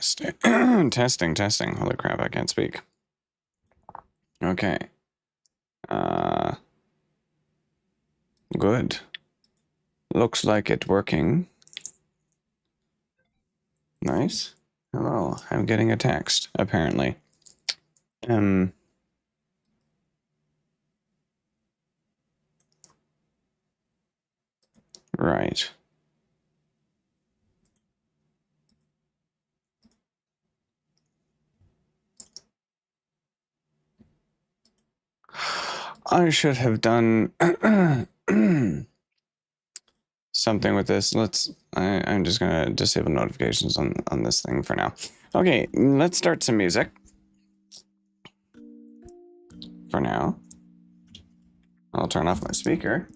Testing. Testing, testing. Holy crap, I can't speak. Okay. Good. Looks like it's working. Nice. Hello, I'm getting a text, apparently. Right. I should have done something with this. I'm just gonna disable notifications on this thing for now. Okay, let's start some music. For now. I'll turn off my speaker.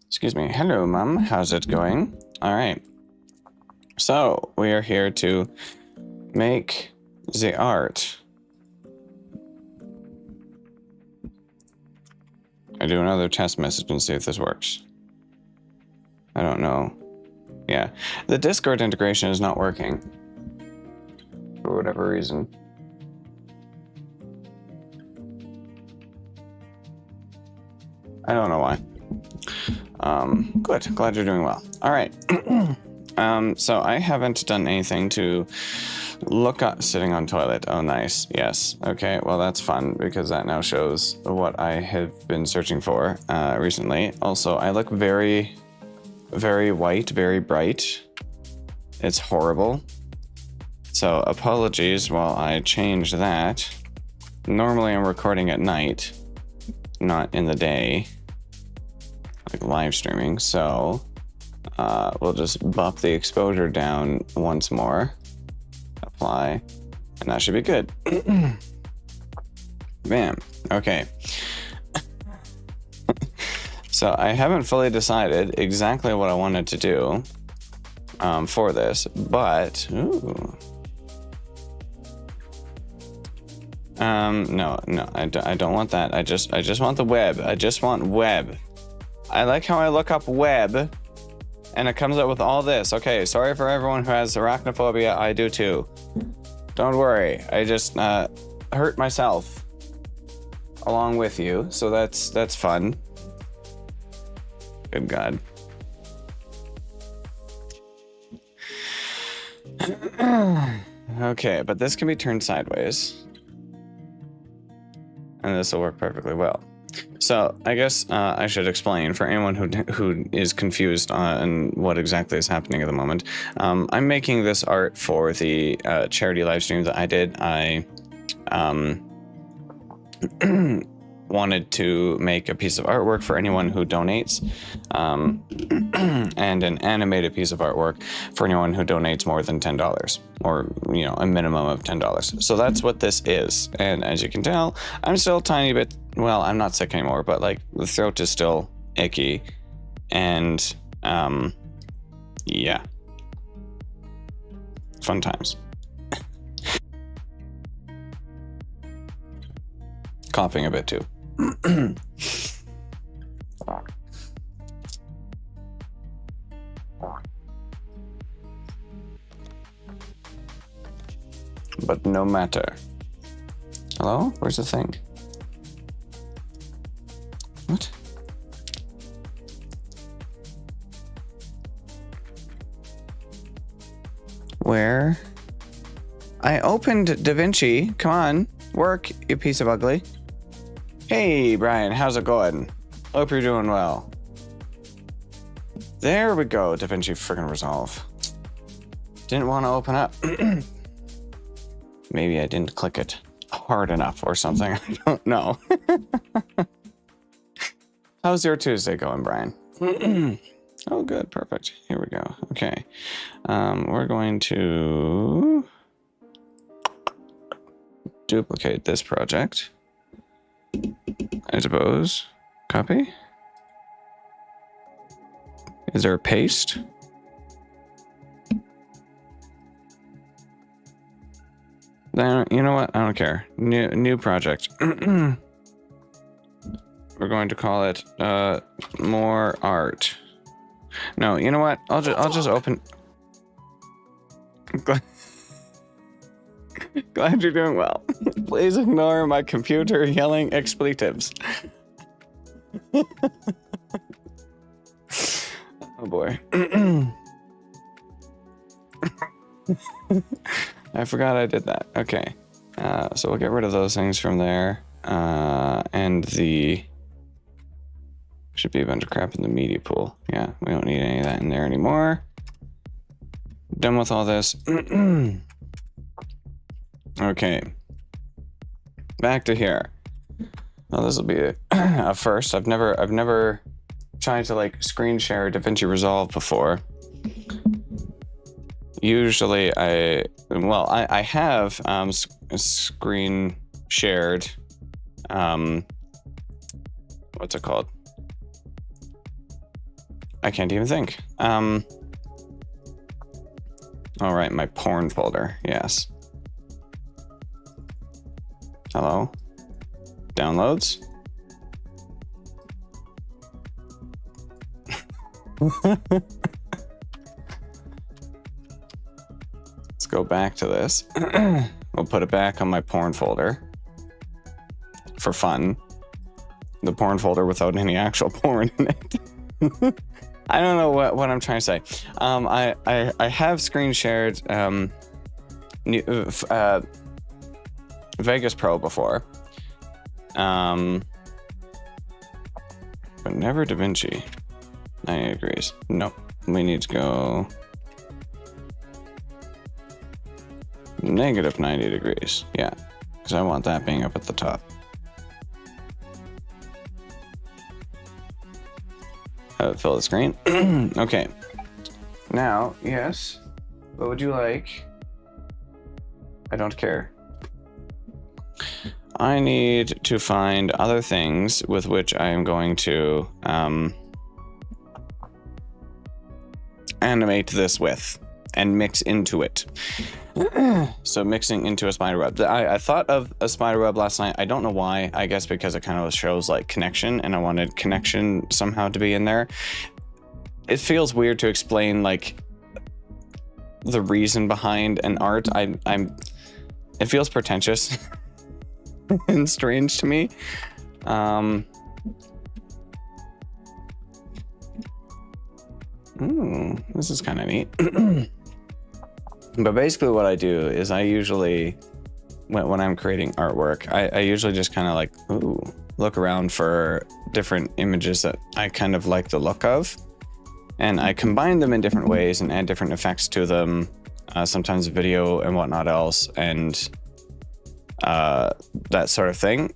Excuse me. Hello, Mom. How's it going? All right. So, we are here to make the art. I do another test message and see if this works. I don't know. Yeah. The Discord integration is not working. For whatever reason. I don't know why. Good. Glad you're doing well. All right. So I haven't done anything to look up sitting on toilet. Oh, nice. Yes. Okay. Well, that's fun because that now shows what I have been searching for recently. Also, I look very, very white, very bright. It's horrible. So apologies while I change that. Normally I'm recording at night, not in the day, like live streaming. So we'll just bump the exposure down once more, apply, and that should be good. Bam. Okay. So I haven't fully decided exactly what I wanted to do for this, but ooh. No, I don't want that. I just want the web. I just want web. I like how I look up web and it comes up with all this. Okay, sorry for everyone who has arachnophobia. I do too. Don't worry. I just hurt myself along with you. So that's fun. Good God. Okay, but this can be turned sideways. And this will work perfectly well. So I guess I should explain for anyone who is confused on what exactly is happening at the moment. I'm making this art for the charity live stream that I did. I wanted to make a piece of artwork for anyone who donates, and an animated piece of artwork for anyone who donates more than $10, or a minimum of $10. So that's what this is. And as you can tell, I'm still a tiny bit, well, I'm not sick anymore, but like the throat is still icky, and yeah, fun times. Coughing a bit too. But no matter. Hello? Where's the thing? What? Where? I opened DaVinci. Come on. Work, you piece of ugly. Hey, Brian, how's it going? Hope you're doing well. There we go, DaVinci freaking Resolve. Didn't want to open up. Maybe I didn't click it hard enough or something. I don't know. How's your Tuesday going, Brian? Oh, good. Perfect. Here we go. Okay. We're going to duplicate this project, I suppose. Copy. Is there a paste? Then, you know what? I don't care. New project. We're going to call it more art. No, you know what? I'll just open. Glad you're doing well. Please ignore my computer yelling expletives. Oh boy. I forgot I did that. Okay. So we'll get rid of those things from there. And the... Should be a bunch of crap in the media pool. Yeah, we don't need any of that in there anymore. Done with all this. Okay. Back to here. Well, this will be a first. I've never tried to like screen share DaVinci Resolve before. Usually I have screen shared what's it called? I can't even think. All right, my porn folder. Yes. Hello? Downloads? Let's go back to this. We'll put it back on my porn folder. For fun. The porn folder without any actual porn in it. I don't know what I'm trying to say. I have screen shared Vegas Pro before. But never DaVinci. 90 degrees. Nope. We need to go negative 90 degrees. Yeah. Because I want that being up at the top. Fill the screen. Okay. Now, yes. What would you like? I don't care. I need to find other things with which I am going to animate this with and mix into it. So mixing into a spider web. I thought of a spider web last night. I don't know why. I guess because it kind of shows like connection, and I wanted connection somehow to be in there. It feels weird to explain like the reason behind an art. It feels pretentious and strange to me. This is kind of neat. But basically what I do is I usually, when I'm creating artwork, I usually just kind of like, look around for different images that I kind of like the look of. And I combine them in different ways and add different effects to them, sometimes video and whatnot else, and that sort of thing,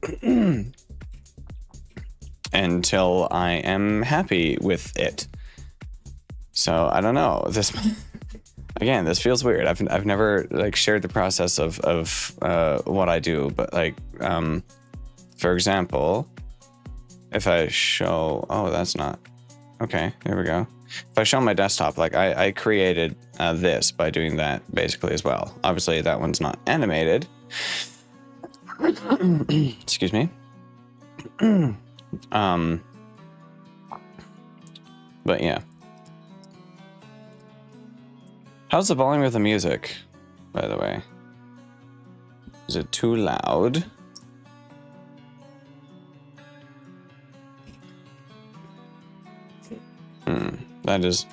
until I am happy with it. So I don't know, this feels weird. I've never like shared the process of what I do, but like for example, if I show, that's not okay, there we go. If I show my desktop, like I created this by doing that basically as well. Obviously that one's not animated. Excuse me. But yeah. How's the volume of the music, by the way? Is it too loud? That is...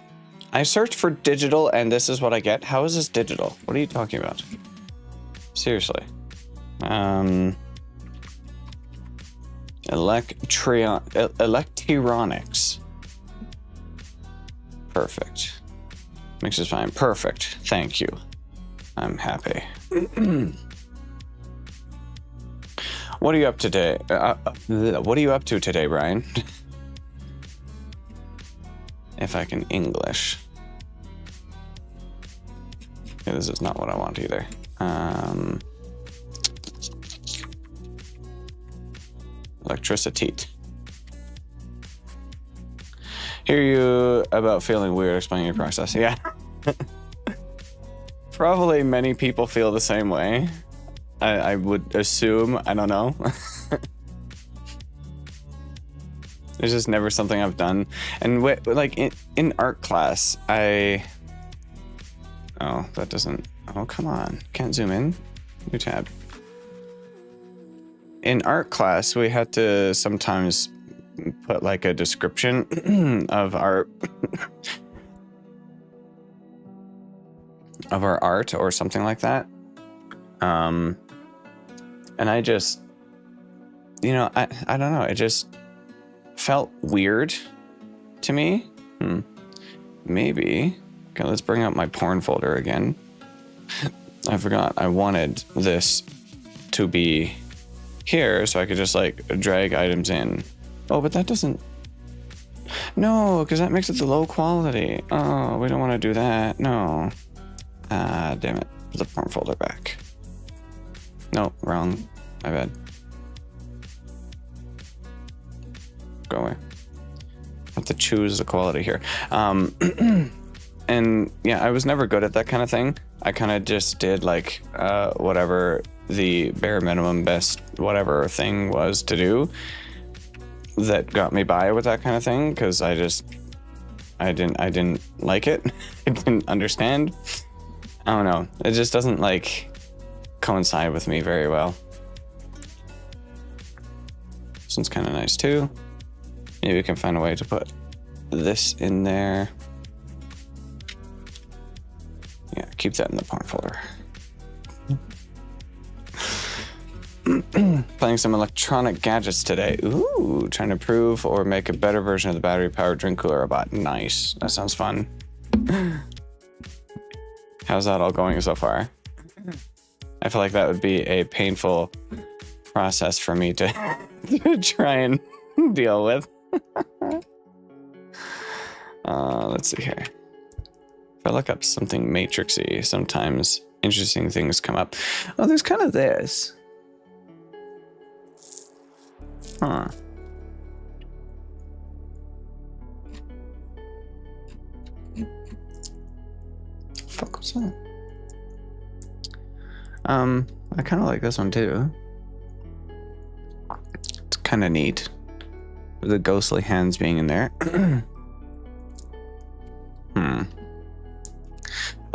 I searched for digital and this is what I get. How is this digital? What are you talking about? Seriously. Electronics. Perfect. Mix is fine. Perfect. Thank you. I'm happy. What are you up to today? What are you up to today, Brian? If I can English. Okay, this is not what I want either. Electricity. Hear you about feeling weird explaining your process. Yeah. Probably many people feel the same way. I would assume. I don't know. It's just never something I've done. And like in art class, oh, that doesn't, oh, come on. Can't zoom in. New tab. In art class, we had to sometimes put like a description of our of our art or something like that. And I just, you know, I don't know, it just felt weird to me. Maybe. Okay, let's bring up my porn folder again. I forgot I wanted this to be here so I could just like drag items in. Oh, but that doesn't, no, because that makes it the low quality. Oh, we don't want to do that. No. Damn it. Put the porn folder back. No, wrong. My bad. Go away. I have to choose the quality here. And yeah, I was never good at that kind of thing. I kind of just did like whatever the bare minimum best whatever thing was to do that got me by with that kind of thing, because I didn't like it. I didn't understand. I don't know. It just doesn't like coincide with me very well. This one's kind of nice too. Maybe we can find a way to put this in there. Yeah, keep that in the porn folder. Playing some electronic gadgets today. Ooh, trying to improve or make a better version of the battery-powered drink cooler robot. Nice. That sounds fun. How's that all going so far? I feel like that would be a painful process for me to, to try and deal with. Let's see here. If I look up something matrixy, sometimes interesting things come up. Oh, there's kind of this. Huh. Fuck was that? I kind of like this one too. It's kind of neat. The ghostly hands being in there.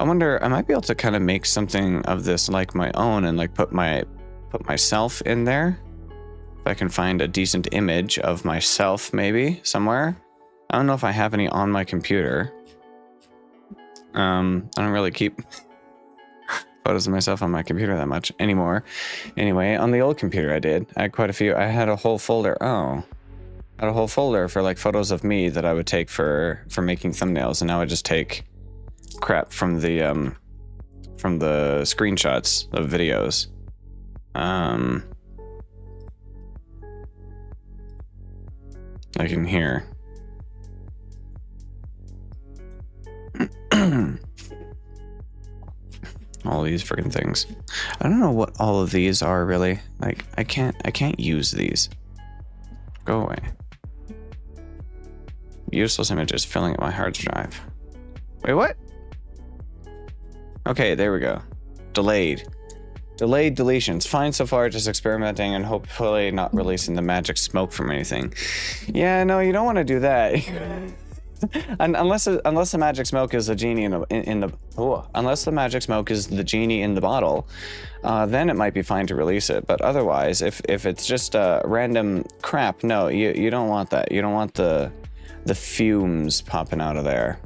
I wonder, I might be able to kind of make something of this like my own and like put myself in there. If I can find a decent image of myself maybe somewhere. I don't know if I have any on my computer. I don't really keep photos of myself on my computer that much anymore. Anyway, on the old computer I did. I had quite a few. I had a whole folder. Oh. I had a whole folder for like photos of me that I would take for making thumbnails, and now I just take crap from the screenshots of videos. Like in here. All these freaking things. I don't know what all of these are really. Like I can't use these. Go away. Useless images filling up my hard drive. Wait, what? Okay, there we go. Delayed deletions. Fine so far, just experimenting and hopefully not releasing the magic smoke from anything. Yeah, no, you don't want to do that. unless the magic smoke is the genie unless the magic smoke is the genie in the bottle, then it might be fine to release it. But otherwise, if it's just random crap, no, you don't want that. You don't want the fumes popping out of there.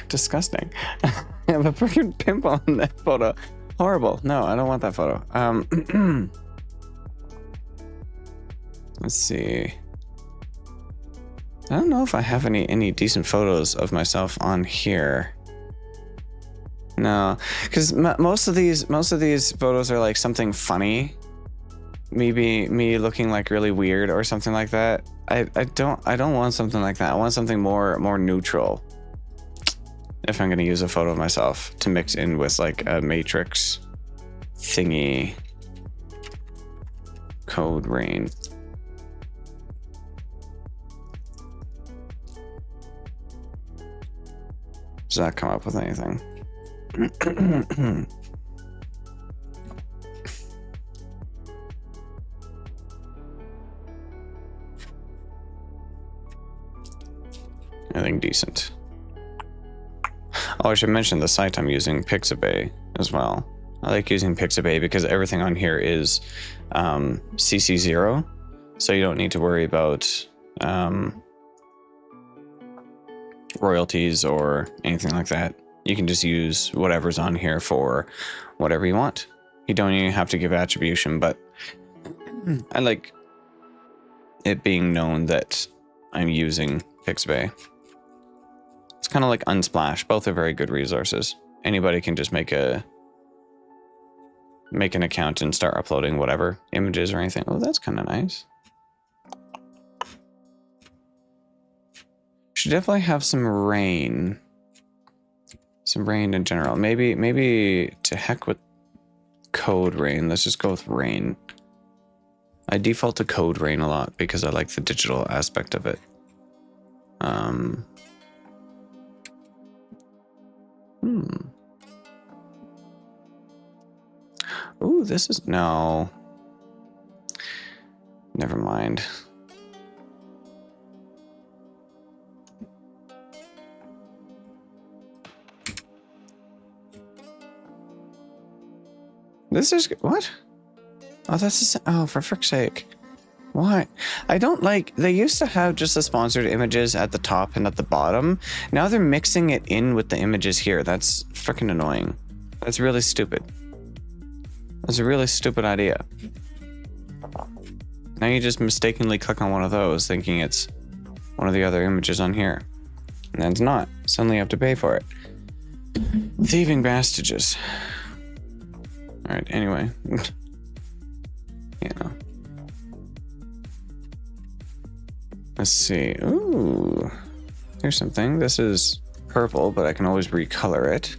Disgusting. I have a freaking pimple on that photo. Horrible. No, I don't want that photo. Let's see. I don't know if I have any decent photos of myself on here. No, because most of these photos are like something funny. Maybe me looking like really weird or something like that. I don't want something like that. I want something more neutral. If I'm gonna use a photo of myself to mix in with like a matrix thingy. Code Rain. Does that come up with anything? Anything decent. Oh, I should mention the site I'm using, Pixabay, as well. I like using Pixabay because everything on here is CC0, so you don't need to worry about royalties or anything like that. You can just use whatever's on here for whatever you want. You don't even have to give attribution, but I like it being known that I'm using Pixabay. It's kind of like Unsplash. Both are very good resources. Anybody can just make an account and start uploading whatever images or anything. Oh, that's kind of nice. Should definitely have some rain. Some rain in general. Maybe to heck with code rain. Let's just go with rain. I default to code rain a lot because I like the digital aspect of it. Ooh, this is... No. Never mind. This is... What? Oh, that's... Oh, for frick's sake. Why? I don't like... They used to have just the sponsored images at the top and at the bottom. Now they're mixing it in with the images here. That's freaking annoying. That's really stupid. That's a really stupid idea. Now you just mistakenly click on one of those thinking it's one of the other images on here. And then it's not. Suddenly you have to pay for it. Thieving bastages. Alright, anyway. Yeah. Let's see. Ooh. Here's something. This is purple, but I can always recolor it.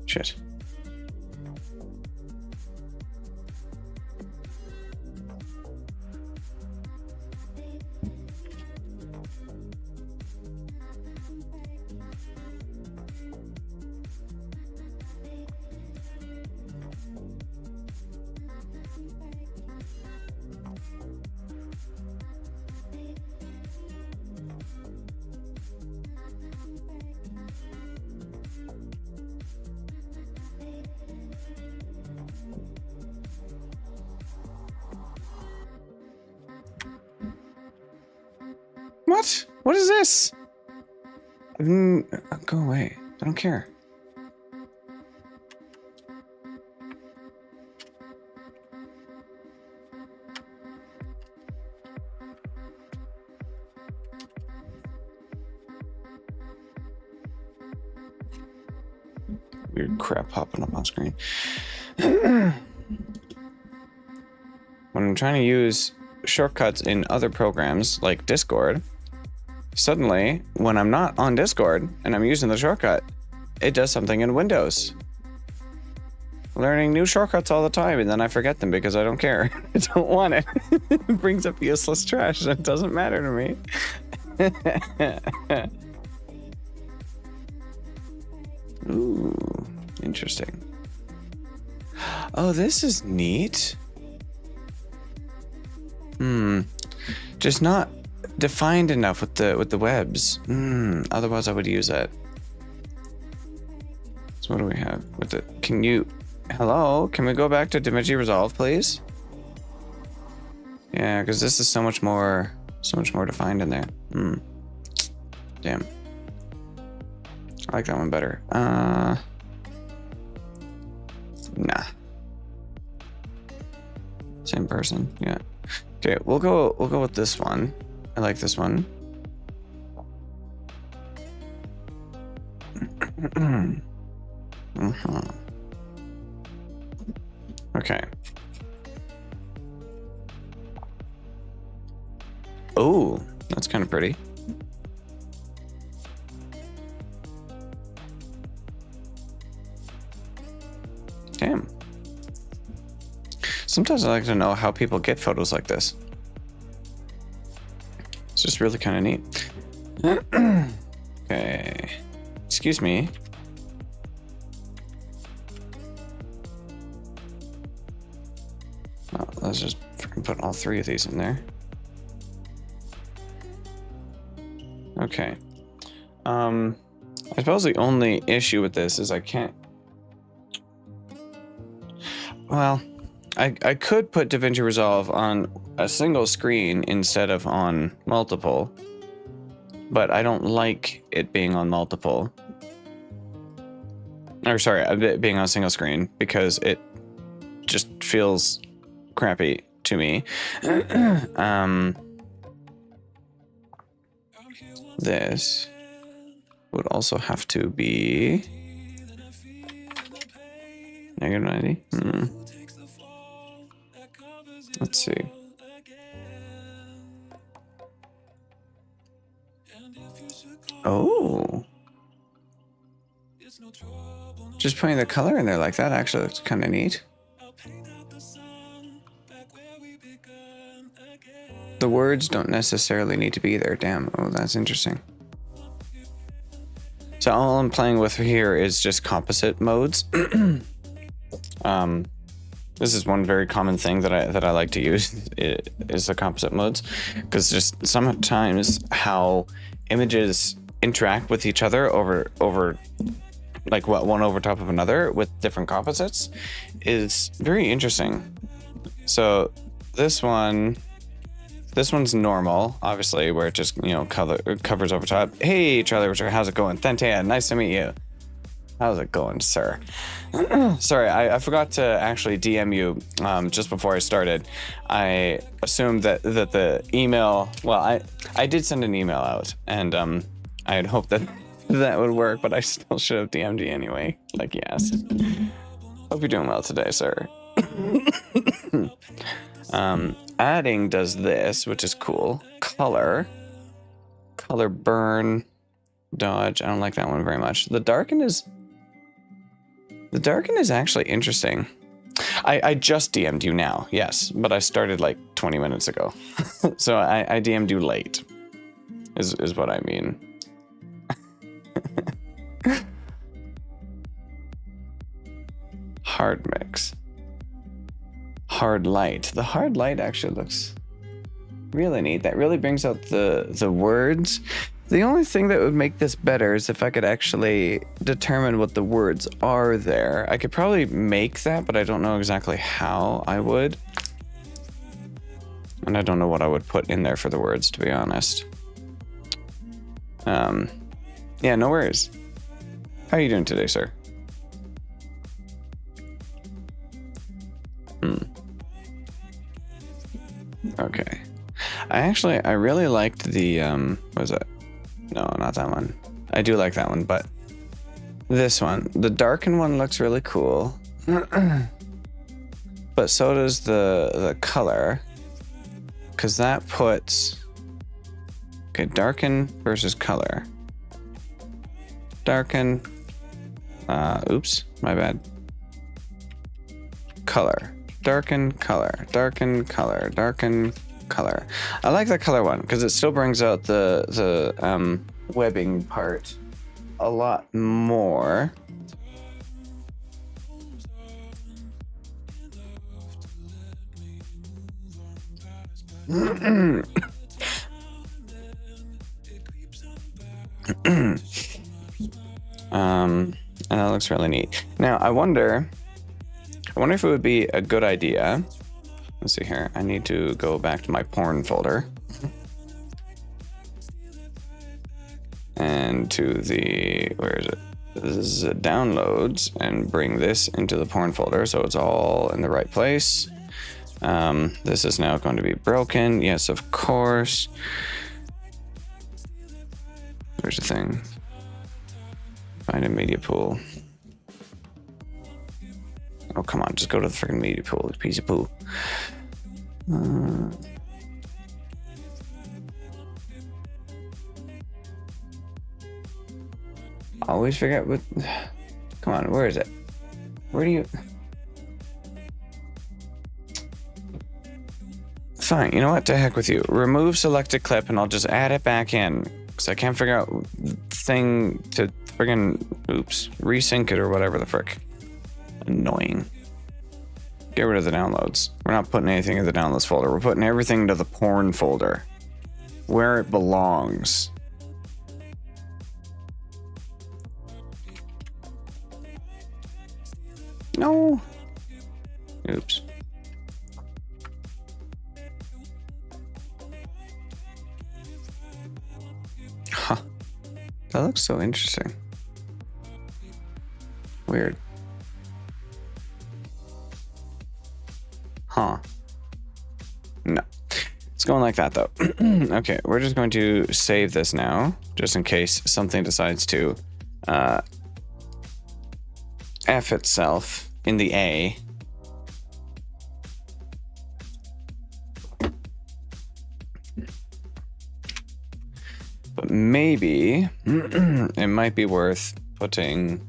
Shit. What? What is this? Go away. I don't care. Weird crap popping up on screen. When I'm trying to use shortcuts in other programs like Discord, suddenly when I'm not on Discord and I'm using the shortcut, it does something in Windows. Learning new shortcuts all the time and then I forget them because I don't care. I don't want it. It brings up useless trash. It doesn't matter to me. Ooh, interesting. Oh, this is neat. Just not defined enough with the webs. Otherwise I would use that. So what do we have with it? Can you... Hello? Can we go back to DaVinci Resolve, please? Yeah, because this is so much more defined in there. Damn. I like that one better. Nah. Same person, yeah. Okay, we'll go with this one. I like this one. Okay. Oh, that's kind of pretty. Damn. Sometimes I like to know how people get photos like this. It's just really kind of neat. Okay. Excuse me. Oh, let's just freaking put all 3 of these in there. Okay. I suppose the only issue with this is I can't... Well, I could put DaVinci Resolve on a single screen instead of on multiple, but I don't like it being on multiple. Or sorry, it being on a single screen because it just feels crappy to me. This would also have to be -90. Let's see. Oh. Just putting the color in there like that actually looks kind of neat. The words don't necessarily need to be there. Damn. Oh, that's interesting. So all I'm playing with here is just composite modes. This is one very common thing that I like to use is the composite modes, because just sometimes how images interact with each other over like one over top of another with different composites is very interesting. So this one's normal, obviously, where it just, you know, covers over top. Hey, Charlie Richard, how's it going? Tantan, nice to meet you. How's it going, sir? Sorry, I forgot to actually DM you just before I started. I assumed that the email, well, I did send an email out, and I had hoped that that would work, but I still should have DM'd you anyway. Like, yes. Hope you're doing well today, sir. Adding does this, which is cool. Color burn, dodge. I don't like that one very much. The darken is actually interesting. I just DM'd you now, yes, but I started like 20 minutes ago. So I DM'd you late, is what I mean. Hard mix. Hard light. The hard light actually looks really neat. That really brings out the words. The only thing that would make this better is if I could actually determine what the words are there. I could probably make that, but I don't know exactly how I would. And I don't know what I would put in there for the words, to be honest. Yeah, no worries. How are you doing today, sir? Okay. I really liked the, what was it? No, not that one. I do like that one, but this one. The darkened one looks really cool. But so does the color. Because that puts... Okay, darken versus color. Darken. Oops, my bad. Color. Darken, color. Darken, color. Darken, color. I like that color one because it still brings out the webbing part a lot more. And that looks really neat. Now I wonder if it would be a good idea. Let's see here. I need to go back to my porn folder. And to the, where is it? This is downloads, and bring this into the porn folder so it's all in the right place. This is now going to be broken. Yes, of course. Where's the thing? Find a media pool. Oh, come on, just go to the freaking media pool, piece of poo. Always forget what... Come on, where is it? Where do you... Fine, you know what? To heck with you. Remove selected clip and I'll just add it back in. Because I can't figure out thing to friggin', oops, resync it or whatever the frick. Annoying. Get rid of the downloads. We're not putting anything in the downloads folder. We're putting everything into the porn folder. Where it belongs. No. Oops. Huh. That looks so interesting. Weird. Huh. No. It's going like that, though. Okay, we're just going to save this now, just in case something decides to F itself in the A. But maybe it might be worth putting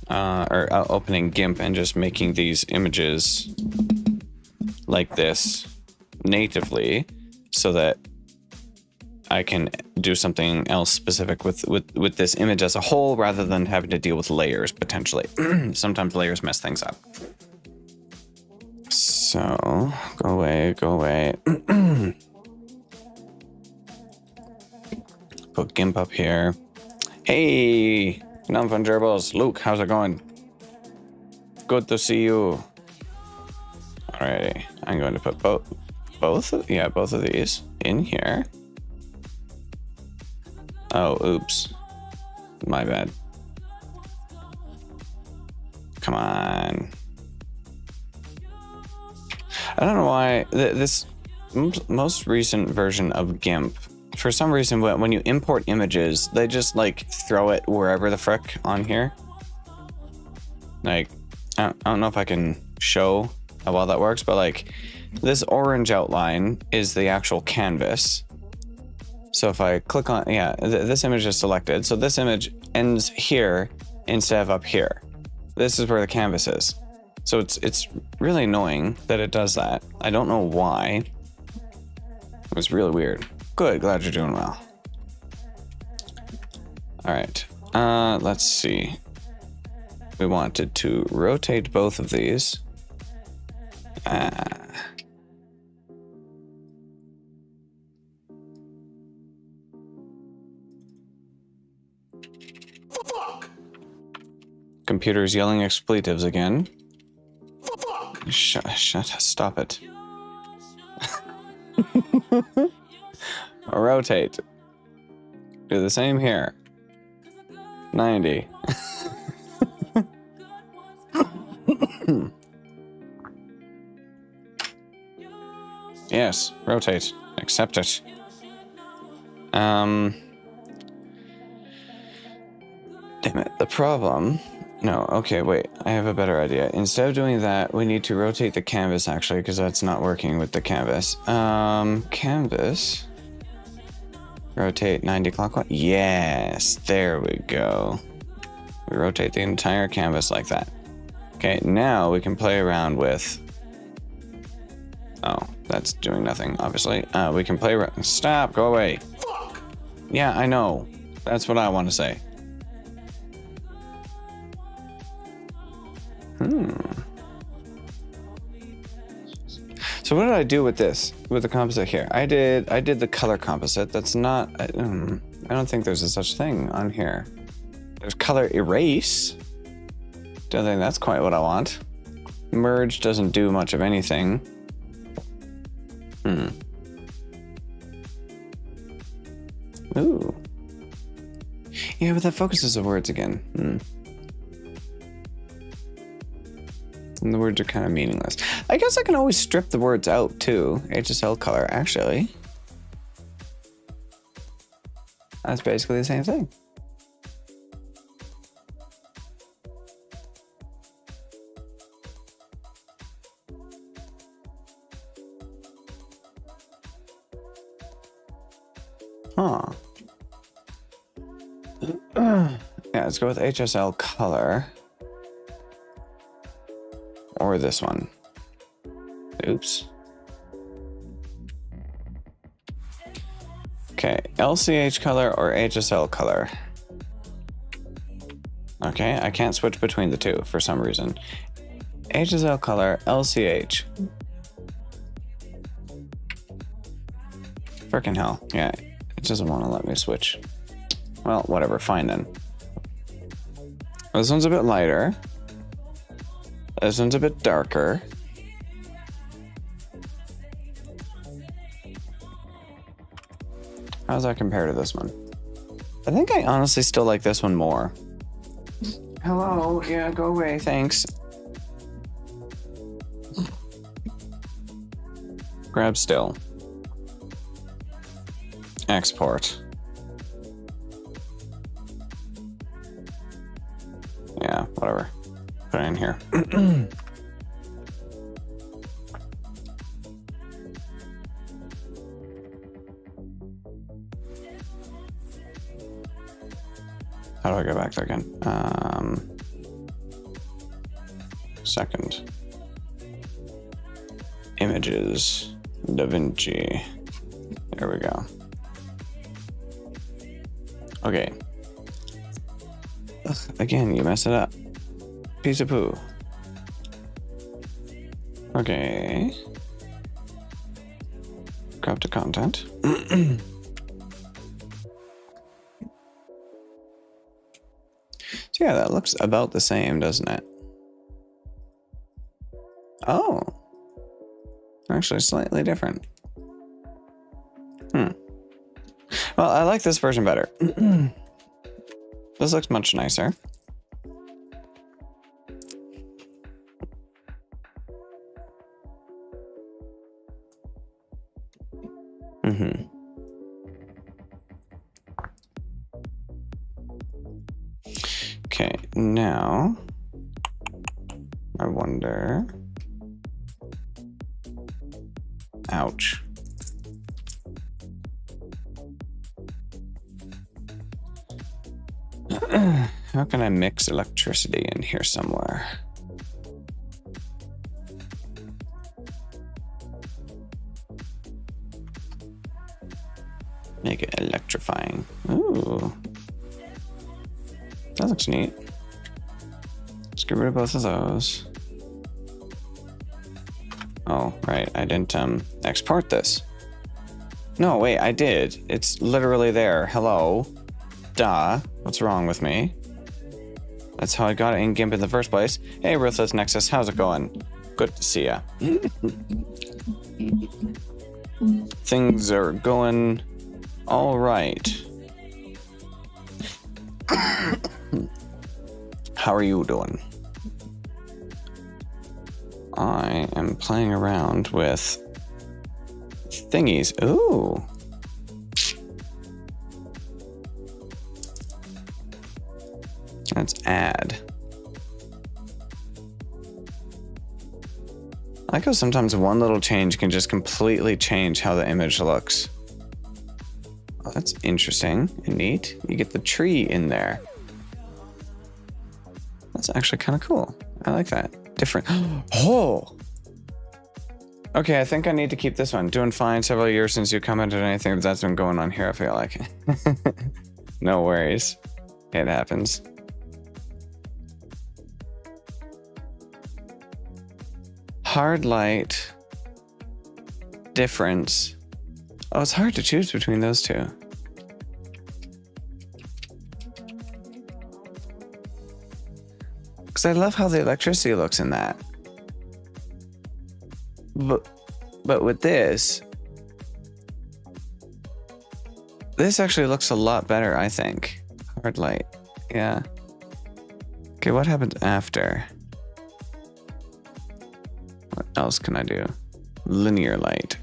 or opening GIMP and just making these images like this natively so that I can do something else specific with this image as a whole rather than having to deal with layers potentially. Sometimes layers mess things up. So go away, go away. Put GIMP up here. Hey, non-fun gerbils. Luke, how's it going? Good to see you. Alrighty, I'm going to put both of these in here. Oh, oops. My bad. Come on. I don't know why this most recent version of GIMP, for some reason, when you import images, they just like throw it wherever the frick on here. Like, I don't know if I can show how well that works, but like this orange outline is the actual canvas. So if I click on, yeah, this image is selected. So this image ends here instead of up here. This is where the canvas is. So it's really annoying that it does that. I don't know why. It was really weird. Good, glad you're doing well. All right, let's see. We wanted to rotate both of these. Computer's yelling expletives again. Shut, stop it. Rotate. Do the same here. 90. Yes, rotate. Accept it. Damn it, the problem... No, okay, wait, I have a better idea. Instead of doing that, we need to rotate the canvas, actually, because that's not working with the canvas. Canvas. Rotate 90 clockwise. Yes, there we go. We rotate the entire canvas like that. Okay, now we can play around with... Oh, that's doing nothing, obviously. We can play around... Stop, go away. Fuck. Yeah, I know. That's what I want to say. So what did I do with this, with the composite here? I did the color composite. That's not, I don't think there's a such thing on here. There's color erase. Don't think that's quite what I want. Merge doesn't do much of anything. Ooh. Yeah, but that focuses the words again. And the words are kind of meaningless. I guess I can always strip the words out too. HSL color, actually. That's basically the same thing. Huh. Yeah, let's go with HSL color. Or this one. Oops. Okay, LCH color or HSL color? Okay, I can't switch between the two for some reason. HSL color, LCH. Frickin' hell. Yeah, it doesn't want to let me switch. Well, whatever, fine then. This one's a bit lighter. This one's a bit darker. How does that compare to this one? I think I honestly still like this one more. Hello, yeah, go away, thanks. Grab still. Export. Yeah, whatever. Put it in here. How do I go back there again? Second. Images. DaVinci. There we go. Okay. Ugh, again, you mess it up. Piece of poo. Okay. Crop to content. So yeah, that looks about the same, doesn't it? Oh. Actually slightly different. Well, I like this version better. This looks much nicer. Okay, now I wonder. Ouch. How can I mix electricity in here somewhere? Make it electrifying. Ooh. That looks neat. Let's get rid of both of those. Oh, right. I didn't export this. No, wait, I did. It's literally there. Hello. Duh. What's wrong with me? That's how I got it in GIMP in the first place. Hey, Ruthless Nexus, how's it going? Good to see ya. Things are going all right. How are you doing? I am playing around with thingies. Ooh. Let's add. I like how sometimes one little change can just completely change how the image looks. Oh, that's interesting and neat. You get the tree in there. That's actually kind of cool. I like that. Different. Oh! Okay, I think I need to keep this one. Doing fine. Several years since you commented on anything that's been going on here, I feel like. No worries. It happens. Hard light. Difference. Oh, it's hard to choose between those two. Because I love how the electricity looks in that. But with this actually looks a lot better, I think. Hard light. Yeah. Okay, what happens after? What else can I do? Linear light.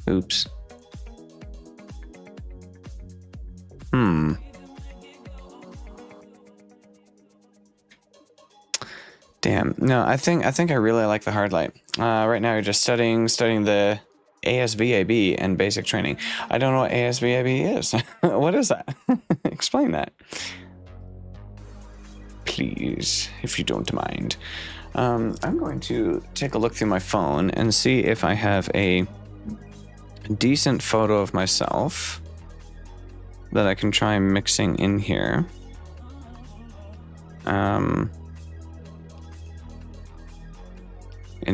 Oops. Damn. No, I think I really like the hard light. Right now you're just studying the ASVAB and basic training. I don't know what ASVAB is. What is that? Explain that. Please, if you don't mind. I'm going to take a look through my phone and see if I have a a decent photo of myself that I can try mixing in here. In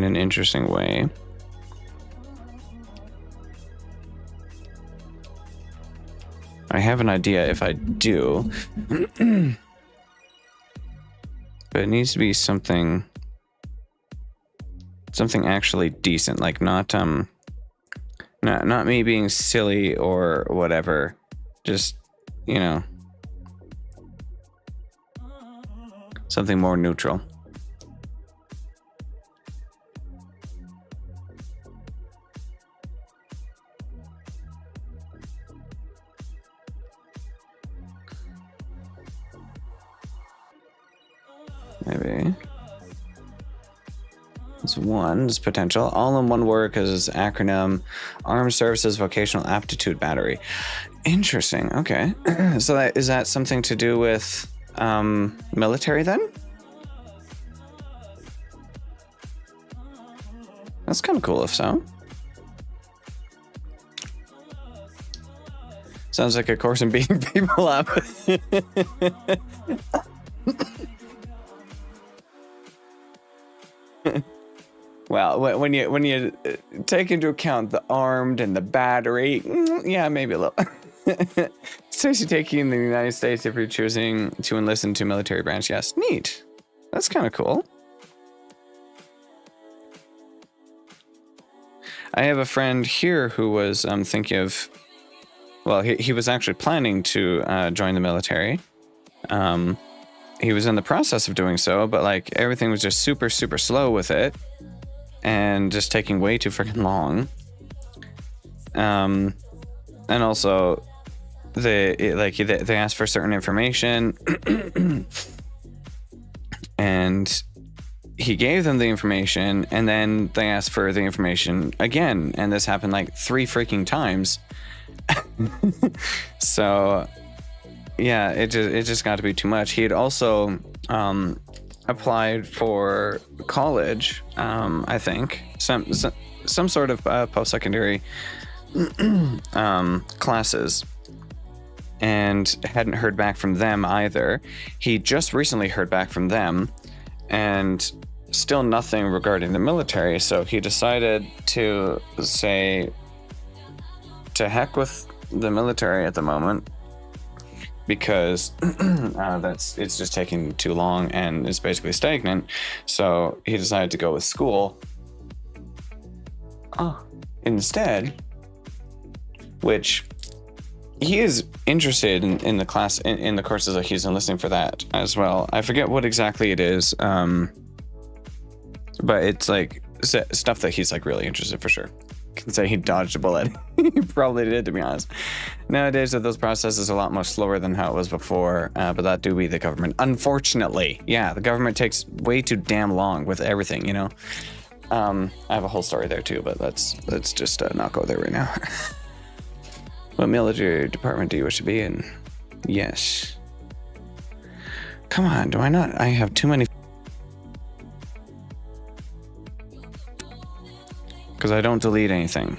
an interesting way. I have an idea if I do. But it needs to be something actually decent, like not me being silly or whatever. Just, you know, something more neutral. Maybe. It's one, it's potential. All in one word because it's acronym Armed Services Vocational Aptitude Battery. Interesting, okay. So is that something to do with military then? That's kind of cool if so. Sounds like a course in beating people up. Well, when you take into account the armed and the battery, yeah, maybe a little. Especially taking in the United States if you're choosing to enlist into military branch. Yes, neat. That's kind of cool. I have a friend here who was thinking of, well, he was actually planning to join the military. He was in the process of doing so, but like everything was just super, super slow with it. And just taking way too freaking long. And also, they asked for certain information, and he gave them the information, and then they asked for the information again, and this happened like 3 freaking times. So, yeah, it just got to be too much. He had also applied for college, I think, some sort of post-secondary classes, and hadn't heard back from them either. He just recently heard back from them, and still nothing regarding the military. So he decided to say, to heck with the military at the moment, because it's just taking too long and it's basically stagnant. So he decided to go with school instead, which he is interested in the class, in the courses that he's enlisting for that as well. I forget what exactly it is, but it's like stuff that he's like really interested for sure. Can say he dodged a bullet. He probably did, to be honest. Nowadays, those processes are a lot more slower than how it was before, but that do be the government. Unfortunately, yeah, the government takes way too damn long with everything, you know? I have a whole story there too, but let's just not go there right now. What military department do you wish to be in? Yes. Come on, do I not? I have too many. Because I don't delete anything.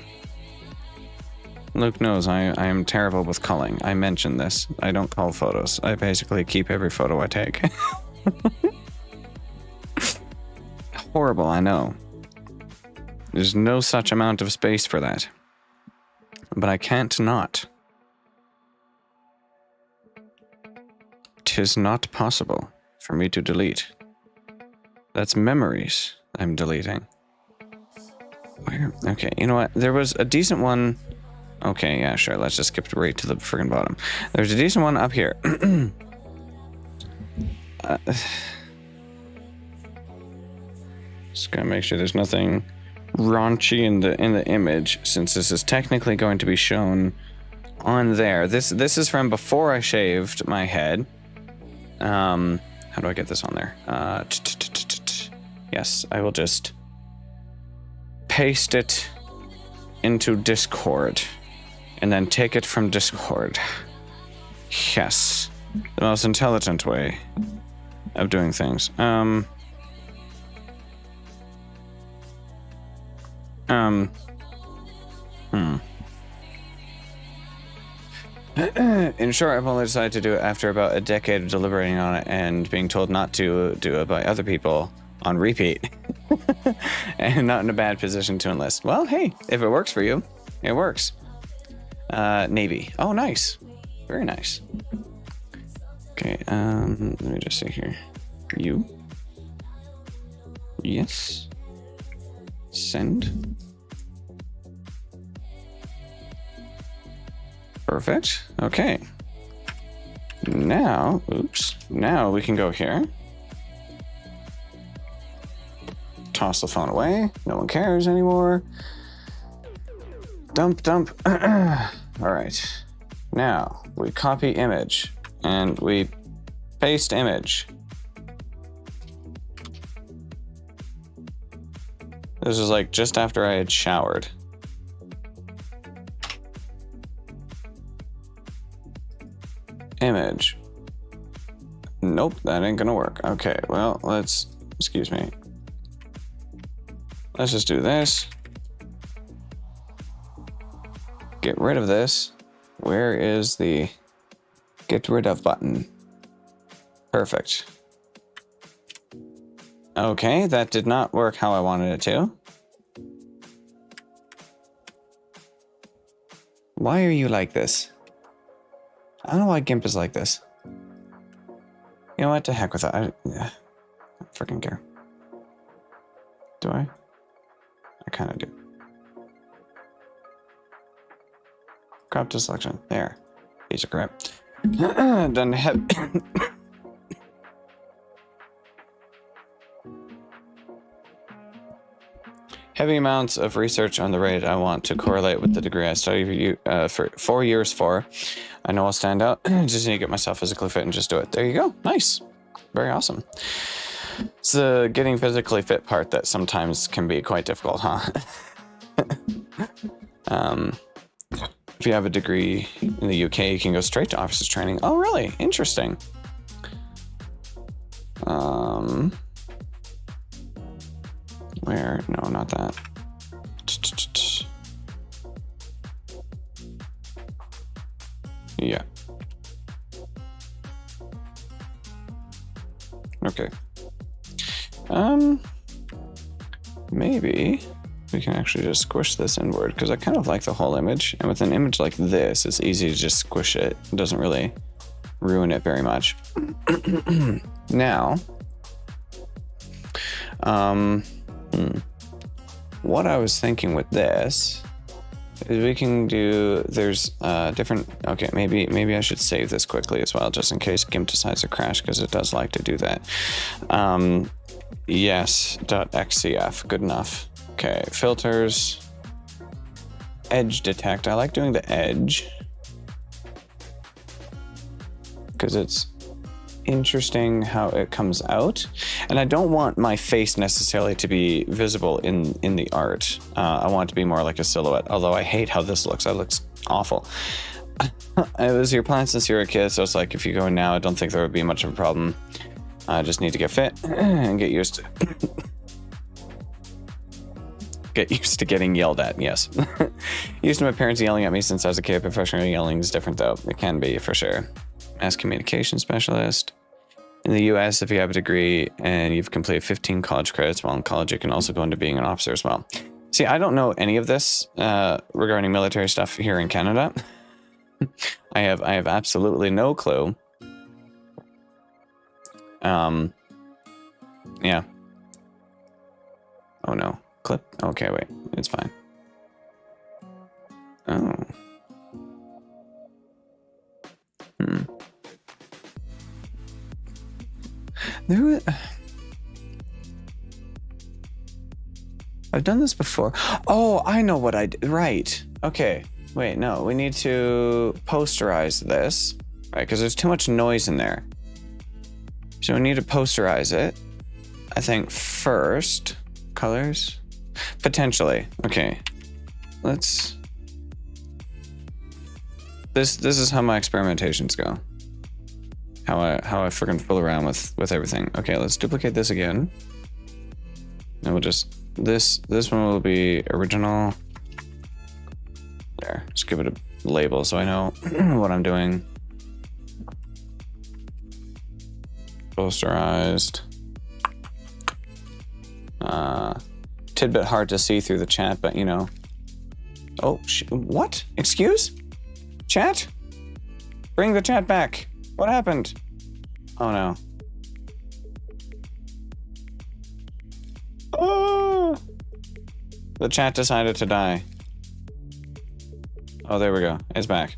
Luke knows I am terrible with culling. I mentioned this. I don't cull photos. I basically keep every photo I take. Horrible, I know. There's no such amount of space for that. But I can't not. 'Tis not possible for me to delete. That's memories I'm deleting. Where? Okay, you know what? There was a decent one. Okay, yeah, sure. Let's just skip right to the friggin' bottom. There's a decent one up here. Just gotta make sure there's nothing raunchy in the image, since this is technically going to be shown on there. This is from before I shaved my head. How do I get this on there? Yes, I will just paste it into Discord and then take it from Discord. Yes, the most intelligent way of doing things. In short, I've only decided to do it after about a decade of deliberating on it and being told not to do it by other people on repeat. And not in a bad position to enlist. Well, hey, if it works for you, it works. Navy. Oh, nice. Very nice. Okay, let me just see here. You. Yes. Send. Perfect. Okay. Now, oops. Now we can go here. Toss the phone away. No one cares anymore. Dump, dump. All right. Now we copy image and we paste image. This is like just after I had showered. Image. Nope, that ain't gonna work. Okay, well, excuse me. Let's just do this. Get rid of this. Where is the get rid of button? Perfect. Okay, that did not work how I wanted it to. Why are you like this? I don't know why GIMP is like this. You know what? To heck with that. I don't freaking care. Do I? I kind of do. Crop to selection. There. Piece of crap. Done. Heavy amounts of research on the rate I want to correlate with the degree I studied for 4 years for. I know I'll stand out. Just need to get myself physically fit and just do it. There you go. Nice. Very awesome. It's the getting physically fit part that sometimes can be quite difficult, huh? If you have a degree in the UK, you can go straight to officers training. Oh, really? Interesting. Where? No, not that. Yeah. Okay. Maybe we can actually just squish this inward because I kind of like the whole image. And with an image like this, it's easy to just squish it. It doesn't really ruin it very much. Now, what I was thinking with this is we can do, there's different, okay, maybe I should save this quickly as well, just in case GIMP decides to crash, because it does like to do that. Yes.xcf, good enough. Okay, filters, edge detect. I like doing the edge because it's interesting how it comes out, and I don't want my face necessarily to be visible in the art. I want it to be more like a silhouette, although I hate how this looks. That looks awful. It was your plan since you were a kid, so it's like if you go in now, I don't think there would be much of a problem. I just need to get fit and get used to getting yelled at. Yes. Used to my parents yelling at me since I was a kid. Professional yelling is different though. It can be for sure. Mass communication specialist. In the US, if you have a degree and you've completed 15 college credits while in college, you can also go into being an officer as well. See, I don't know any of this regarding military stuff here in Canada. I have absolutely no clue. Yeah. Oh no. Clip. Okay, wait. It's fine. Oh. I've done this before. Oh, I know what I did. Right. Okay. Wait, no. We need to posterize this, right? Because there's too much noise in there. So we need to posterize it. I think first. Colors? Potentially. Okay. Let's... This is how my experimentations go. How I freaking fool around with everything. Okay, let's duplicate this again. And we'll just this one will be original. There, just give it a label so I know what I'm doing. Posterized. Tidbit hard to see through the chat, but you know. Oh, what? Excuse? Chat? Bring the chat back. What happened? Oh no. Oh! The chat decided to die. Oh, there we go. It's back.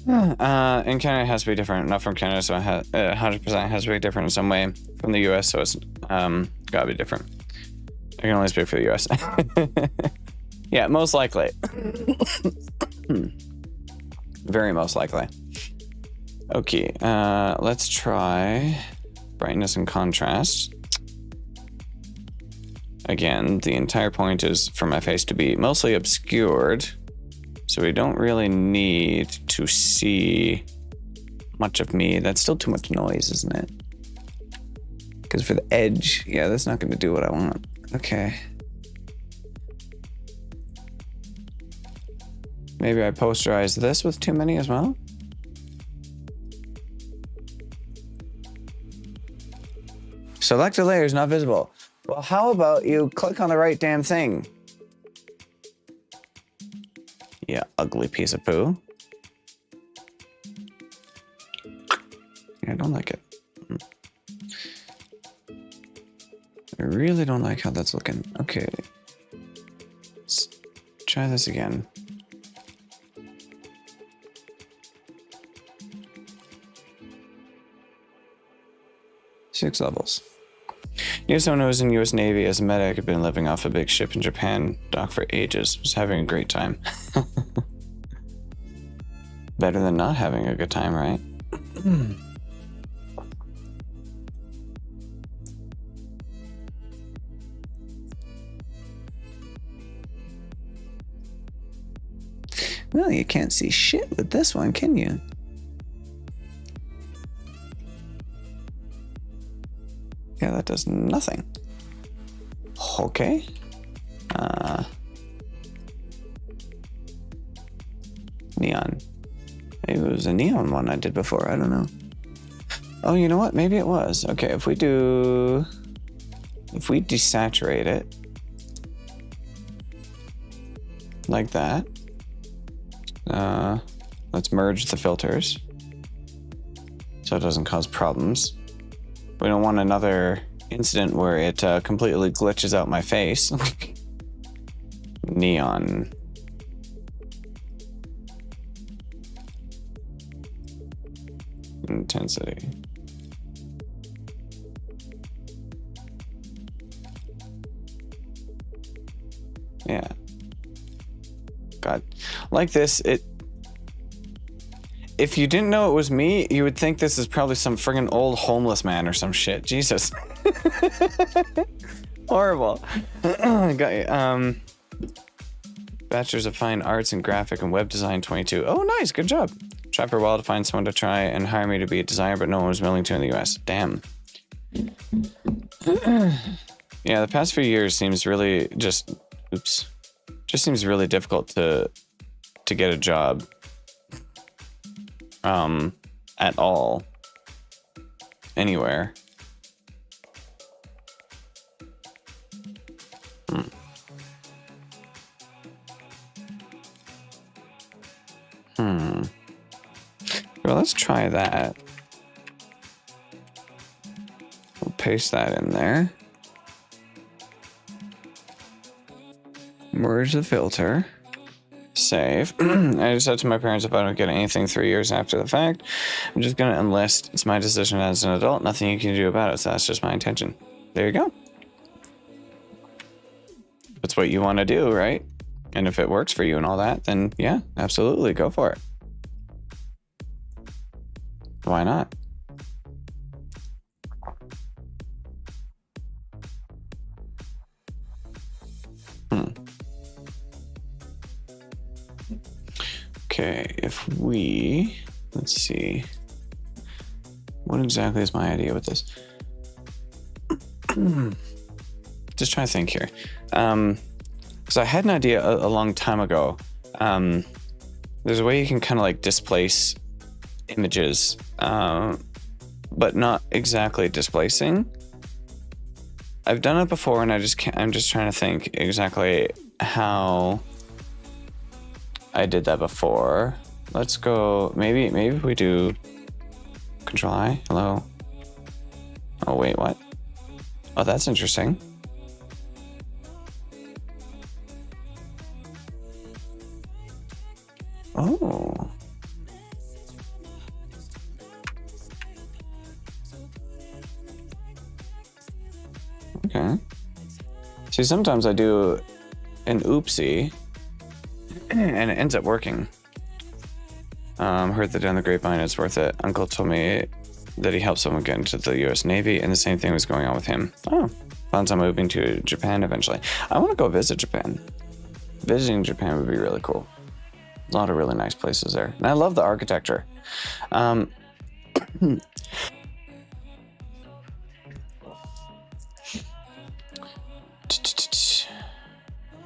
In Canada, it has to be different. Not from Canada, so it 100% has to be different in some way. From the US, so it's gotta be different. I can only speak for the US. Yeah, most likely. Very most likely. Okay, let's try brightness and contrast. Again, the entire point is for my face to be mostly obscured, so we don't really need to see much of me. That's still too much noise, isn't it? Because for the edge, yeah, that's not going to do what I want. Okay. Maybe I posterize this with too many as well? Selected layer is not visible. Well, how about you click on the right damn thing? Yeah, ugly piece of poo. Yeah, I don't like it. I really don't like how that's looking. Okay. Let's try this again. Six levels. Knew someone who was in the US Navy as a medic, had been living off a big ship in Japan, docked for ages, was having a great time. Better than not having a good time, right? Well, you can't see shit with this one, can you? Yeah, that does nothing. Okay. Neon. Maybe it was a neon one I did before, I don't know. Oh, you know what? Maybe it was. Okay, if we desaturate it like that, let's merge the filters so it doesn't cause problems. We don't want another incident where it completely glitches out my face. Neon. Intensity. Yeah. God. Like this, if you didn't know it was me, you would think this is probably some friggin' old homeless man or some shit. Jesus. Horrible. Got you. Bachelor's of Fine Arts in Graphic and Web Design 22. Oh, nice. Good job. Tried for a while to find someone to try and hire me to be a designer, but no one was willing to in the US. Damn. Yeah, the past few years seems really just seems really difficult to get a job. At all. Anywhere. Well, let's try that. We'll paste that in there. Merge the filter. Save. I just said to my parents, if I don't get anything 3 years after the fact, I'm just gonna enlist. It's my decision as an adult. Nothing you can do about it. So that's just my intention. There you go. That's what you want to do, right? And if it works for you and all that, then yeah, absolutely, go for it. Why not? Okay, if we, let's see, what exactly is my idea with this? Just trying to think here. Because I had an idea a long time ago there's a way you can kind of like displace images, but not exactly displacing. I've done it before, and I'm just trying to think exactly how I did that before. Let's go. Maybe we do Control I. Hello. Oh wait, what? Oh, that's interesting. Oh. Okay. See, sometimes I do an oopsie and it ends up working. Heard that down the grapevine it's worth it. Uncle told me that he helped someone get into the US Navy, and the same thing was going on with him. Oh, plans on moving to Japan eventually. I want to go visit Japan. Visiting Japan would be really cool. A lot of really nice places there. And I love the architecture.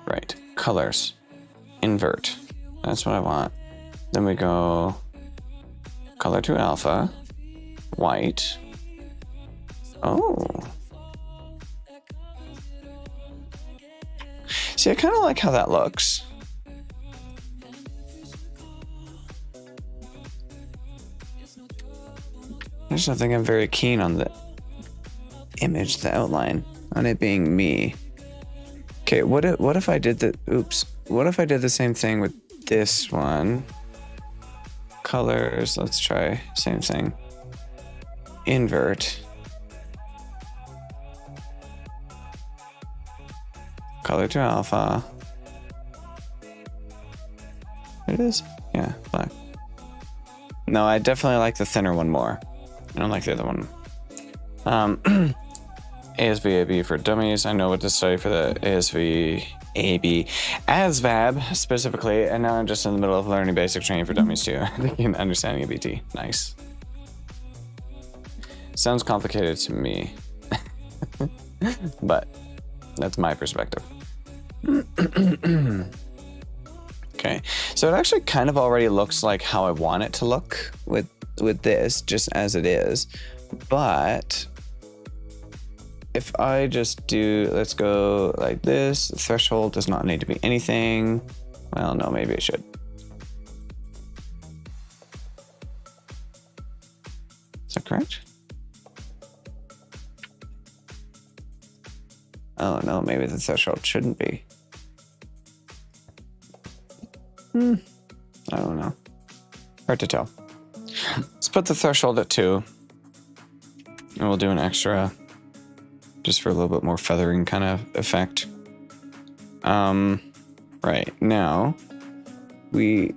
Right, colors. Invert. That's what I want. Then we go color to alpha, white. Oh. See, I kind of like how that looks. I just don't think I'm very keen on the image, the outline, on it being me. Okay, what if I did the, oops. What if I did the same thing with this one? Colors, let's try, same thing. Invert. Color to alpha. It is? Yeah, black. No, I definitely like the thinner one more. I don't like the other one. ASVAB for dummies. I know what to study for the ASVAB. ASVAB specifically, and now I'm just in the middle of learning basic training for dummies too. Thinking understanding ABT. Nice. Sounds complicated to me. But that's my perspective. Okay, so it actually kind of already looks like how I want it to look with this, just as it is. But if I just do, let's go like this, the threshold does not need to be anything. Well, no, maybe it should. Is that correct? Oh no, maybe the threshold shouldn't be. I don't know. Hard to tell. Let's put the threshold at 2. And we'll do an extra just for a little bit more feathering kind of effect. Right, now we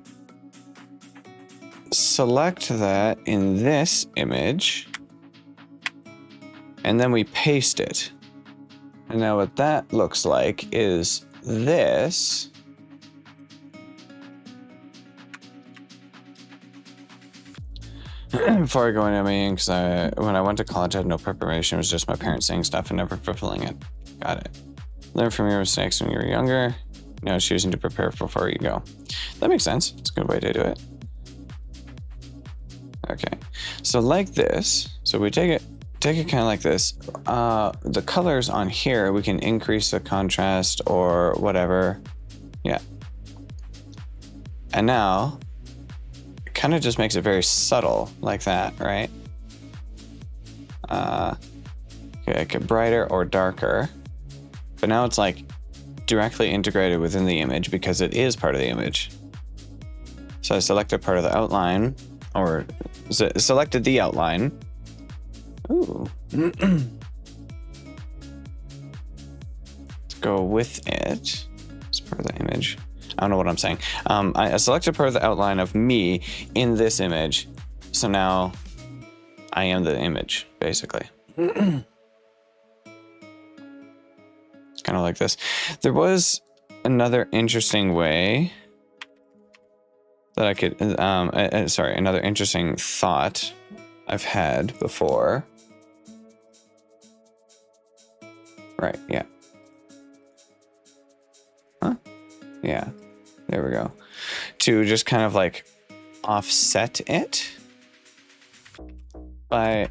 select that in this image and then we paste it. And now what that looks like is this. Before I go into anything, because when I went to college, I had no preparation. It was just my parents saying stuff and never fulfilling it. Got it. Learn from your mistakes when you were younger. Now choosing to prepare before you go. That makes sense. It's a good way to do it. Okay. So like this. So we take it kind of like this. The colors on here, we can increase the contrast or whatever. Yeah. And now kind of just makes it very subtle like that, right? Make it brighter or darker, but now it's like directly integrated within the image because it is part of the image. So I selected part of the outline, or selected the outline. Ooh. Let's go with it. It's part of the image. I don't know what I'm saying. I selected part of the outline of me in this image. So now I am the image, basically. Kind of like this. There was another interesting way that I could, another interesting thought I've had before. Right, yeah. Huh? Yeah. There we go. to just kind of like offset it by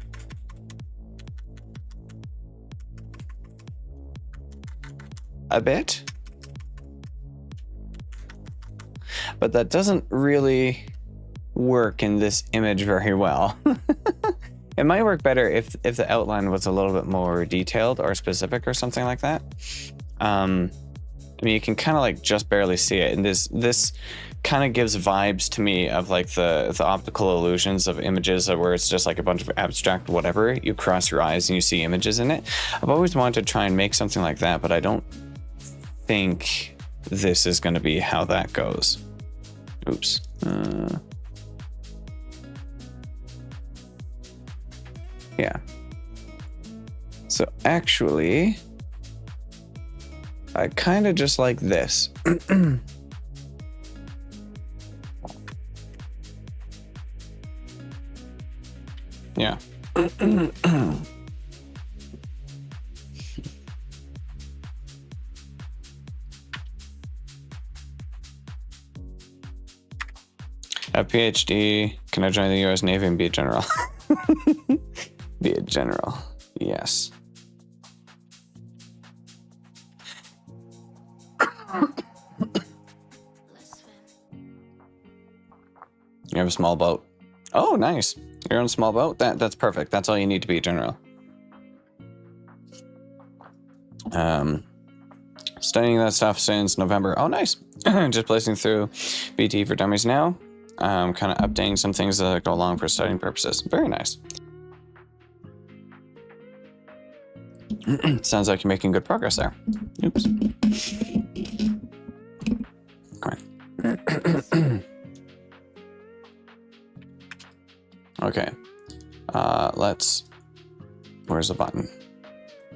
a bit. But that doesn't really work in this image very well. It might work better if the outline was a little bit more detailed or specific or something like that. I mean, you can kind of like just barely see it, and this kind of gives vibes to me of like the optical illusions of images where it's just like a bunch of abstract whatever. You cross your eyes and you see images in it. I've always wanted to try and make something like that, but I don't think this is going to be how that goes. Oops. Yeah. So actually, I kind of just like this. Yeah. A PhD. Can I join the U.S. Navy and be a general? Be a general. Yes. You have a small boat. Oh, nice. Your own small boat? That's perfect. That's all you need to be a general. Studying that stuff since November. Oh, nice. Just placing through BT for Dummies now. Kind of updating some things that go along for studying purposes. Very nice. Sounds like you're making good progress there. Oops. Come on. Okay. Where's the button?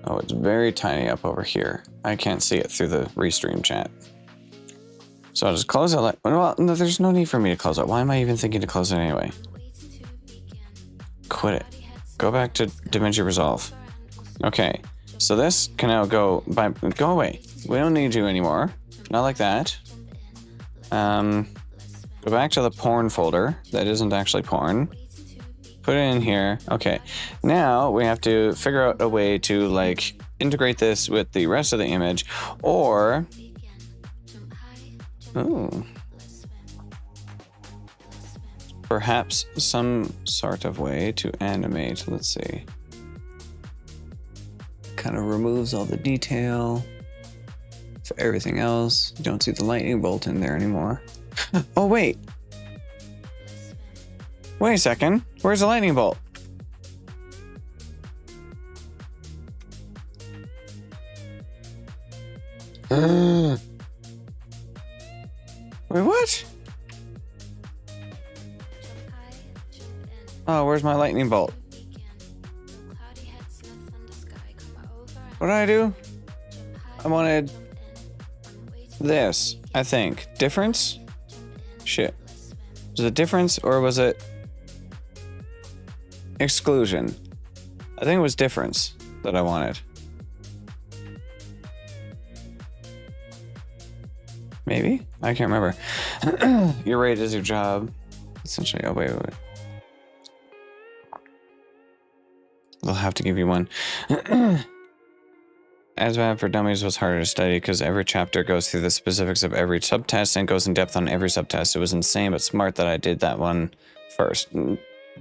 Oh, it's very tiny up over here. I can't see it through the restream chat. So I'll just close it. Well, no, there's no need for me to close it. Why am I even thinking to close it anyway? Quit it. Go back to DaVinci Resolve. Okay. So this can now go away. We don't need you anymore. Not like that. Go back to the porn folder. That isn't actually porn. Put it in here. Okay. Now we have to figure out a way to like integrate this with the rest of the image, or perhaps some sort of way to animate. Let's see. Kind of removes all the detail for everything else. You don't see the lightning bolt in there anymore. Oh, wait. Wait a second. Where's the lightning bolt? Wait, what? Oh, where's my lightning bolt? What did I do? I wanted this, I think. Difference? Shit. Was it difference or was it exclusion? I think it was difference that I wanted. Maybe? I can't remember. Your rate is your job. Essentially, oh, wait. They'll have to give you one. ASVAB for Dummies was harder to study because every chapter goes through the specifics of every subtest and goes in depth on every subtest. It was insane, but smart that I did that one first.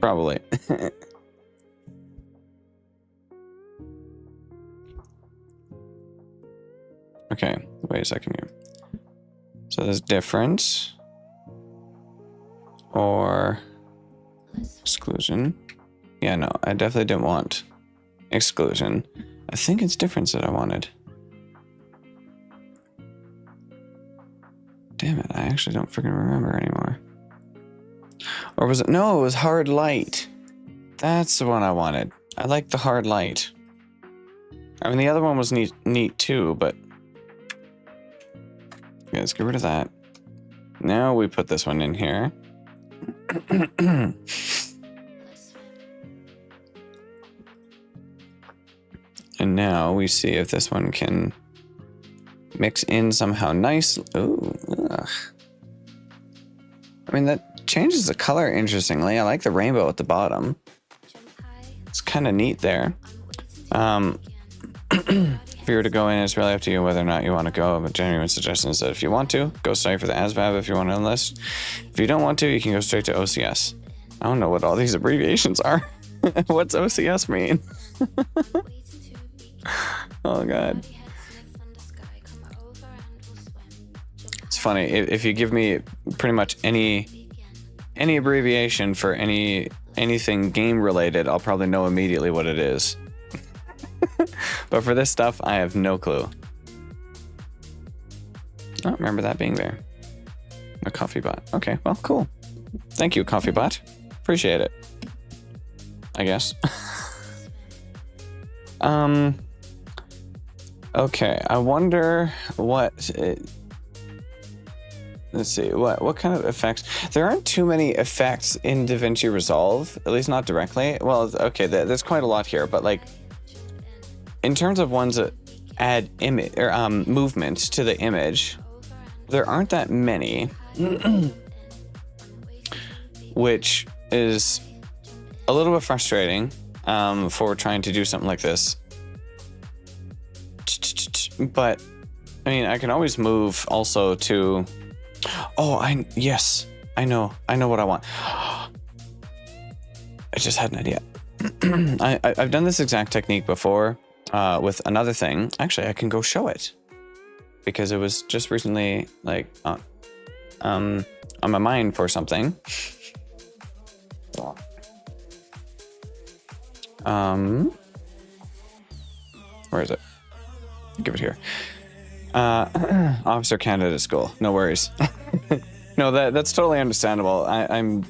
Probably. Okay, wait a second here. So there's difference or exclusion. Yeah, no, I definitely didn't want exclusion. I think it's difference that I wanted. Damn it, I actually don't freaking remember anymore. Or was it? No, it was hard light. That's the one I wanted. I like the hard light. I mean, the other one was neat too, but... Yeah, let's get rid of that. Now we put this one in here. And now we see if this one can mix in somehow nice. Ooh, ugh. I mean, that changes the color interestingly. I like the rainbow at the bottom. It's kind of neat there. If you were to go in, it's really up to you whether or not you want to go. But genuine suggestion is that if you want to, go straight for the ASVAB if you want to enlist. If you don't want to, you can go straight to OCS. I don't know what all these abbreviations are. What's OCS mean? Oh, God. It's funny. If you give me pretty much any abbreviation for anything game related, I'll probably know immediately what it is. But for this stuff, I have no clue. I don't remember that being there. A coffee bot. Okay, well, cool. Thank you, coffee bot. Appreciate it. I guess. Okay, I wonder what... let's see, what kind of effects? There aren't too many effects in DaVinci Resolve, at least not directly. Well, okay, there's quite a lot here, but like, in terms of ones that add image or movement to the image, there aren't that many, which is a little bit frustrating for trying to do something like this. But I mean, I can always move also to. Oh, yes, I know what I want. I just had an idea. I've done this exact technique before with another thing. Actually, I can go show it because it was just recently like on my mind for something. Where is it? Give it here. Officer candidate school. No worries. No, that's totally understandable. I'm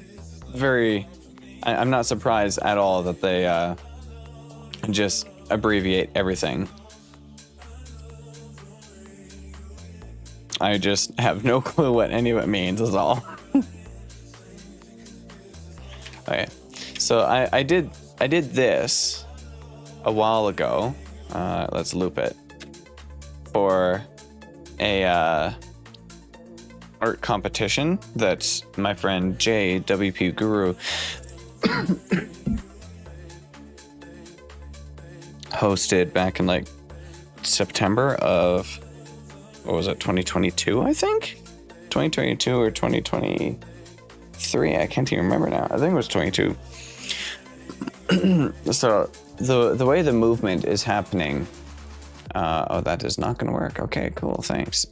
not surprised at all that they just abbreviate everything. I just have no clue what any of it means is all. Okay, so I did this a while ago. Let's loop it for a art competition that my friend Jay, WP Guru, hosted back in like September of, what was it, 2022, I think? 2022 or 2023, I can't even remember now. I think it was 22. So the way the movement is happening, oh, that is not going to work. Okay, cool, thanks.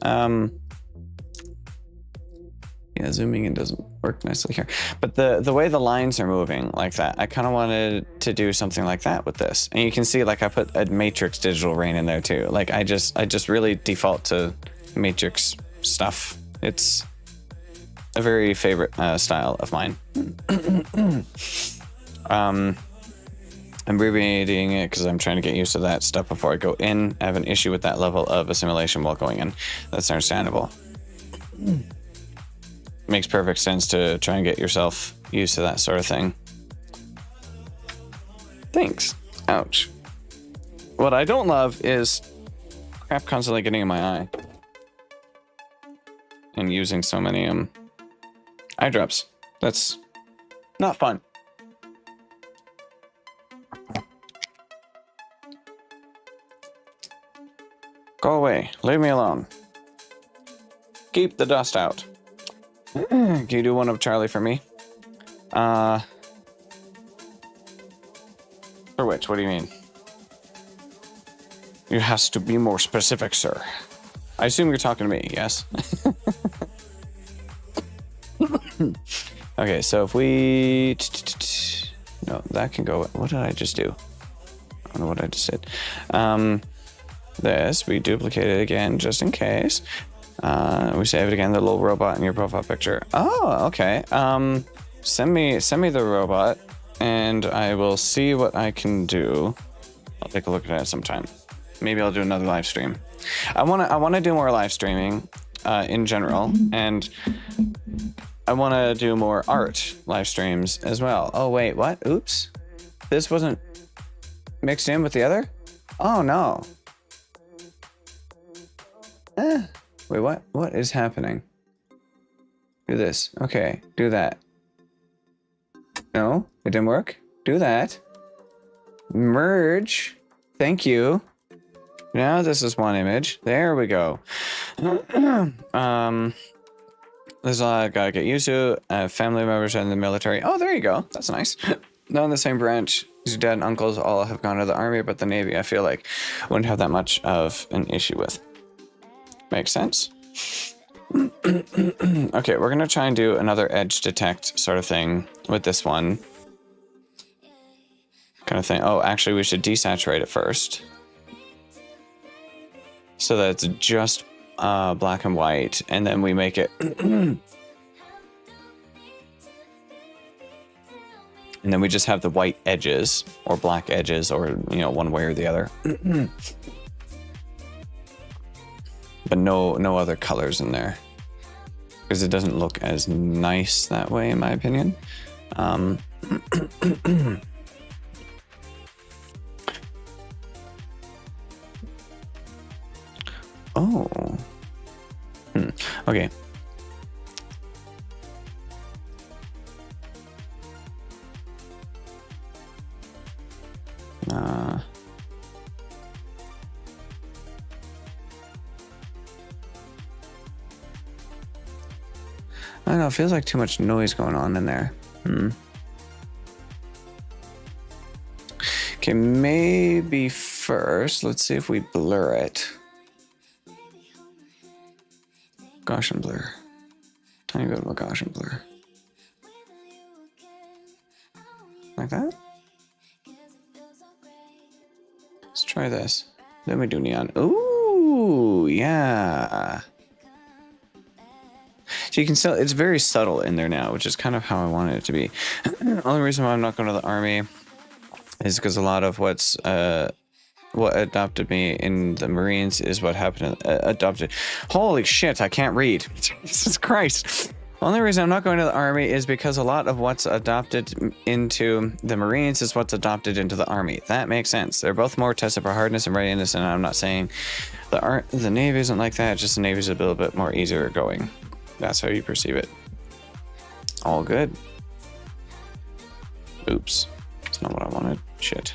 Yeah, zooming in doesn't work nicely here. But the way the lines are moving like that, I kind of wanted to do something like that with this. And you can see, like, I put a matrix digital rain in there too. Like, I just really default to matrix stuff. It's a very favorite style of mine. I'm abbreviating it because I'm trying to get used to that stuff before I go in. I have an issue with that level of assimilation while going in. That's understandable. Makes perfect sense to try and get yourself used to that sort of thing. Thanks. Ouch. What I don't love is crap constantly getting in my eye. And using so many eye drops. That's not fun. Go away. Leave me alone. Keep the dust out. Can you do one of Charlie for me? For which? What do you mean? You has to be more specific, sir. I assume you're talking to me, yes? Okay, so if we... No, that can go... What did I just do? I don't know what I just did. This, we duplicate it again, just in case. We save it again, the little robot in your profile picture. Oh, okay. Send me the robot, and I will see what I can do. I'll take a look at it sometime. Maybe I'll do another live stream. I wanna do more live streaming in general, and I wanna do more art live streams as well. Oh wait, what? Oops. This wasn't mixed in with the other? Oh no. Wait, what? What is happening? Do this. Okay, do that. No, it didn't work. Do that. Merge. Thank you. Now this is one image. There we go. This is all I gotta get used to. Family members in the military. Oh, there you go. That's nice. Not in the same branch. His dad and uncles all have gone to the army, but the Navy, I feel like, wouldn't have that much of an issue with. Makes sense. Okay, we're gonna try and do another edge detect sort of thing with this one. Kind of thing. Oh, actually, we should desaturate it first. So that it's just black and white, and then we make it... And then we just have the white edges, or black edges, or, you know, one way or the other. But no other colors in there. Because it doesn't look as nice that way, in my opinion. Oh. Okay. I don't know, it feels like too much noise going on in there. Okay, maybe first, let's see if we blur it. Gaussian blur. Tiny bit of a Gaussian blur. Like that? Let's try this. Then we do neon. Ooh, yeah. So you can still, it's very subtle in there now, which is kind of how I wanted it to be. The only reason why I'm not going to the army is because a lot of what adopted me in the Marines is what happened adopted. Holy shit, I can't read. Jesus Christ. The only reason I'm not going to the army is because a lot of what's adopted into the Marines is what's adopted into the army. That makes sense. They're both more tested for hardness and readiness, and I'm not saying the Navy isn't like that, just the Navy's a little bit more easier going. That's how you perceive it. All good. Oops. That's not what I wanted. Shit.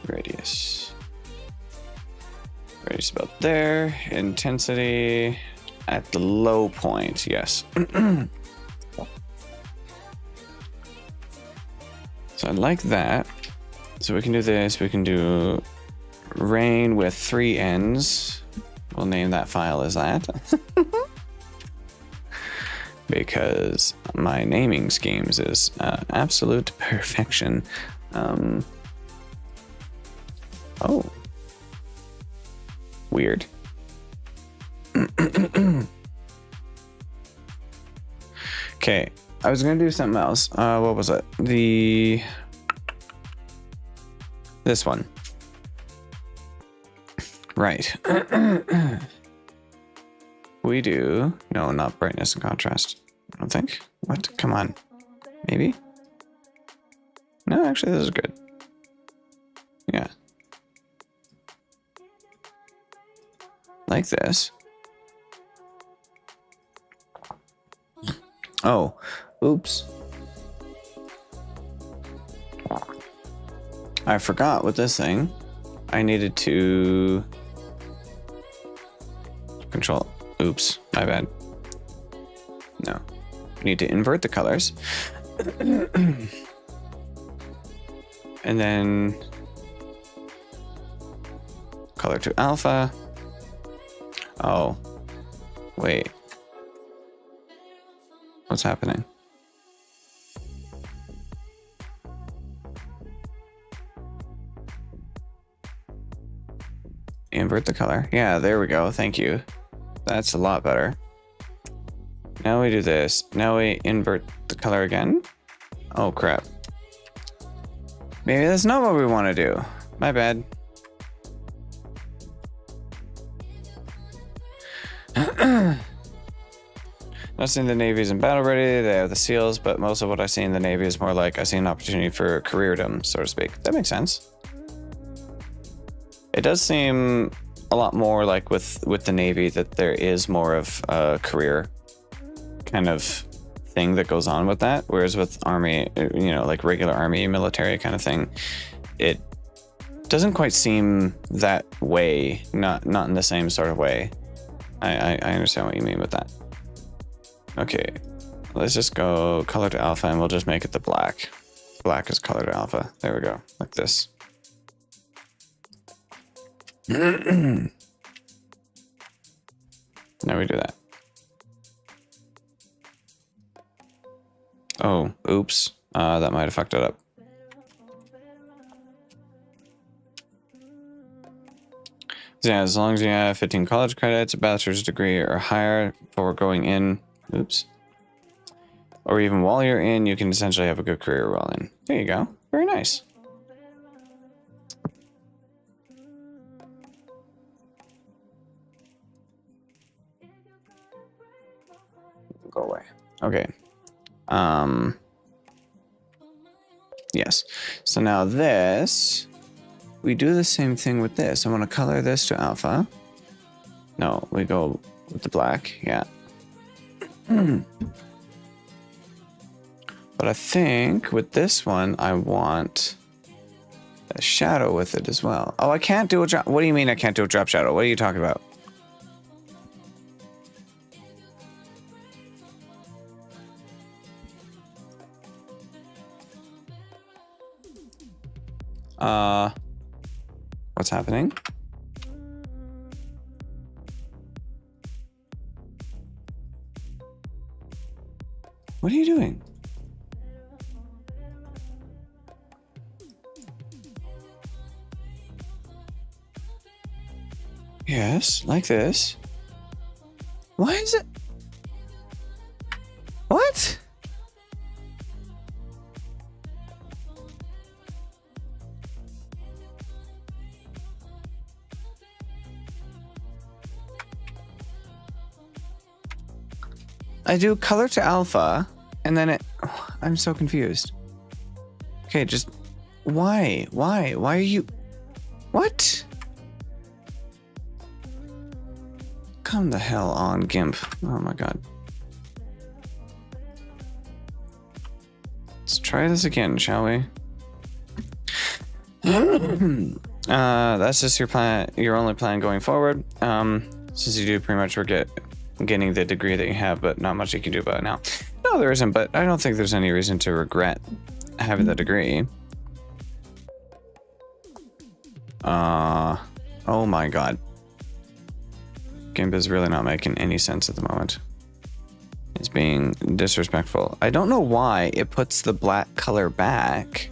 Radius. Radius about there. Intensity at the low point. Yes. So I like that. So we can do this. We can do rain with 3 ends. We'll name that file as that. Because my naming schemes is absolute perfection. Oh. Weird. Okay, I was gonna do something else. What was it? This one. Right. We do... No, not brightness and contrast. I don't think. What? Come on. Maybe? No, actually, this is good. Yeah. Like this. Oh. Oops. I forgot with this thing. I needed to... Control. Oops, my bad. No. We need to invert the colors. And then color to alpha. Oh. Wait. What's happening? Invert the color. Yeah, there we go. Thank you. That's a lot better. Now we do this. Now we invert the color again. Oh, crap. Maybe that's not what we want to do. My bad. Not saying the Navy isn't battle ready, they have the SEALs, but most of what I see in the Navy is more like I see an opportunity for careerdom, so to speak. That makes sense. It does seem a lot more like with the Navy that there is more of a career kind of thing that goes on with that. Whereas with army, you know, like regular army, military kind of thing, it doesn't quite seem that way. Not in the same sort of way. I understand what you mean with that. Okay, let's just go color to alpha, and we'll just make it the black. Black is color to alpha. There we go, like this. Now we do that. Oh, oops. That might have fucked it up. So yeah, as long as you have 15 college credits, a bachelor's degree or higher before going in, oops. Or even while you're in, you can essentially have a good career while in. There you go. Very nice. Go away. Okay. Yes. So now this, we do the same thing with this. I want to color this to alpha. No, we go with the black. Yeah. But I think with this one, I want a shadow with it as well. Oh, I can't do a drop. What do you mean I can't do a drop shadow? What are you talking about? What's happening? What are you doing? Yes, like this. Why is it? What? I do color to alpha, and then it... Oh, I'm so confused. Okay, just... Why? Why? Why are you... What? Come the hell on, GIMP. Oh my god. Let's try this again, shall we? That's just your plan, your only plan going forward. Since you do pretty much forget getting the degree that you have, but not much you can do about it now. No, there isn't, but I don't think there's any reason to regret having the degree. Oh my god. GIMP is really not making any sense at the moment. It's being disrespectful. I don't know why it puts the black color back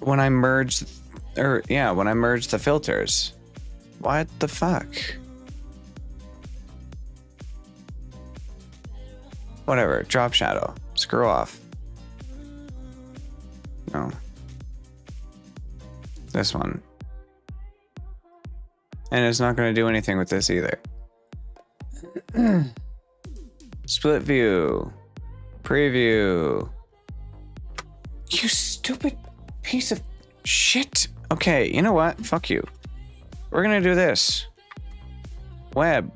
when I merge, when I merge the filters. What the fuck? Whatever, drop shadow. Screw off. No. This one. And it's not going to do anything with this either. Split view. Preview. You stupid piece of shit. Okay, you know what? Fuck you. We're going to do this. Web.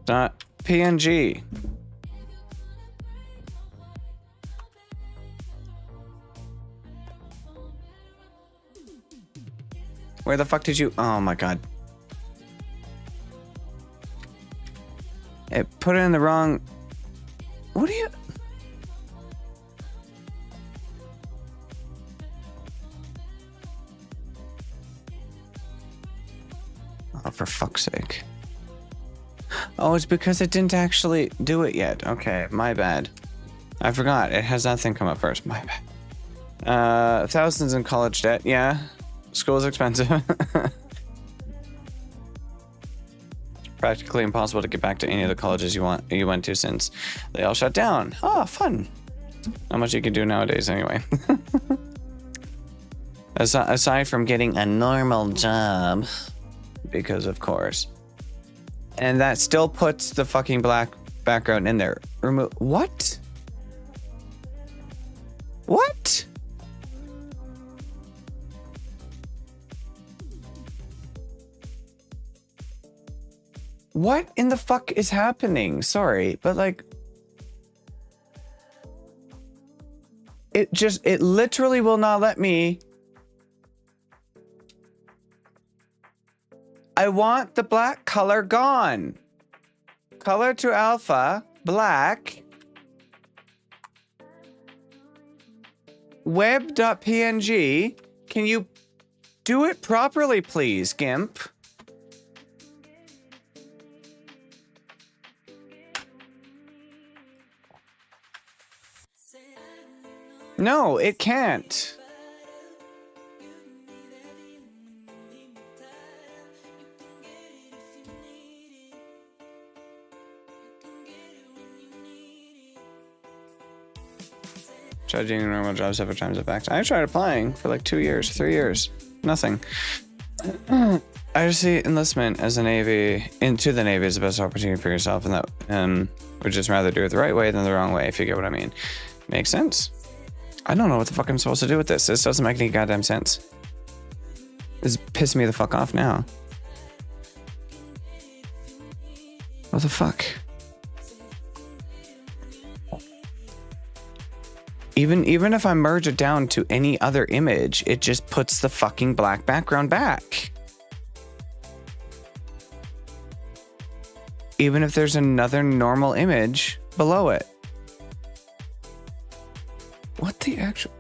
.png. Where the fuck did you... Oh my god. It put it in the wrong... What are you... Oh, for fuck's sake. Oh, it's because it didn't actually do it yet. Okay, my bad. I forgot. It has that thing come up first. My bad. Thousands in college debt. Yeah. School is expensive. Practically impossible to get back to any of the colleges you went to since they all shut down. Oh, fun. Not much you can do nowadays anyway. Aside from getting a normal job, because of course. And that still puts the fucking black background in there. Remove what? What? What in the fuck is happening? Sorry, but like... It literally will not let me... I want the black color gone. Color to alpha, black. Web.png. Can you do it properly, please, GIMP? No, it can't. Tried doing normal jobs several times at back. I tried applying for like 2 years, 3 years. Nothing. I just see enlistment as a Navy, into the Navy is the best opportunity for yourself, and that would just rather do it the right way than the wrong way, if you get what I mean. Makes sense. I don't know what the fuck I'm supposed to do with this. This doesn't make any goddamn sense. This is pissing me the fuck off now. What the fuck? Even if I merge it down to any other image, it just puts the fucking black background back. Even if there's another normal image below it. What the actual...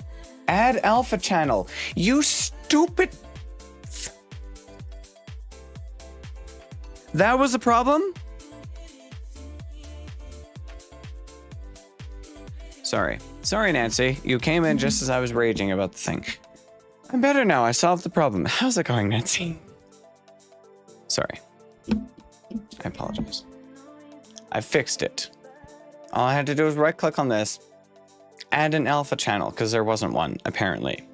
Add alpha channel. You stupid... That was the problem? Sorry. Sorry, Nancy. You came in just as I was raging about the thing. I'm better now. I solved the problem. How's it going, Nancy? Sorry. I apologize. I fixed it. All I had to do was right-click on this. Add an alpha channel, because there wasn't one, apparently.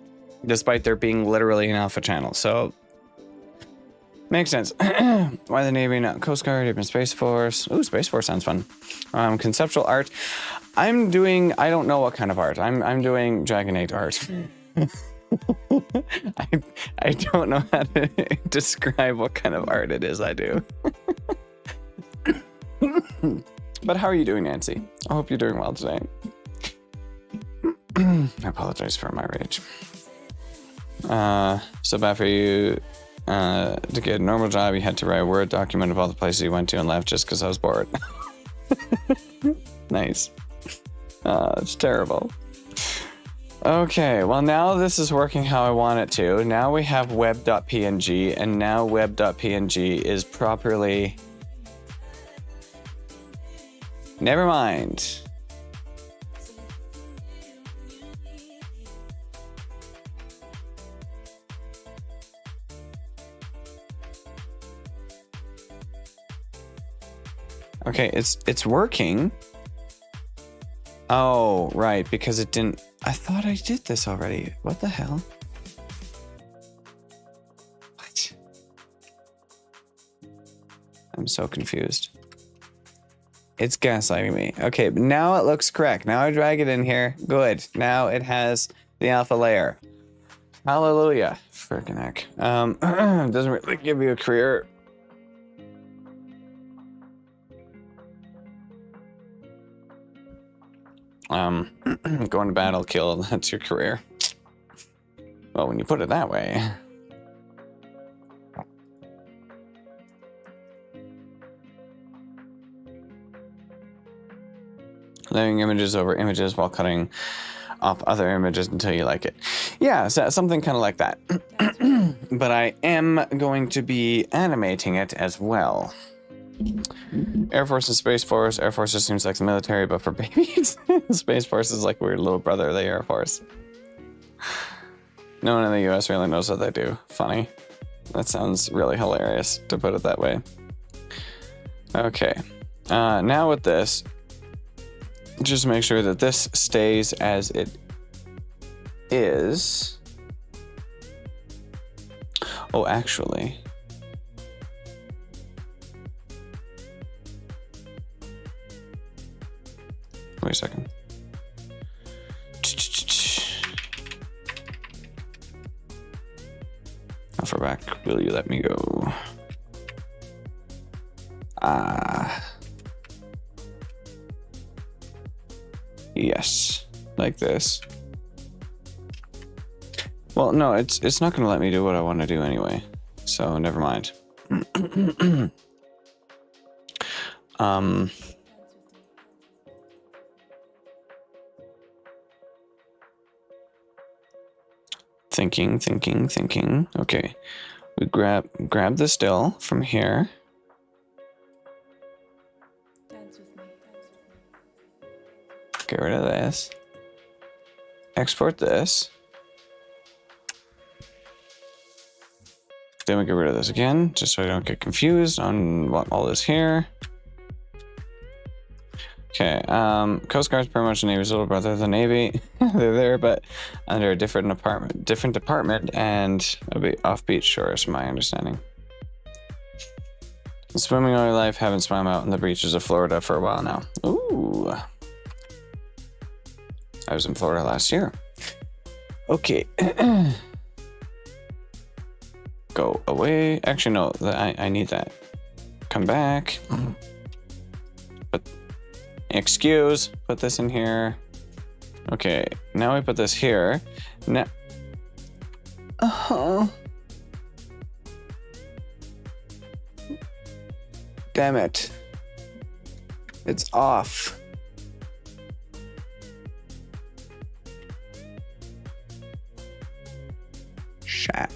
Despite there being literally an alpha channel, so... Makes sense. Why the Navy, not Coast Guard, even Space Force? Ooh, Space Force sounds fun. Conceptual art. I'm doing... I don't know what kind of art. I'm doing DragoNate art. I don't know how to describe what kind of art it is I do. But how are you doing, Nancy? I hope you're doing well today. I apologize for my rage. So bad for you. To get a normal job, you had to write a Word document of all the places you went to and left just because I was bored. Nice. It's terrible. Okay, well now this is working how I want it to. Now we have web.png, and now web.png is properly... Never mind. Okay, it's working. Oh, right, because it didn't... I thought I did this already. What the hell? What? I'm so confused. It's gaslighting me. Okay, but now it looks correct. Now I drag it in here. Good. Now it has the alpha layer. Hallelujah. Frickin' heck. Doesn't really give you a career. Going to battle, kill, that's your career. Well, when you put it that way. Layering images over images while cutting off other images until you like it. Yeah, so something kind of like that. But I am going to be animating it as well. Air Force and Space Force. Air Force just seems like the military, but for babies. Space Force is like weird little brother of the Air Force. No one in the US really knows what they do. Funny. That sounds really hilarious, to put it that way. Okay. Now with this, just make sure that this stays as it is. Oh, actually... Wait a second. How far back will you let me go? Yes, like this. Well, no, it's not gonna let me do what I want to do anyway, so never mind. Thinking. Okay, we grab the still from here. Get rid of this. Export this. Then we get rid of this again, just so I don't get confused on what all this here. Okay, Coast Guard's pretty much the Navy's little brother of the Navy. They're there, but under a different department, and a bit off-beach shores, from my understanding. Swimming all your life, haven't swam out in the beaches of Florida for a while now. Ooh. I was in Florida last year. Okay. Go away. Actually, no, I need that. Come back. But excuse, put this in here. Okay, now we put this here. Now, damn it. It's off. Shat.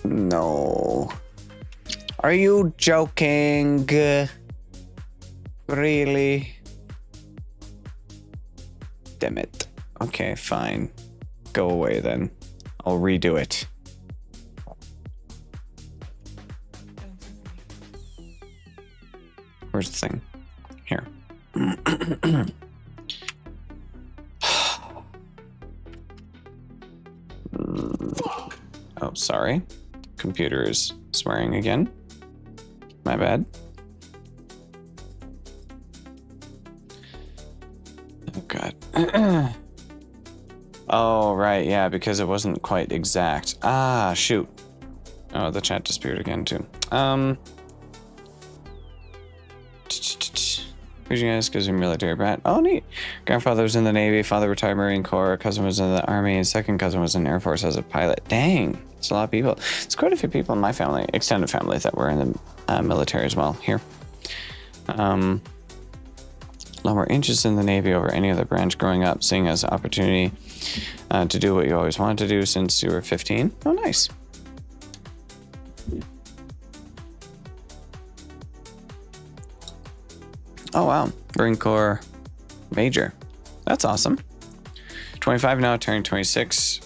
No. Are you joking? Really? Damn it. Okay, fine. Go away then. I'll redo it. Where's the thing? Here. Oh, sorry. Computer is swearing again. My bad. Oh, God. Oh, right. Yeah, because it wasn't quite exact. Ah, shoot. Oh, the chat disappeared again, too. Who's you guys? Because you're military brat. Oh, neat. Grandfather was in the Navy, father retired Marine Corps, cousin was in the Army, and second cousin was in the Air Force as a pilot. Dang. It's a lot of people. It's quite a few people in my family, extended family, that were in the military as well. Here. A lot more interested in the Navy over any other branch growing up, seeing as an opportunity to do what you always wanted to do since you were 15. Oh, nice. Oh, wow. Marine Corps Major. That's awesome. 25 now, turning 26.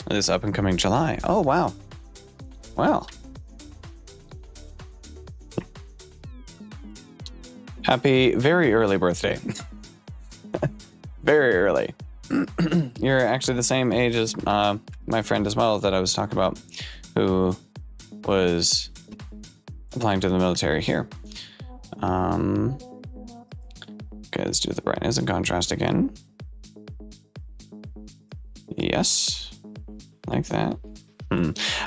This up and coming July. Oh, wow. Wow. Happy very early birthday. Very early. You're actually the same age as my friend as well that I was talking about, who was applying to the military here. Okay, let's do the brightness and contrast again. Yes, like that.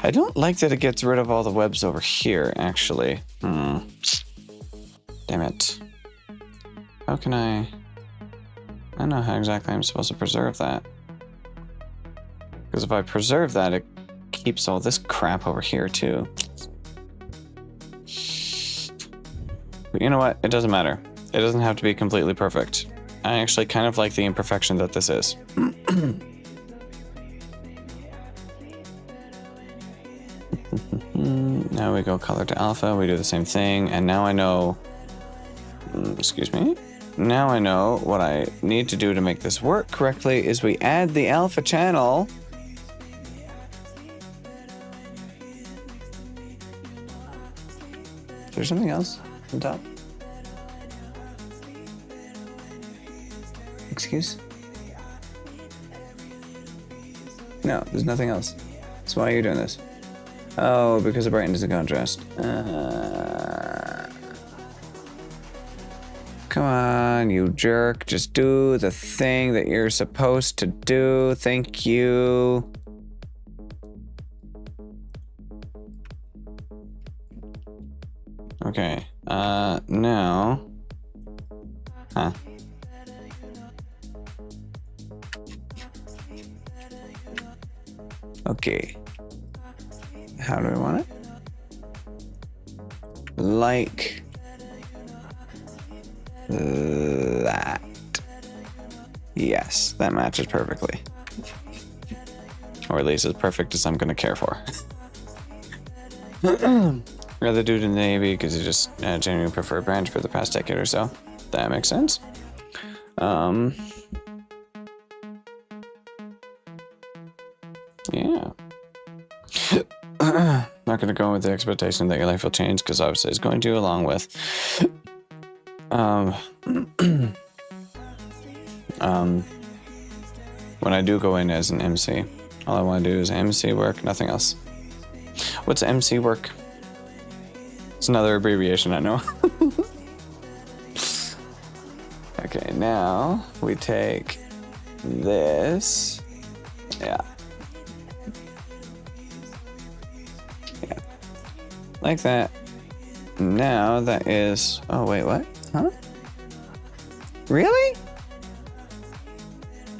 I don't like that it gets rid of all the webs over here, actually. Damn it. How can I don't know how exactly I'm supposed to preserve that. Because if I preserve that, it keeps all this crap over here, too. But you know what? It doesn't matter. It doesn't have to be completely perfect. I actually kind of like the imperfection that this is. Now we go color to alpha. We do the same thing. And now I know... excuse me. Now I know what I need to do to make this work correctly is we add the alpha channel. Is there something else on top? Excuse? No, there's nothing else. So why are you doing this? Oh, because it brightens the contrast. Come on, you jerk. Just do the thing that you're supposed to do. Thank you. Okay. Now. Huh. Okay. How do I want it? Like that. Yes, that matches perfectly. Or at least as perfect as I'm going to care for. Rather do it in the Navy because you just genuinely prefer branch for the past decade or so. That makes sense. Yeah. Not going to go with the expectation that your life will change because obviously it's going to, along with when I do go in as an MC, all I want to do is MC work, nothing else. What's MC work? It's another abbreviation, I know. Okay, now we take this. Yeah. Yeah. Like that. Now that is... Oh, wait, what? Huh? Really?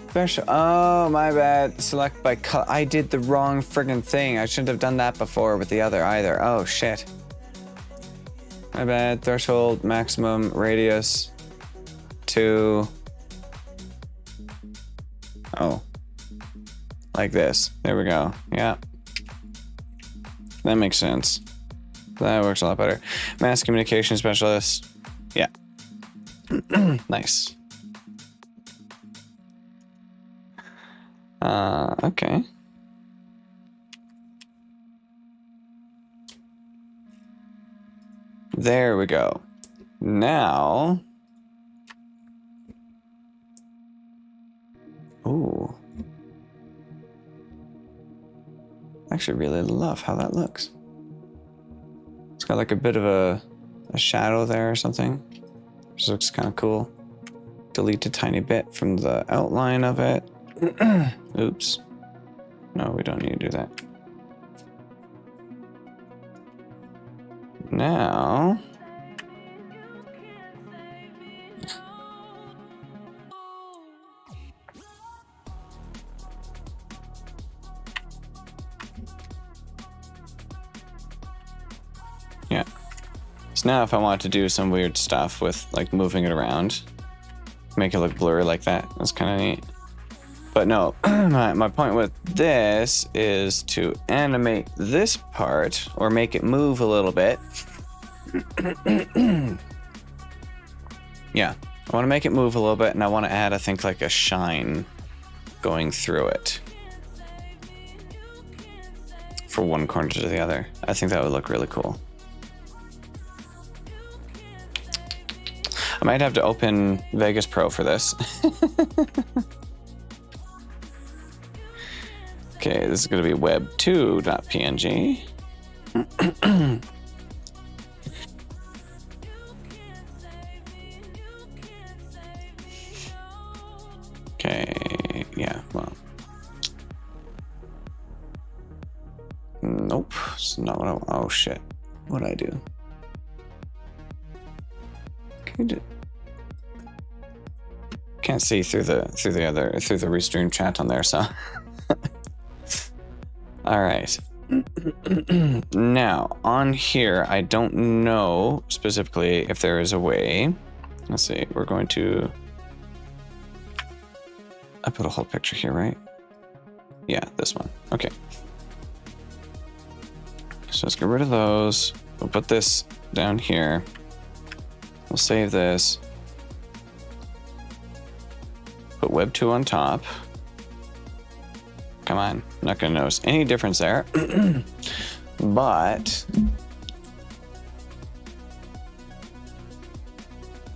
Special. Oh, my bad. Select by color. I did the wrong friggin' thing. I shouldn't have done that before with the other either. Oh, shit. My bad. Threshold, maximum, radius, 2. Oh. Like this. There we go. Yeah. That makes sense. That works a lot better. Mass communication specialist. Yeah. Nice. Okay. There we go. Now. Ooh. I actually really love how that looks. It's got like a bit of a shadow there or something, which looks kind of cool. Delete a tiny bit from the outline of it. Oops. No, we don't need to do that. Now. Yeah. So now if I want to do some weird stuff with like moving it around, make it look blurry like that, that's kind of neat. But no, my point with this is to animate this part or make it move a little bit. Yeah, I want to make it move a little bit, and I want to add, I think, like a shine going through it from one corner to the other. I think that would look really cool. I might have to open Vegas Pro for this. Okay, this is going to be web2.png. Okay, yeah, well. Nope, it's not what I want. Oh shit, what'd I do? Can't see through the restream chat on there, so. All right. Now on here, I don't know specifically if there is a way. Let's see. We're going to. I put a whole picture here, right? Yeah, this one. Okay. So let's get rid of those. We'll put this down here. We'll save this. Put Web 2 on top. Come on, I'm not gonna notice any difference there. But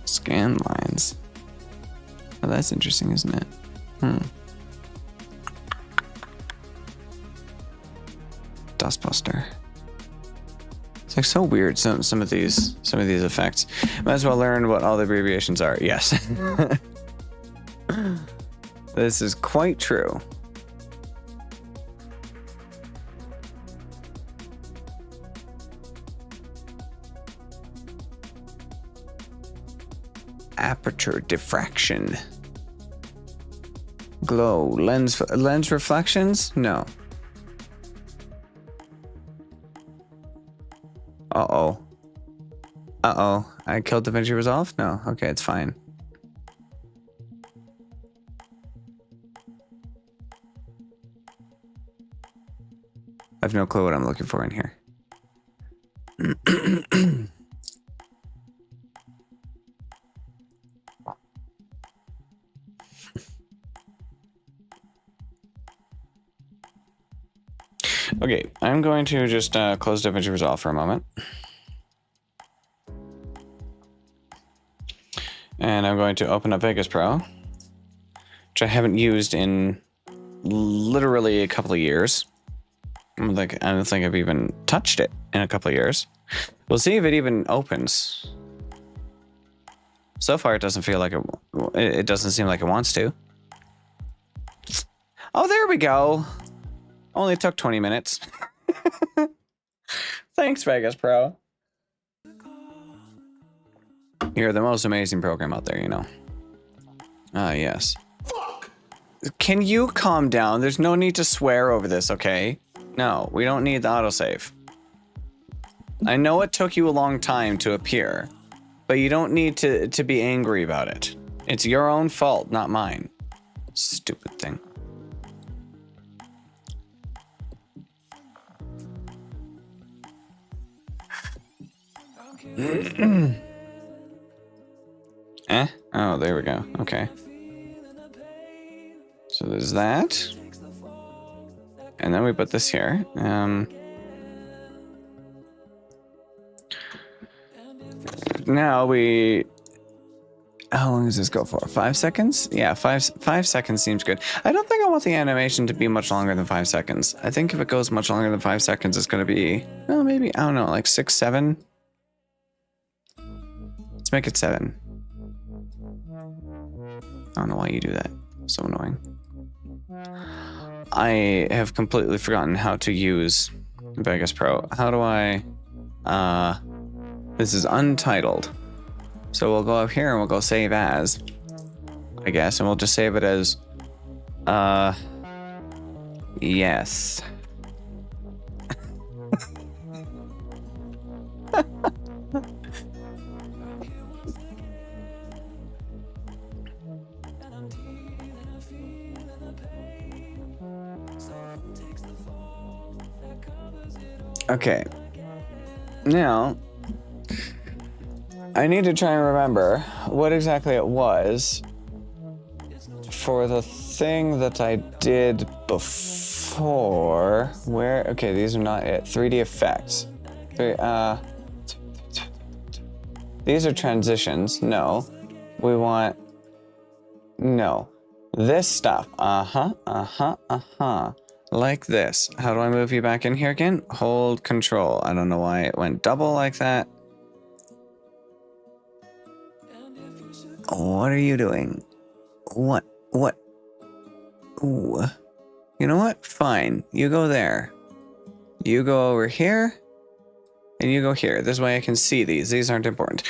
scan lines. Oh, that's interesting, isn't it? Dustbuster. It's like so weird. Some of these effects. Might as well learn what all the abbreviations are. Yes. This is quite true. Aperture diffraction. Glow. Lens reflections? No. Uh-oh. Uh-oh. I killed DaVinci Resolve? No. Okay, it's fine. I have no clue what I'm looking for in here. Okay, I'm going to just close DaVinci Resolve for a moment. And I'm going to open up Vegas Pro, which I haven't used in literally a couple of years. I don't think I've even touched it in a couple of years. We'll see if it even opens. So far, it doesn't feel like it doesn't seem like it wants to. Oh, there we go. Only took 20 minutes. Thanks, Vegas Pro. You're the most amazing program out there, you know. Ah, yes. Fuck. Can you calm down? There's no need to swear over this, okay? No, we don't need the autosave. I know it took you a long time to appear, but you don't need to be angry about it. It's your own fault, not mine. Stupid thing. Eh? Oh, there we go. Okay. So there's that. And then we put this here. Now we... How long does this go for? 5 seconds? Yeah, 5 seconds seems good. I don't think I want the animation to be much longer than 5 seconds. I think if it goes much longer than 5 seconds, it's going to be... Well, maybe, I don't know, like 6, 7? Let's make it 7. I don't know why you do that. So annoying. I have completely forgotten how to use Vegas Pro. How do I... This is untitled. So we'll go up here and we'll go save as, I guess, and we'll just save it as, yes. Okay. Now, I need to try and remember what exactly it was for the thing that I did before. Where? Okay, these are not it. 3D effects. These are transitions. No. We want... No. This stuff. Like this. How do I move you back in here again? Hold control. I don't know why it went double like that. What are you doing? What? Ooh. You know what? Fine. You go there. You go over here. And you go here. This way I can see these. These aren't important.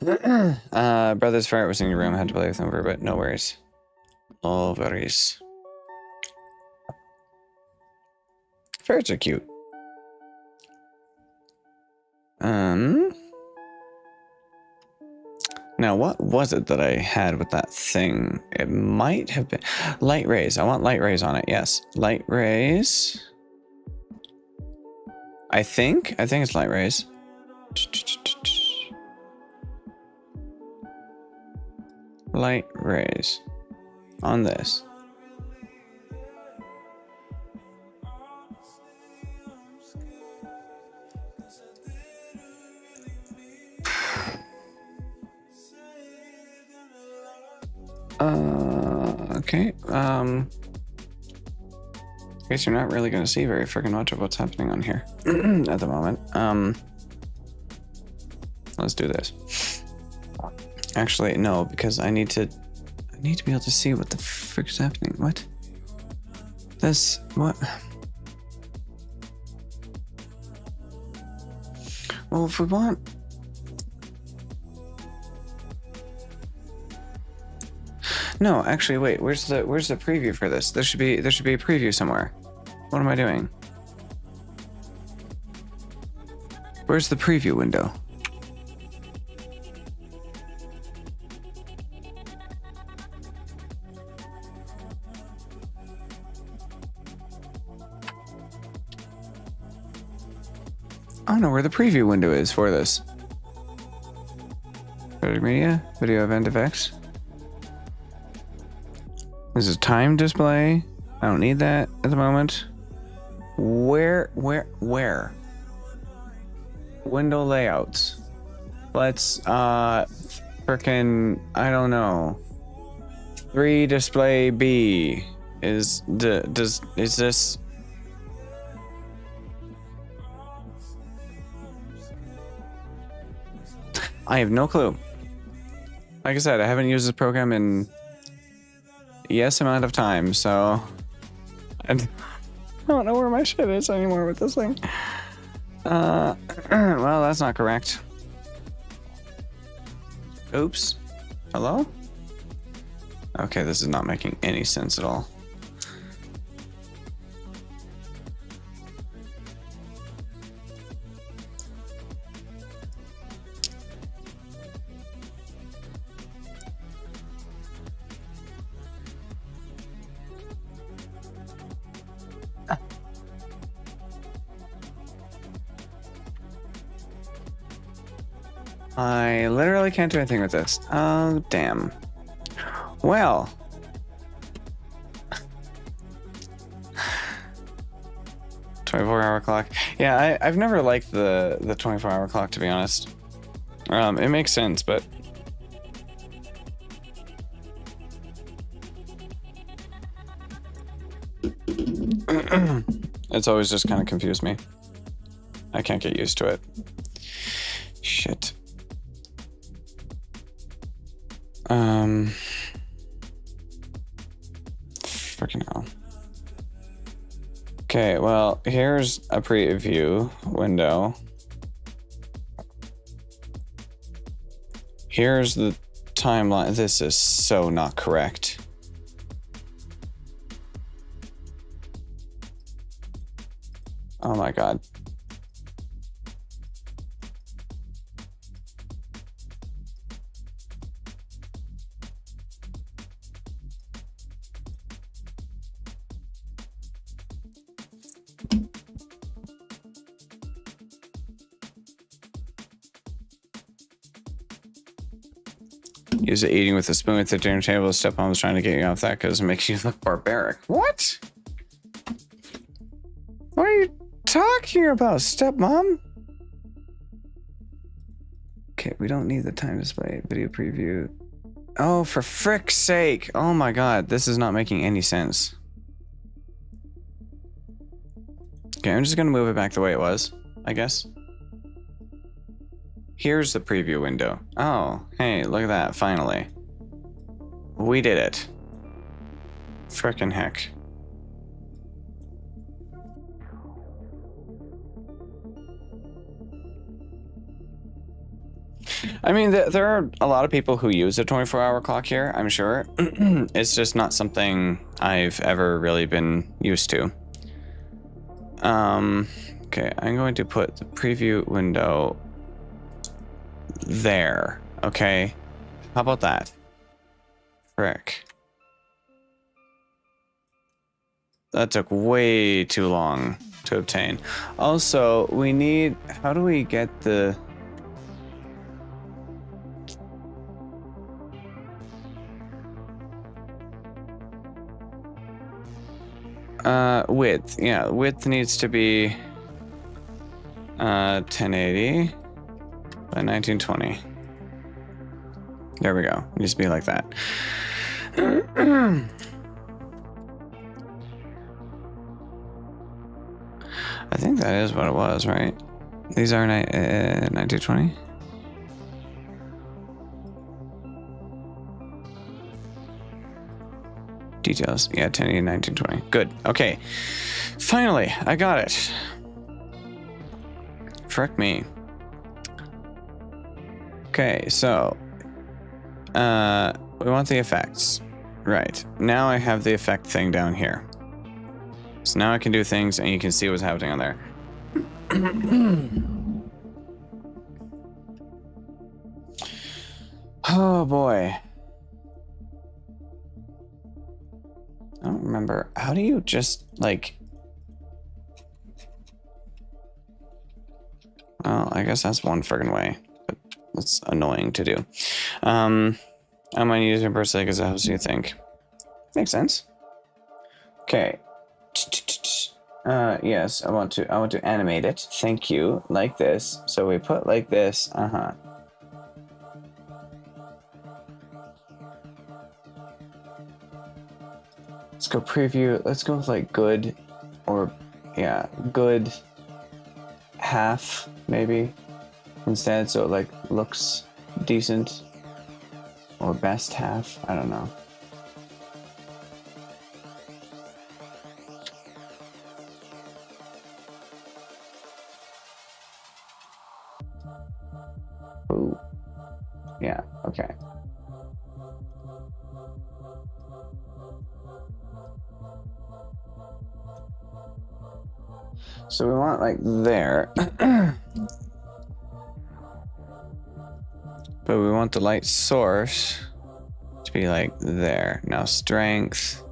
Brother's fart was in your room. I had to play with him for a bit. No worries. No worries. Ferrets are cute. Now, what was it that I had with that thing? It might have been light rays. I want light rays on it. Yes, light rays. I think it's light rays. Light rays on this. Okay, I guess you're not really gonna see very freaking much of what's happening on here at the moment. Let's do this. Actually, no, because I need to be able to see what the frick is happening. What? This, what? Well, if we want... No, actually, wait. Where's the preview for this? There should be a preview somewhere. What am I doing? Where's the preview window? I don't know where the preview window is for this. Video media, video event effects. This is time display. I don't need that at the moment. Where? Window layouts. Let's frickin' I don't know. 3 display B is this? I have no clue. Like I said, I haven't used this program in yes amount of time, so I don't know where my shit is anymore with this thing. Well, that's not correct. Oops. Hello? Okay, this is not making any sense at all. I literally can't do anything with this. Oh, damn. Well. 24-hour clock. Yeah, I've never liked the 24-hour clock, to be honest. It makes sense, but... it's always just kind of confused me. I can't get used to it. Shit. Freaking hell. Okay, well, here's a preview window. Here's the timeline. This is so not correct. Oh my god. Use it eating with a spoon at the dinner table. Stepmom was trying to get you off that because it makes you look barbaric. What? What are you talking about, stepmom? Okay, we don't need the time display. Video preview. Oh, for frick's sake. Oh my god, this is not making any sense. Okay, I'm just gonna move it back the way it was, I guess. Here's the preview window. Oh, hey, look at that, finally. We did it. Frickin' heck. I mean, there are a lot of people who use a 24-hour clock here, I'm sure. It's just not something I've ever really been used to. Okay, I'm going to put the preview window there, okay? How about that? Frick. That took way too long to obtain. Also, we need... How do we get the... width. Yeah, width needs to be 1080 by 1920. There we go. It needs to be like that. I think that is what it was, right? These are 1920. Details. Yeah, 1080, 1920. Good. Okay. Finally, I got it. Frick me. Okay, so we want the effects. Right. Now I have the effect thing down here. So now I can do things and you can see what's happening on there. Oh boy. I don't remember. How do you just like... Well, I guess that's one friggin' way, but that's annoying to do. I'm gonna use it personally because it helps you think. Makes sense. Okay. Yes, I want to animate it. Thank you. Like this. So we put like this. Let's go preview. Let's go with like good, or yeah, good half maybe instead, so it like looks decent, or best half. I don't know. Ooh. Yeah. Okay. So we want like there. But we want the light source to be like there. Now strength.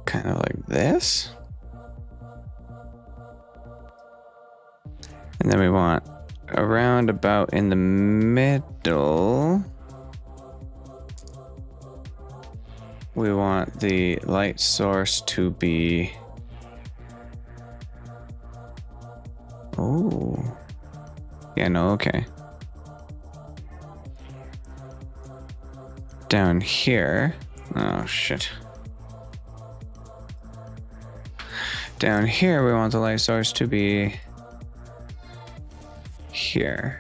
Kind of like this. And then we want around about in the middle. We want the light source to be... Oh. Yeah, no, okay. Down here. Oh, shit. Down here, we want the light source to be... here.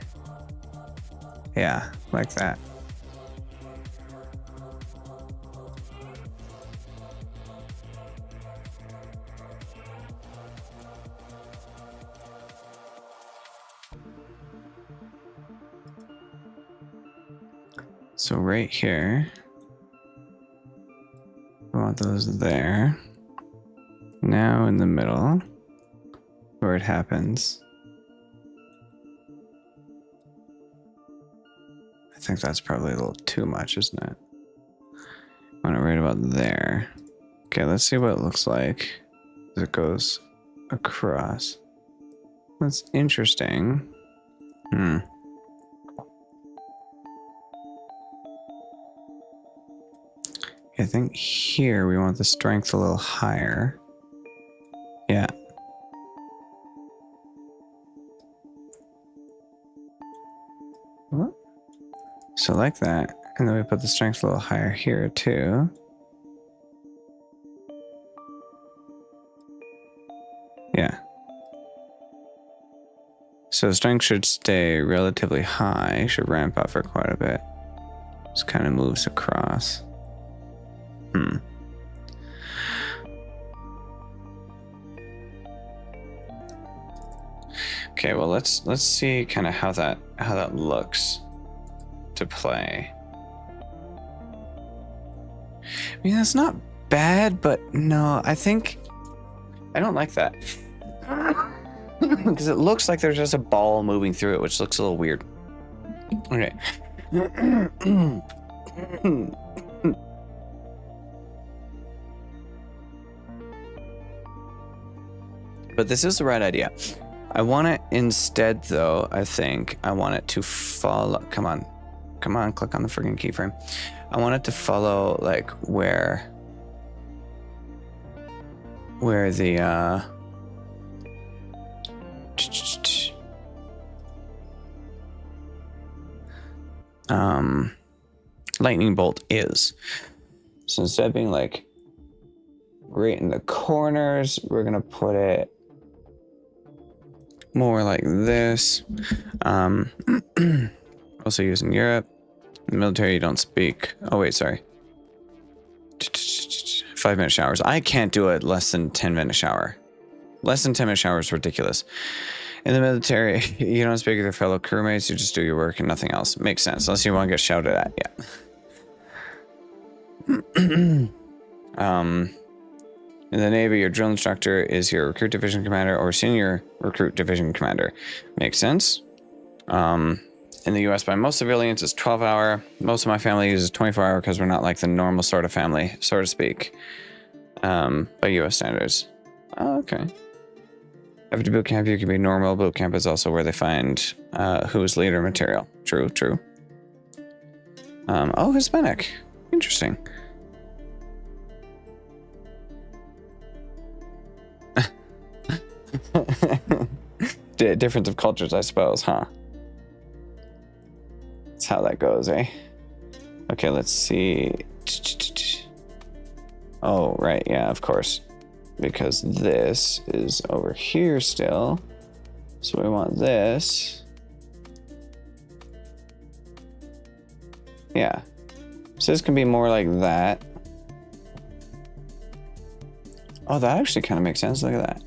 Yeah, like that. So right here, we want those there. Now in the middle, where it happens. I think that's probably a little too much, isn't it? I want it right about there. Okay, let's see what it looks like as it goes across. That's interesting. I think here we want the strength a little higher. Yeah. What? So like that. And then we put the strength a little higher here too. Yeah. So the strength should stay relatively high, should ramp up for quite a bit. Just kind of moves across. Okay, well let's see kind of how that looks to play. I mean, that's not bad, but no, I think I don't like that. Because it looks like there's just a ball moving through it, which looks a little weird. Okay. But this is the right idea. I want it instead, though, I think I want it to follow. Come on, click on the friggin' keyframe. I want it to follow like where the lightning bolt is. So instead of being like right in the corners, we're gonna put it more like this. Also used in Europe. In the military, you don't speak. Oh wait, sorry. 5-minute showers. I can't do it less than 10-minute shower. Less than 10-minute shower is ridiculous. In the military, you don't speak with your fellow crewmates. You just do your work and nothing else. Makes sense, unless you want to get shouted at. Yeah. In the Navy, your drill instructor is your recruit division commander or senior recruit division commander. Makes sense. In the US, by most civilians, it's 12-hour. Most of my family uses 24-hour because we're not like the normal sort of family, so to speak, by US standards. Oh, okay. After boot camp, you can be normal. Boot camp is also where they find who's leader material. True, true. Oh, Hispanic. Interesting. Difference of cultures, I suppose, huh? That's how that goes, eh? Okay, let's see. Oh, right, yeah, of course. Because this is over here still. So we want this. Yeah. So this can be more like that. Oh, that actually kind of makes sense. Look at that.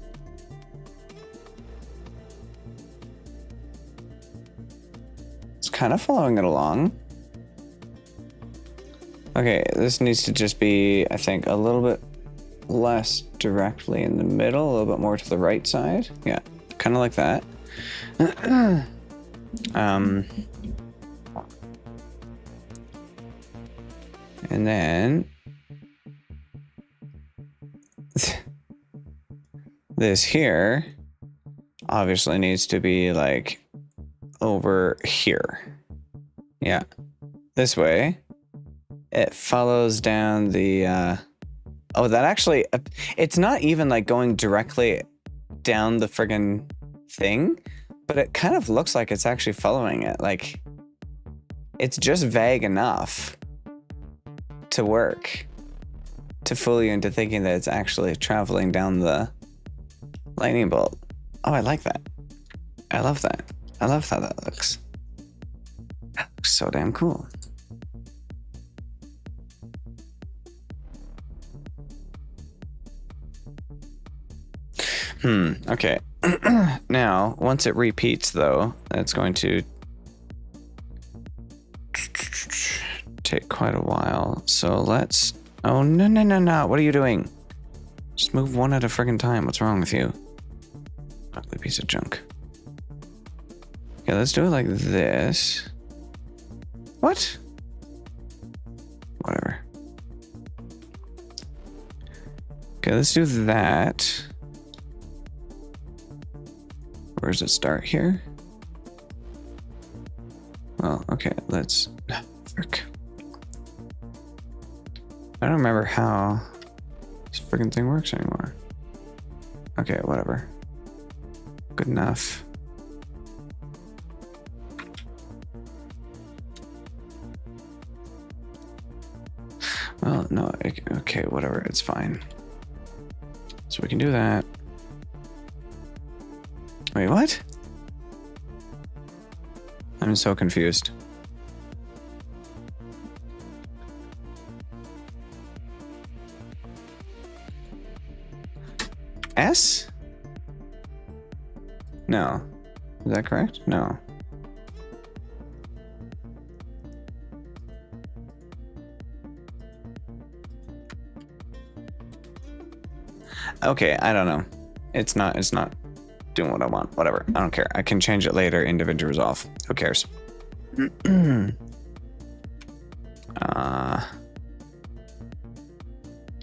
It's kind of following it along. Okay, this needs to just be, I think, a little bit less directly in the middle, a little bit more to the right side. Yeah, kind of like that. And then this here obviously needs to be like over here. Yeah, this way. It follows down the oh, that actually, it's not even like going directly down the friggin' thing, but it kind of looks like it's actually following it. Like, it's just vague enough to work, to fool you into thinking that it's actually traveling down the lightning bolt. Oh, I like that. I love that. I love how that looks. That looks so damn cool. Okay. Now, once it repeats, though, it's going to take quite a while. So let's... Oh, no, no, no, no. What are you doing? Just move one at a friggin' time. What's wrong with you? Ugly piece of junk. Okay, let's do it like this. What? Whatever. Okay, let's do that. Where does it start here? Well, okay, let's... Frick. I don't remember how this freaking thing works anymore. Okay, whatever. Good enough. Well, no, okay, whatever, it's fine. So we can do that. Wait, what? I'm so confused. S? No. Is that correct? No. Okay, I don't know. It's not doing what I want. Whatever. I don't care. I can change it later in DaVinci Resolve. Who cares?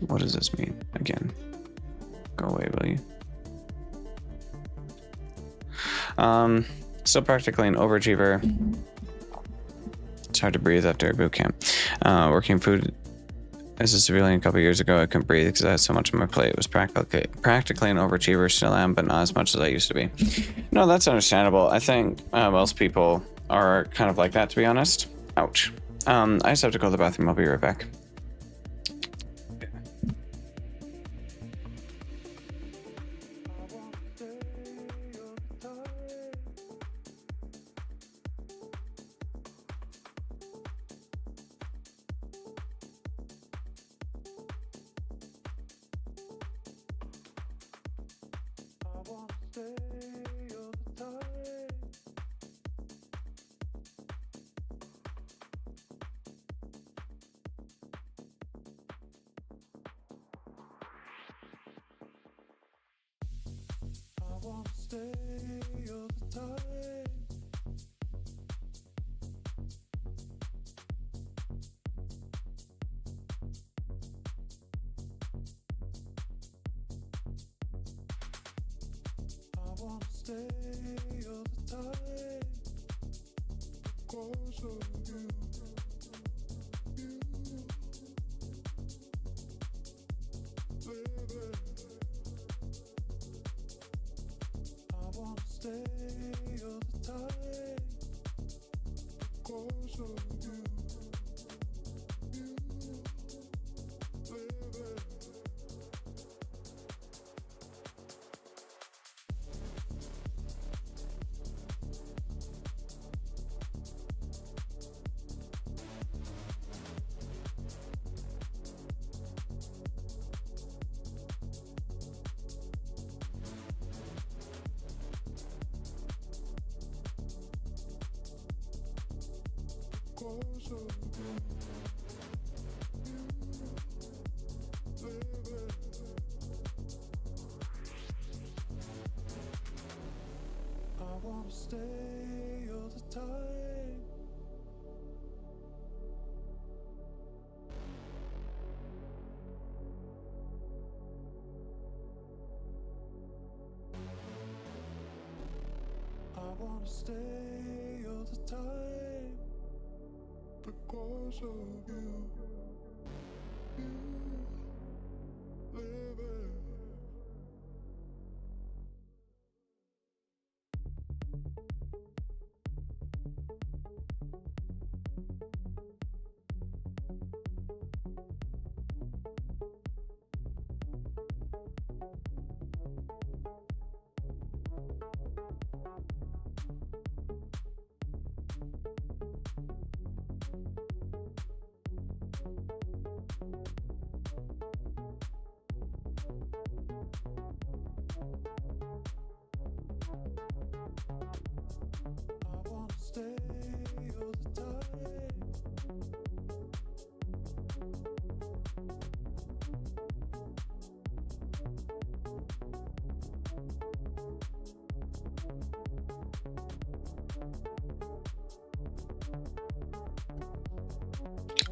What does this mean? Again. Go away, will you? Still practically an overachiever. It's hard to breathe after boot camp. Working food as a civilian a couple years ago, I couldn't breathe because I had so much on my plate. It was practically an overachiever. Still am, but not as much as I used to be. No, that's understandable. I think most people are kind of like that, to be honest. Ouch. I just have to go to the bathroom. I'll be right back.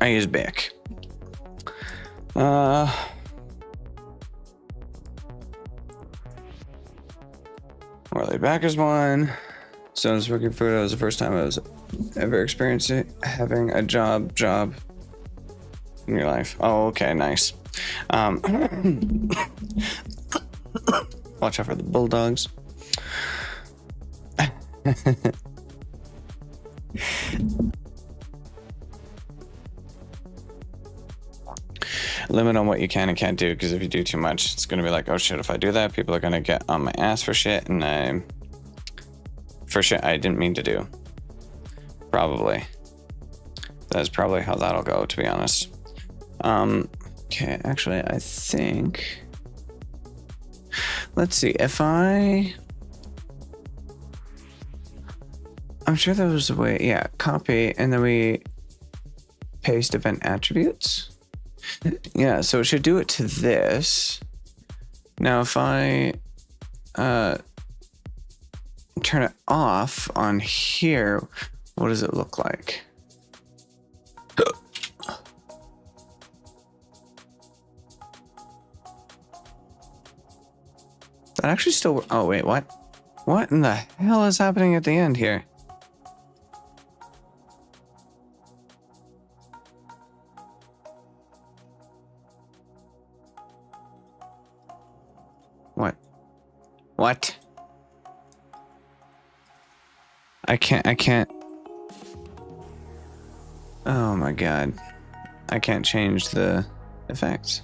I use back. Well, back is one. So I was working for it was the first time I was ever experiencing having a job in your life. Oh, okay, nice. Watch out for the bulldogs. Limit on what you can and can't do, because if you do too much, it's gonna be like, oh shit, if I do that, people are gonna get on my ass for shit, and for shit I didn't mean to do. Probably. That's probably how that'll go, to be honest. Okay, actually, I think... Let's see, if I'm sure there was a way, yeah, copy, and then we paste event attributes. Yeah, so it should do it to this. Now, if I turn it off on here, what does it look like? That actually still... Oh, wait, what? What in the hell is happening at the end here? What? I can't. Oh my god. I can't change the effects.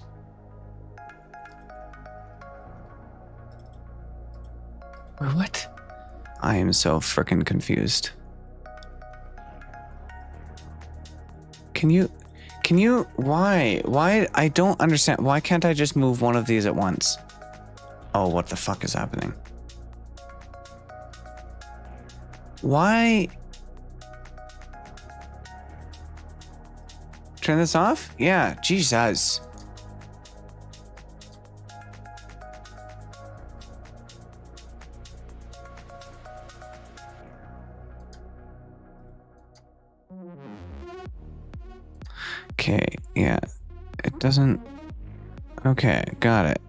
What? I am so freaking confused. Can you, why? I don't understand. Why can't I just move one of these at once? Oh, what the fuck is happening? Why? Turn this off? Yeah, Jesus. Okay, yeah. It doesn't... Okay, got it.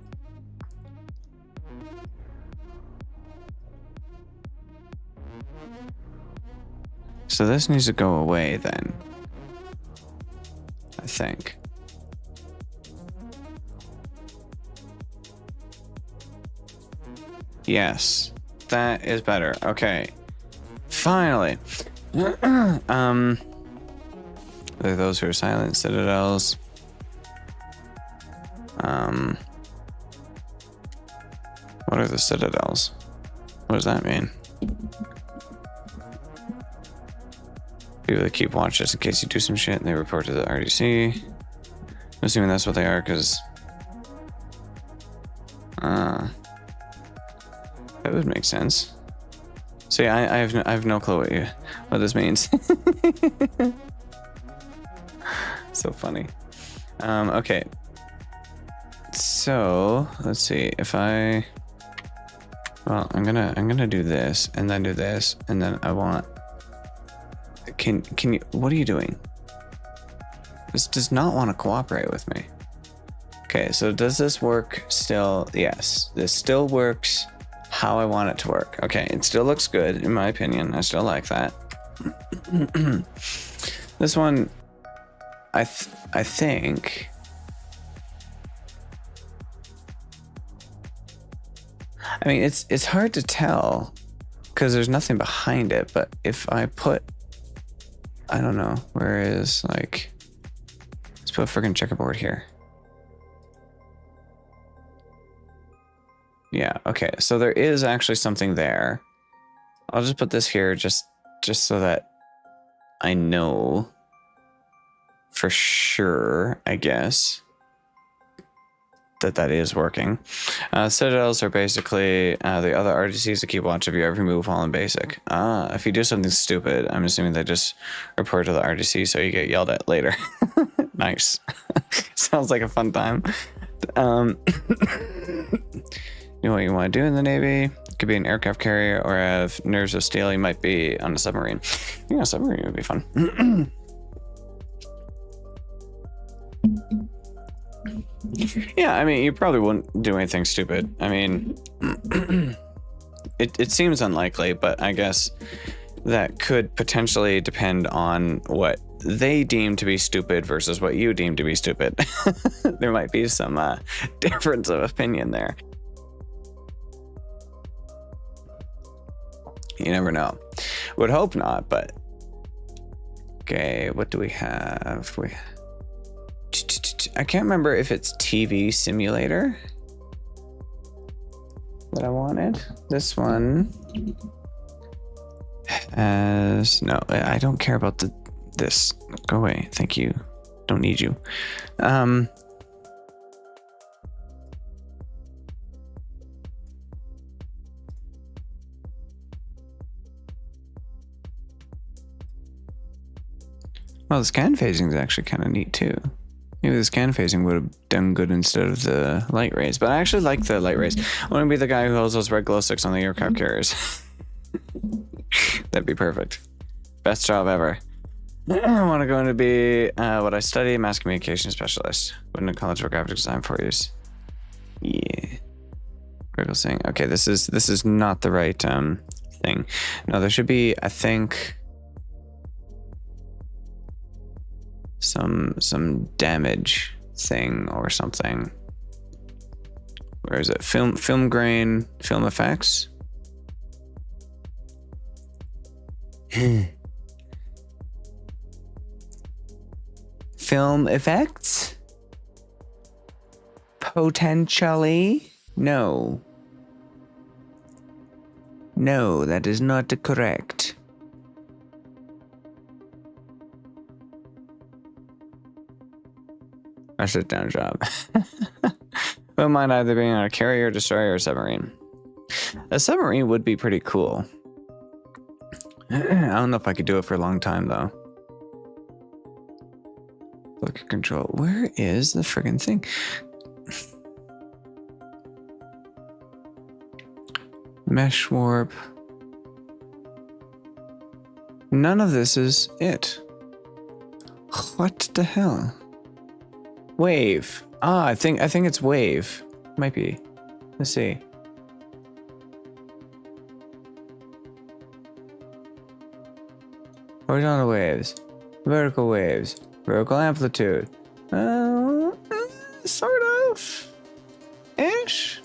So this needs to go away then. I think. Yes, that is better. Okay, finally. Those who are silent citadels. What are the citadels? What does that mean? People that keep watch just in case you do some shit and they report to the RDC. I'm assuming that's what they are, because that would make sense. See, I have no clue what this means. So funny. Okay. So let's see if I. Well, I'm gonna do this and then do this and then I want. Can you? What are you doing? This does not want to cooperate with me. Okay, so does this work still? Yes, this still works how I want it to work. Okay, it still looks good in my opinion. I still like that. This one, I think. I mean, it's hard to tell because there's nothing behind it. But if I put, I don't know, where is like, let's put a freaking checkerboard here. Yeah, okay, so there is actually something there. I'll just put this here just so that I know for sure, I guess, that is working. Citadels are basically the other RDCs that keep watch of you every move while in basic. If you do something stupid, I'm assuming they just report to the RDC so you get yelled at later. Nice. Sounds like a fun time. You know what you want to do in the Navy? Could be an aircraft carrier or have nerves of steel. You might be on a submarine. Yeah, a submarine would be fun. Yeah, I mean, you probably wouldn't do anything stupid. I mean, it seems unlikely, but I guess that could potentially depend on what they deem to be stupid versus what you deem to be stupid. There might be some difference of opinion there. You never know. Would hope not, but... Okay, what do we have? I can't remember if it's TV simulator that I wanted. This one has... No, I don't care about this. Go away. Thank you. Don't need you. Well, the scan phasing is actually kind of neat too. Maybe the scan phasing would have done good instead of the light rays, but I actually like the light rays. I want to be the guy who holds those red glow sticks on the aircraft carriers. That'd be perfect. Best job ever. I want to go into be what I study, mass communication specialist. Went to college for graphic design 4 years. Yeah. Critical saying, okay, this is not the right thing. No, there should be, I think, some damage thing or something. Where is it? Film grain, film effects. Film effects? Potentially? No. No, that is not correct. A sit-down job. Wouldn't mind either being on a carrier, destroyer, or submarine. A submarine would be pretty cool. I don't know if I could do it for a long time, though. Look at control. Where is the friggin' thing? Mesh warp. None of this is it. What the hell? Wave. Ah, I think it's wave. Might be. Let's see. Horizontal waves, vertical amplitude. Sort of. Ish.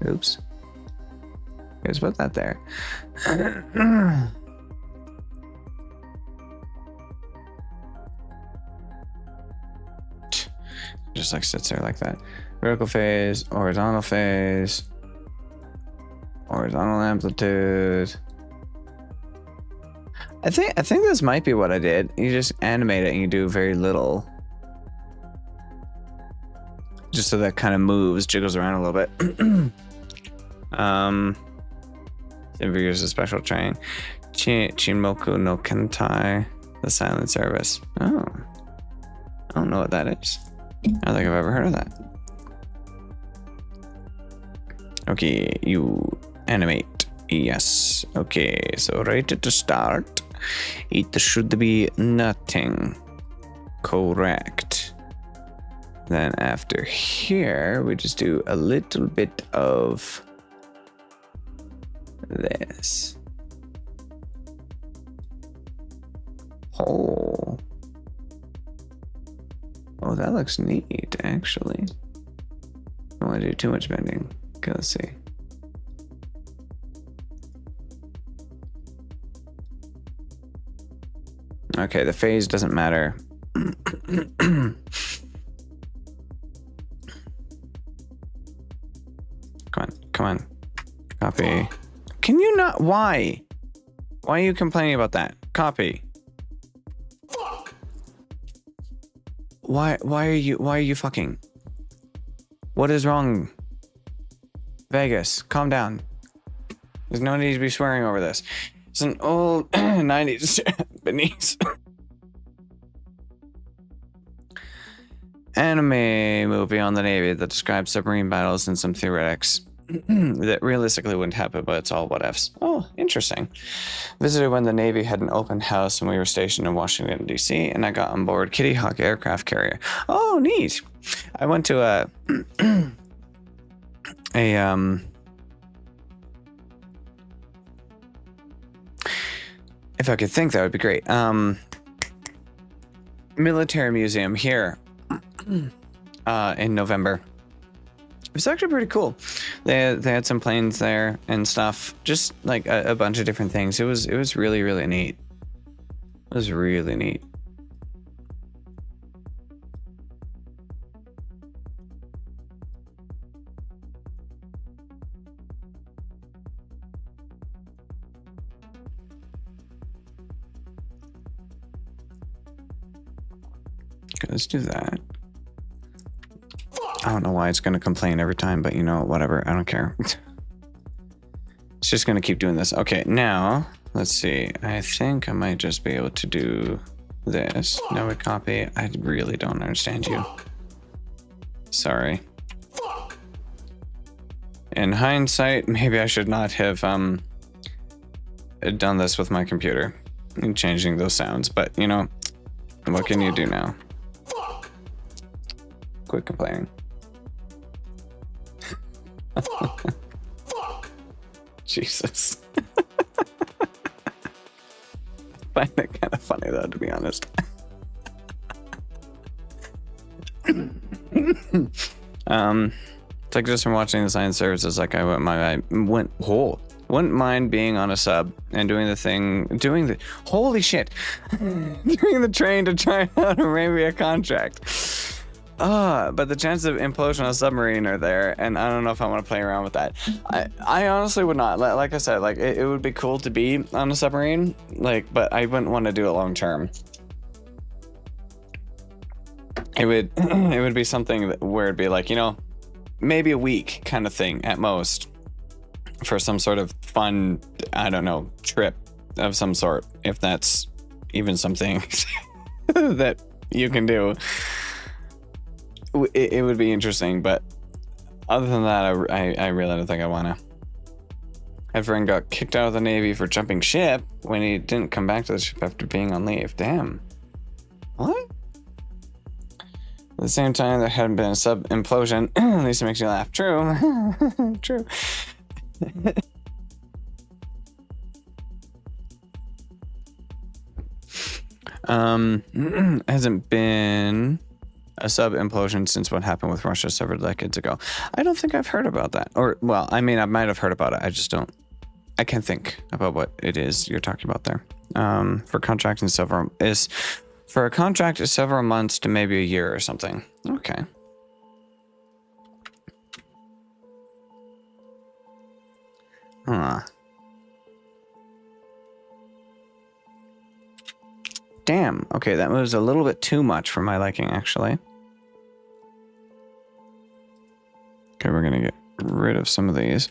Oops. Just put that there. Just like sits there like that. Vertical phase, horizontal amplitude. I think this might be what I did. You just animate it and you do very little. Just so that kind of moves, jiggles around a little bit. Configures a special train. Chinmoku no Kentai, the silent service. Oh. I don't know what that is. I don't think I've ever heard of that. Okay, you animate. Yes. Okay, so right at the start, it should be nothing. Correct. Then after here, we just do a little bit of this. Oh. Oh, that looks neat, actually. I don't want to do too much bending. Okay, let's see. Okay, the phase doesn't matter. Come on. Copy. Can you not? Why? Why are you complaining about that? Copy. Fuck. Why are you fucking? What is wrong? Vegas, calm down. There's no need to be swearing over this. It's an old 90s Japanese anime movie on the Navy that describes submarine battles and some theoretics that realistically wouldn't happen, but it's all what ifs. Oh, interesting. Visited when the Navy had an open house and we were stationed in Washington, D.C., and I got on board Kitty Hawk aircraft carrier. Oh, neat. I went to if I could think, that would be great. Military museum here in November. It was actually pretty cool. They had some planes there and stuff, just like a bunch of different things. It was really, really neat. It was really neat. Okay, let's do that. I don't know why it's going to complain every time, but you know, whatever. I don't care. It's just going to keep doing this. Okay, now, let's see. I think I might just be able to do this. No, we copy. I really don't understand you. Sorry. In hindsight, maybe I should not have done this with my computer and changing those sounds, but you know, what can you do now? Quit complaining. Jesus. I find it kind of funny though, to be honest. It's like just from watching the science services, like I wouldn't mind being on a sub and doing the holy shit, doing the train to try out a Arabia contract. But the chances of implosion on a submarine are there, and I don't know if I want to play around with that. I honestly would not. Like I said, like it would be cool to be on a submarine, like, but I wouldn't want to do it long term. It would be something where it'd be like, you know, maybe a week kind of thing at most for some sort of fun, I don't know, trip of some sort, if that's even something that you can do. It would be interesting, but other than that, I really don't think I want to. My friend got kicked out of the Navy for jumping ship when he didn't come back to the ship after being on leave. Damn. What? At the same time, there hadn't been a sub-implosion. At least it makes you laugh. True. True. Hasn't been a sub-implosion since what happened with Russia several decades ago. I don't think I've heard about that. Or, well, I mean, I might have heard about it. I just don't. I can't think about what it is you're talking about there. For contracting several is for a contract is several months to maybe a year or something. Okay. Huh. Damn. Okay, that was a little bit too much for my liking, actually. Okay, we're gonna get rid of some of these.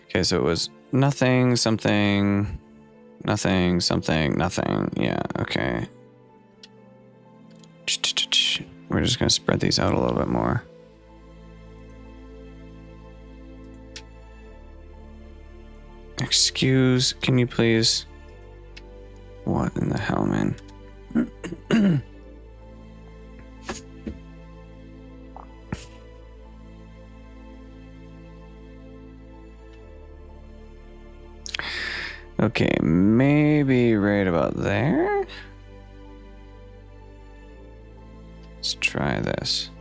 Okay, so it was nothing, something, nothing, something, nothing. Yeah, okay. We're just gonna spread these out a little bit more. Excuse, can you please? What in the hell, man? Okay, maybe right about there. Let's try this.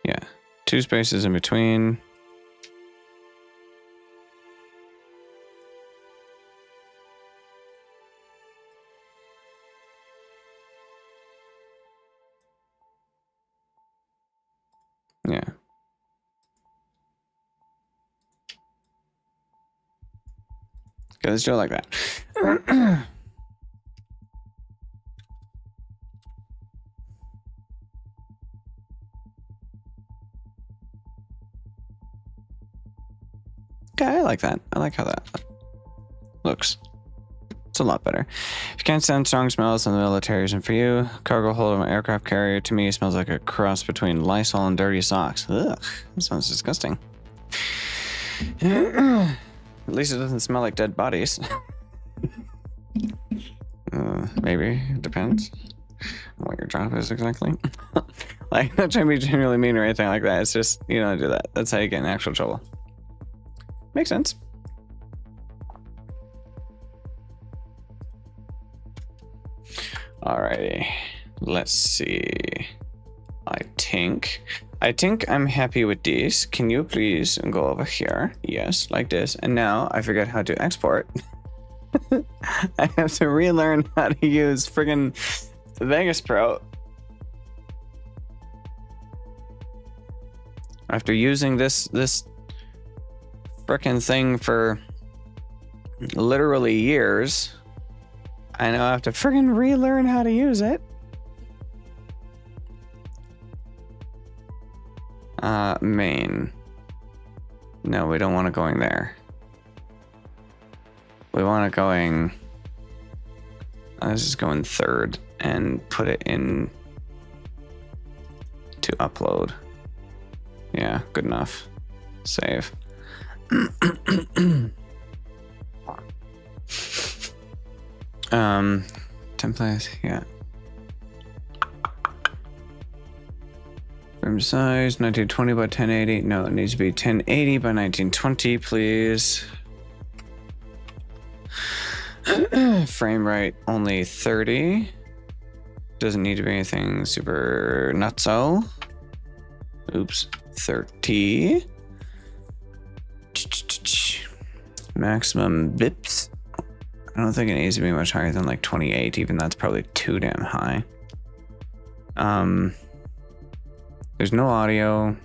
Yeah, 2 spaces in between. Yeah. Okay, let's do it like that. Okay, I like that. I like how that looks. It's a lot better. If you can't stand strong smells, then the military isn't for you. Cargo hold of an aircraft carrier to me smells like a cross between Lysol and dirty socks. Ugh, that sounds disgusting. At least it doesn't smell like dead bodies. Maybe. It depends on what your job is exactly. Like, I'm not trying to be genuinely mean or anything like that. It's just, you don't do that. That's how you get in actual trouble. Makes sense. Alrighty. Let's see. I think I'm happy with this. Can you please go over here? Yes, like this. And now I forget how to export. I have to relearn how to use friggin' Vegas Pro. After using this frickin' thing for literally years, I now have to friggin' relearn how to use it. Main. No, we don't want it going there. We want it going... Let's just go in third and put it in to upload. Yeah, good enough. Save. Template, yeah. Frame size 1920 by 1080. No, it needs to be 1080 by 1920, please. Frame rate only 30. Doesn't need to be anything super nutso. Oops, 30. Maximum bips. I don't think it needs to be much higher than like 28. Even that's probably too damn high. There's no audio.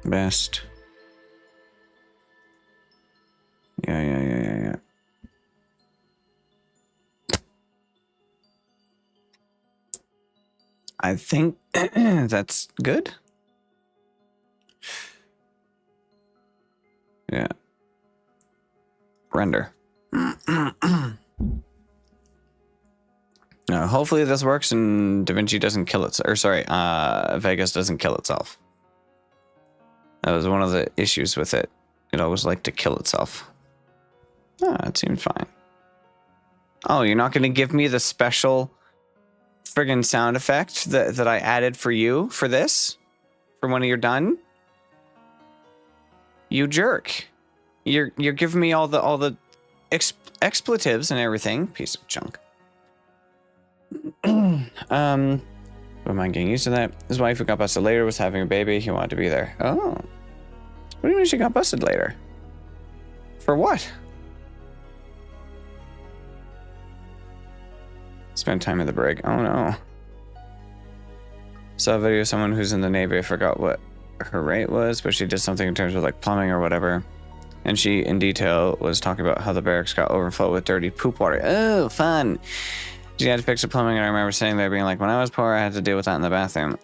Best. Yeah. I think that's good. Yeah. Render. Hopefully this works and DaVinci doesn't kill itself. Or sorry, Vegas doesn't kill itself. That was one of the issues with it. It always liked to kill itself. It seemed fine. Oh, you're not going to give me the special friggin' sound effect that I added for you for this? For when you're done? You jerk. You're giving me all the expletives and everything. Piece of junk. Don't mind getting used to that. His wife, who got busted later, was having a baby. He wanted to be there. Oh. What do you mean she got busted later? For what? Spend time in the brig. Oh no. Saw a video of someone who's in the Navy. I forgot what her rate was, but she did something in terms of like plumbing or whatever. And she, in detail, was talking about how the barracks got overflowed with dirty poop water. Oh, fun. She had to fix the plumbing, and I remember sitting there being like, when I was poor, I had to deal with that in the bathroom.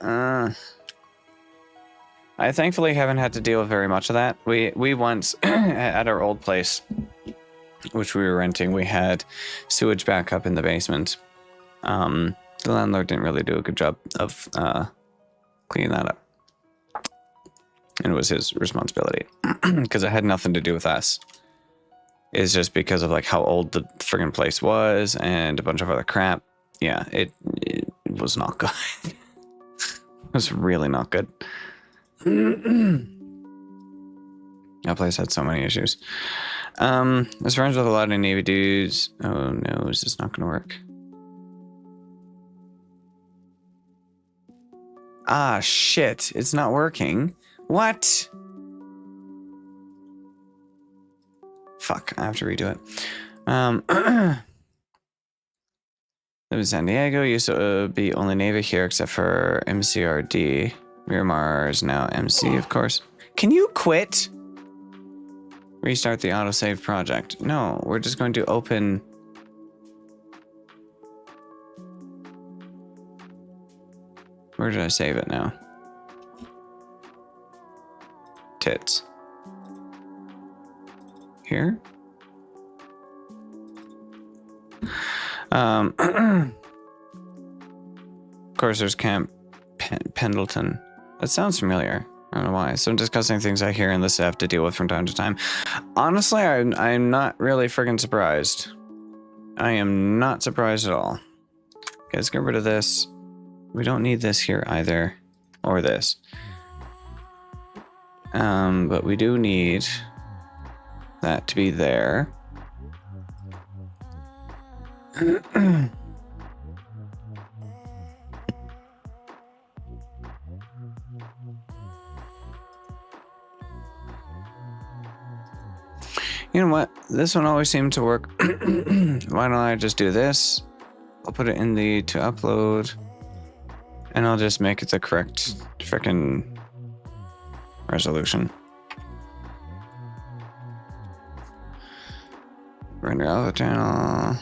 I thankfully haven't had to deal with very much of that. We once, at our old place, which we were renting, we had sewage backup in the basement. The landlord didn't really do a good job of cleaning that up. And it was his responsibility. Because it had nothing to do with us. It's just because of like how old the friggin' place was and a bunch of other crap. Yeah, it was not good. It was really not good. That place had so many issues. I was friends with a lot of Navy dudes. Oh no, is this not gonna work? Ah, shit, it's not working. What? Fuck, I have to redo it. Live in San Diego, used to be only Navy here except for MCRD. Miramar is now MC, of course. Can you quit? Restart the autosave project. No, we're just going to open... Where did I save it now? Tits. Here? Of course, there's Camp Pendleton. That sounds familiar. I don't know why. Some disgusting things I hear and this I have to deal with from time to time. Honestly, I'm not really friggin' surprised. I am not surprised at all. Okay, let's get rid of this. We don't need this here either. Or this. But we do need that to be there. You know what? This one always seemed to work. Why don't I just do this? I'll put it in the to upload. And I'll just make it the correct frickin' resolution. Render out the channel.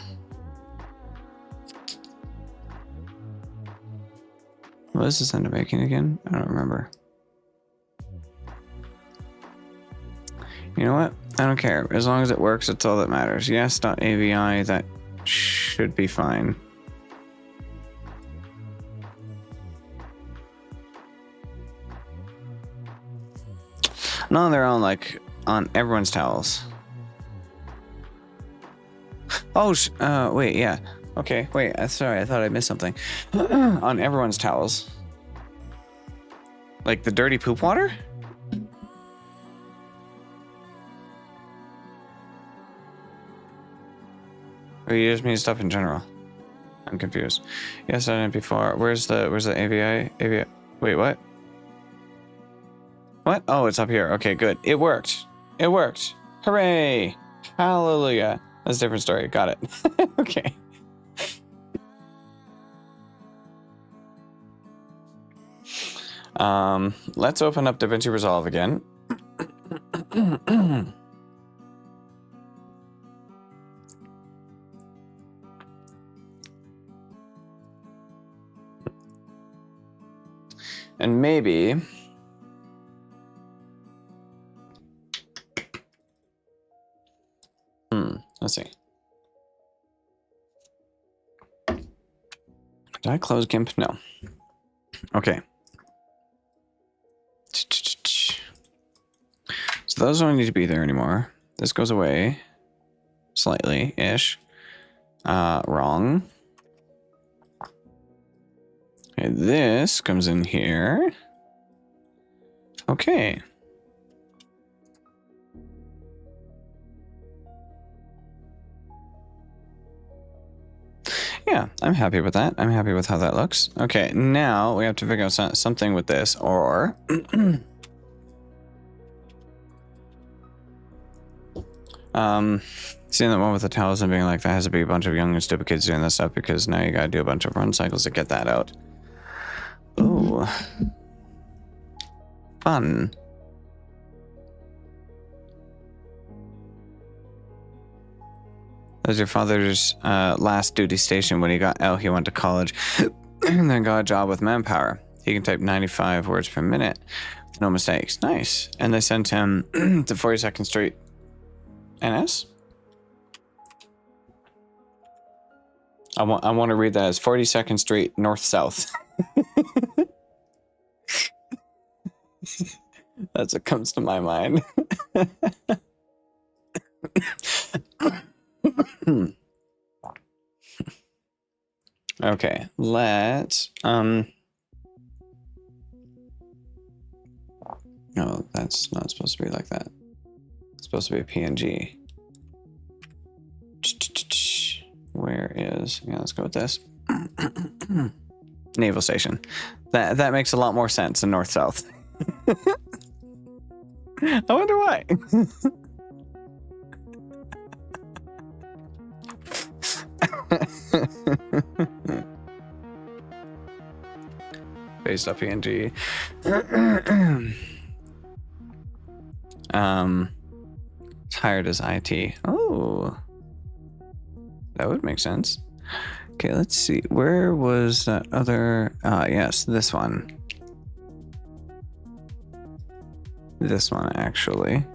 What does this end up making again? I don't remember. You know what? I don't care. As long as it works, that's all that matters. Yes.avi, that should be fine. Not on their own, like on everyone's towels. Oh, wait, yeah. Okay, wait, sorry, I thought I missed something. On everyone's towels. Like the dirty poop water? Or you just mean stuff in general? I'm confused. Yes, I didn't before. Where's the AVI? Wait, what? What? Oh, it's up here. Okay, good. It worked. It worked. Hooray! Hallelujah. That's a different story. Got it. Okay. Let's open up DaVinci Resolve again. And maybe... let's see. Did I close GIMP? No. Okay. So those don't need to be there anymore. This goes away. Slightly-ish. Wrong. Okay, this comes in here. Okay. Yeah, I'm happy with that. I'm happy with how that looks. Okay, now we have to figure out something with this, or... seeing that one with the towels and being like, that has to be a bunch of young and stupid kids doing this stuff, because now you gotta do a bunch of run cycles to get that out. Ooh. Fun. That was your father's last duty station. When he got out, he went to college and then got a job with Manpower. He can type 95 words per minute with no mistakes. Nice. And they sent him to 42nd Street NS? I want to read that as 42nd Street North-South. That's what comes to my mind. Okay, let's no, that's not supposed to be like that. It's supposed to be a PNG. Where is, yeah, let's go with this. Naval station. That makes a lot more sense than north-south. I wonder why. Based off PNG. Hired as IT. Oh, that would make sense. Okay, let's see. Where was that other? Yes, this one. This one, actually.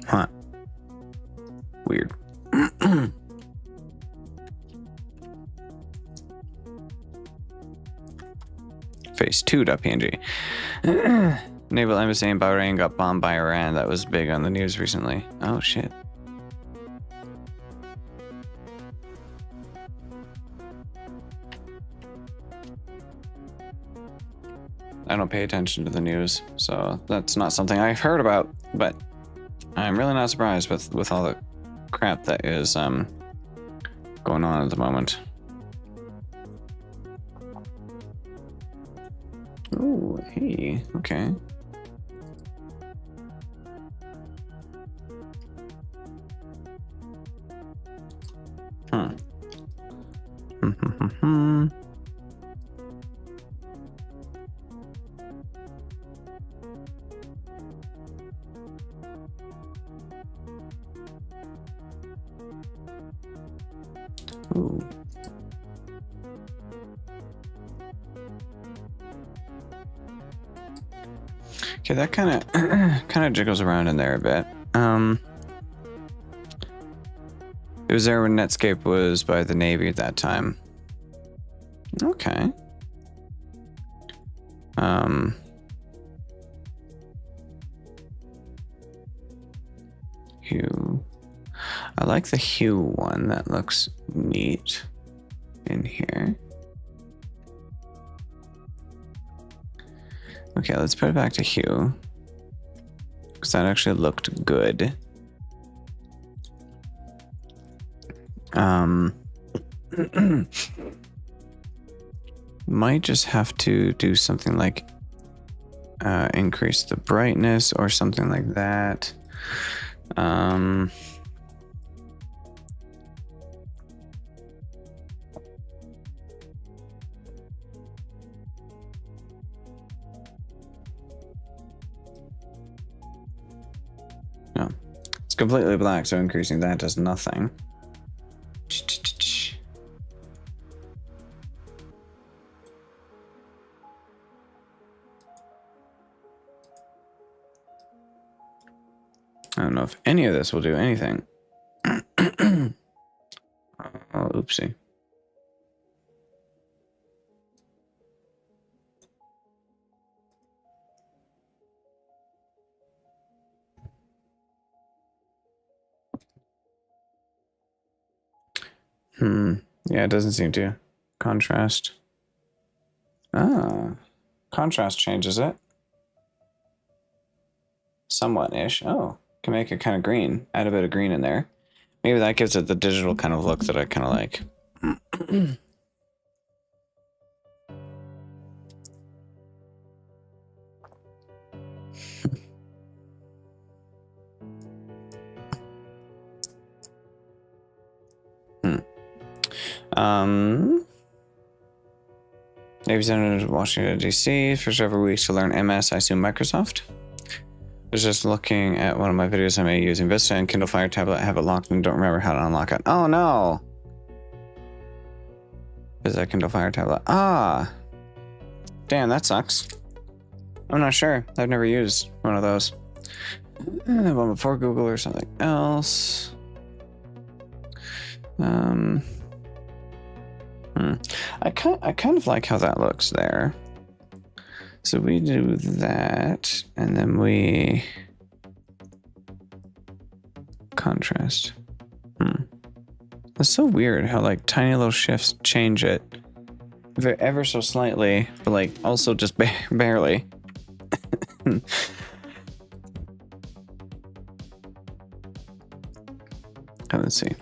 Huh. Weird. Phase 2.png. Naval embassy in Bahrain got bombed by Iran. That was big on the news recently. Oh, shit. I don't pay attention to the news, so that's not something I've heard about, but I'm really not surprised with all the crap that is going on at the moment. Oh, hey, okay. Huh. Ooh. Okay, that kind of jiggles around in there a bit. It was there when Netscape was by the Navy at that time. Okay. Hue. I like the hue one. That looks neat in here. Okay, let's put it back to hue, because that actually looked good. Might just have to do something like increase the brightness or something like that. No, it's completely black, so increasing that does nothing. I don't know if any of this will do anything. Oh, oopsie. Yeah, it doesn't seem to. Contrast. Ah. Contrast changes it. Somewhat-ish. Oh, can make it kind of green. Add a bit of green in there. Maybe that gives it the digital kind of look that I kind of like. Maybe sent to Washington, D.C. for several weeks to learn MS, I assume Microsoft. I was just looking at one of my videos I made using Vista and Kindle Fire tablet. I have it locked and don't remember how to unlock it. Oh no! Is that Kindle Fire tablet? Ah! Damn, that sucks. I'm not sure. I've never used one of those. One before Google or something else. I kind of like how that looks there. So we do that, and then we contrast. That's so weird how like tiny little shifts change it ever so slightly, but like also just barely. Let's see.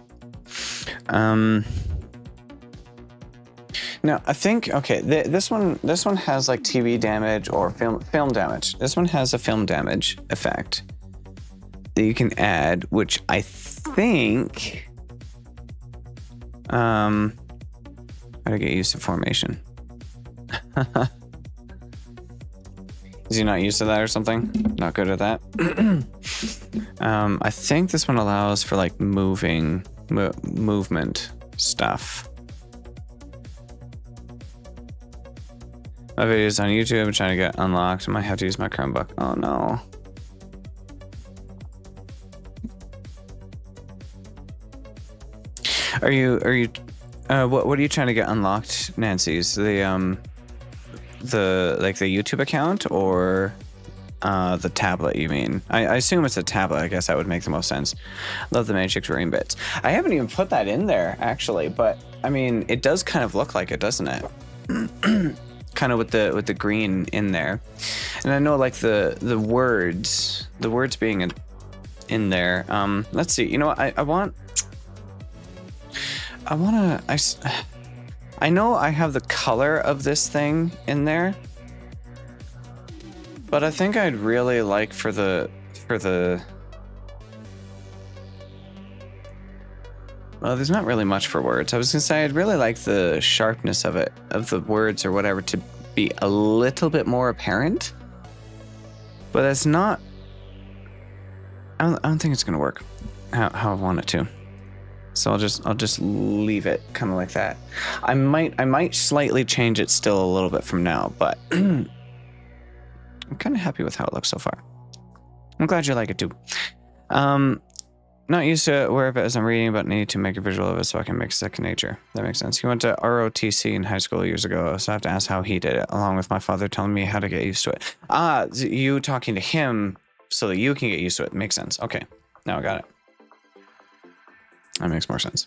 Now I think okay, this one has like TV damage or film damage. This one has a film damage effect that you can add, which I think how to get used to formation. Is he not used to that or something? Not good at that. I think this one allows for like movement stuff. My videos on YouTube, I'm trying to get unlocked. I might have to use my Chromebook. Oh no. Are you what are you trying to get unlocked, Nancy's? The YouTube account or the tablet, you mean? I assume it's a tablet. I guess that would make the most sense. Love the Matrix Rain bits. I haven't even put that in there actually, but I mean it does kind of look like it, doesn't it? Kind of with the green in there. And I know like the words being in there. Let's see. You know what? I know I have the color of this thing in there, but I think I'd really like for the well, there's not really much for words. I was gonna say I'd really like the sharpness of the words or whatever to be a little bit more apparent, but that's not. I don't think it's gonna work how I want it to. So I'll just leave it kind of like that. I might slightly change it still a little bit from now, but I'm kind of happy with how it looks so far. I'm glad you like it too. Not used to aware of it as I'm reading, but need to make a visual of it so I can make second nature. That makes sense. He went to ROTC in high school years ago, so I have to ask how he did it, along with my father telling me how to get used to it. Ah, you talking to him so that you can get used to it. Makes sense. Okay, now I got it. That makes more sense.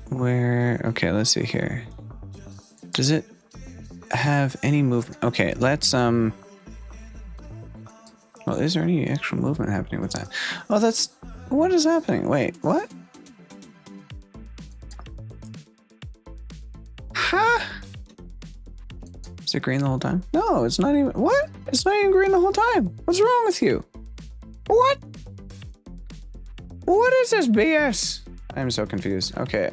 Where? Okay, let's see here. Does it have any movement? Okay, let's well, is there any actual movement happening with that? Oh, that's... What is happening? Wait, what? Huh? Is it green the whole time? No, it's not even... What? It's not even green the whole time. What's wrong with you? What? What is this BS? I'm so confused. Okay,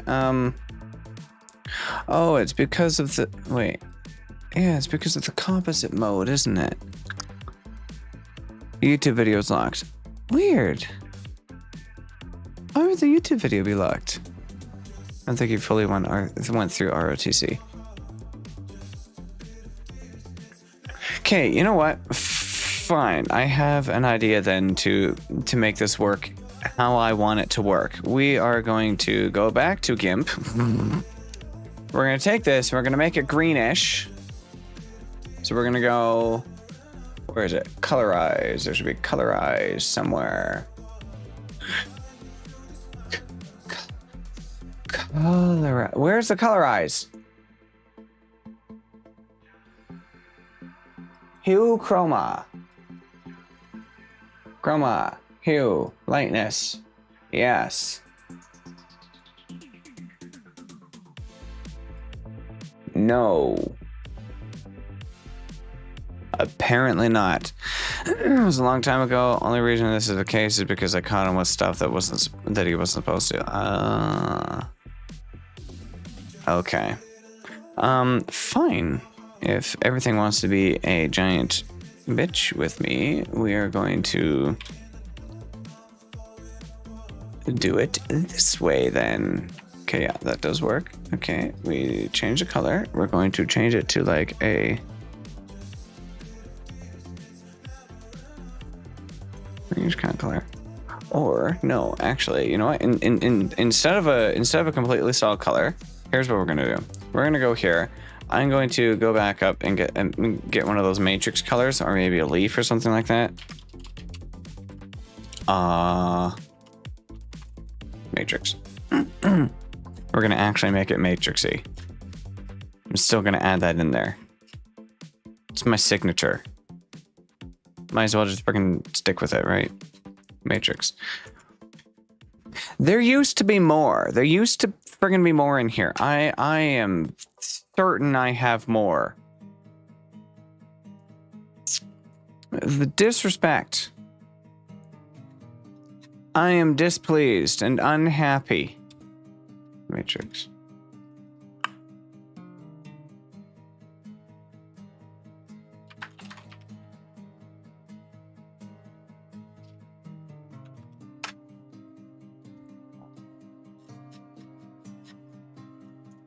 oh, it's because of the... Wait. Yeah, it's because of the composite mode, isn't it? YouTube video is locked. Weird. Why would the YouTube video be locked? I don't think he fully went through ROTC. Okay, you know what? fine. I have an idea then to make this work how I want it to work. We are going to go back to GIMP. We're going to take this, we're going to make it greenish. So we're going to go, where is it? Colorize. There should be colorize somewhere. Where's the colorize? Hue, chroma. Chroma, hue, lightness. Yes. No. Apparently not. It was a long time ago. Only reason this is the case is because I caught him with stuff that he wasn't supposed to. Okay. Fine. If everything wants to be a giant bitch with me, we are going to do it this way then. Okay, yeah, that does work. Okay, we change the color. We're going to change it to like a greenish kind of color. Or no, actually, you know what? Instead of a completely solid color, here's what we're gonna do. We're gonna go here. I'm going to go back up and get one of those matrix colors, or maybe a leaf or something like that. Matrix. We're gonna actually make it matrixy. I'm still gonna add that in there. It's my signature. Might as well just freaking stick with it, right? Matrix. There used to be more. There used to friggin' be more in here. I am certain I have more. The disrespect. I am displeased and unhappy. Matrix.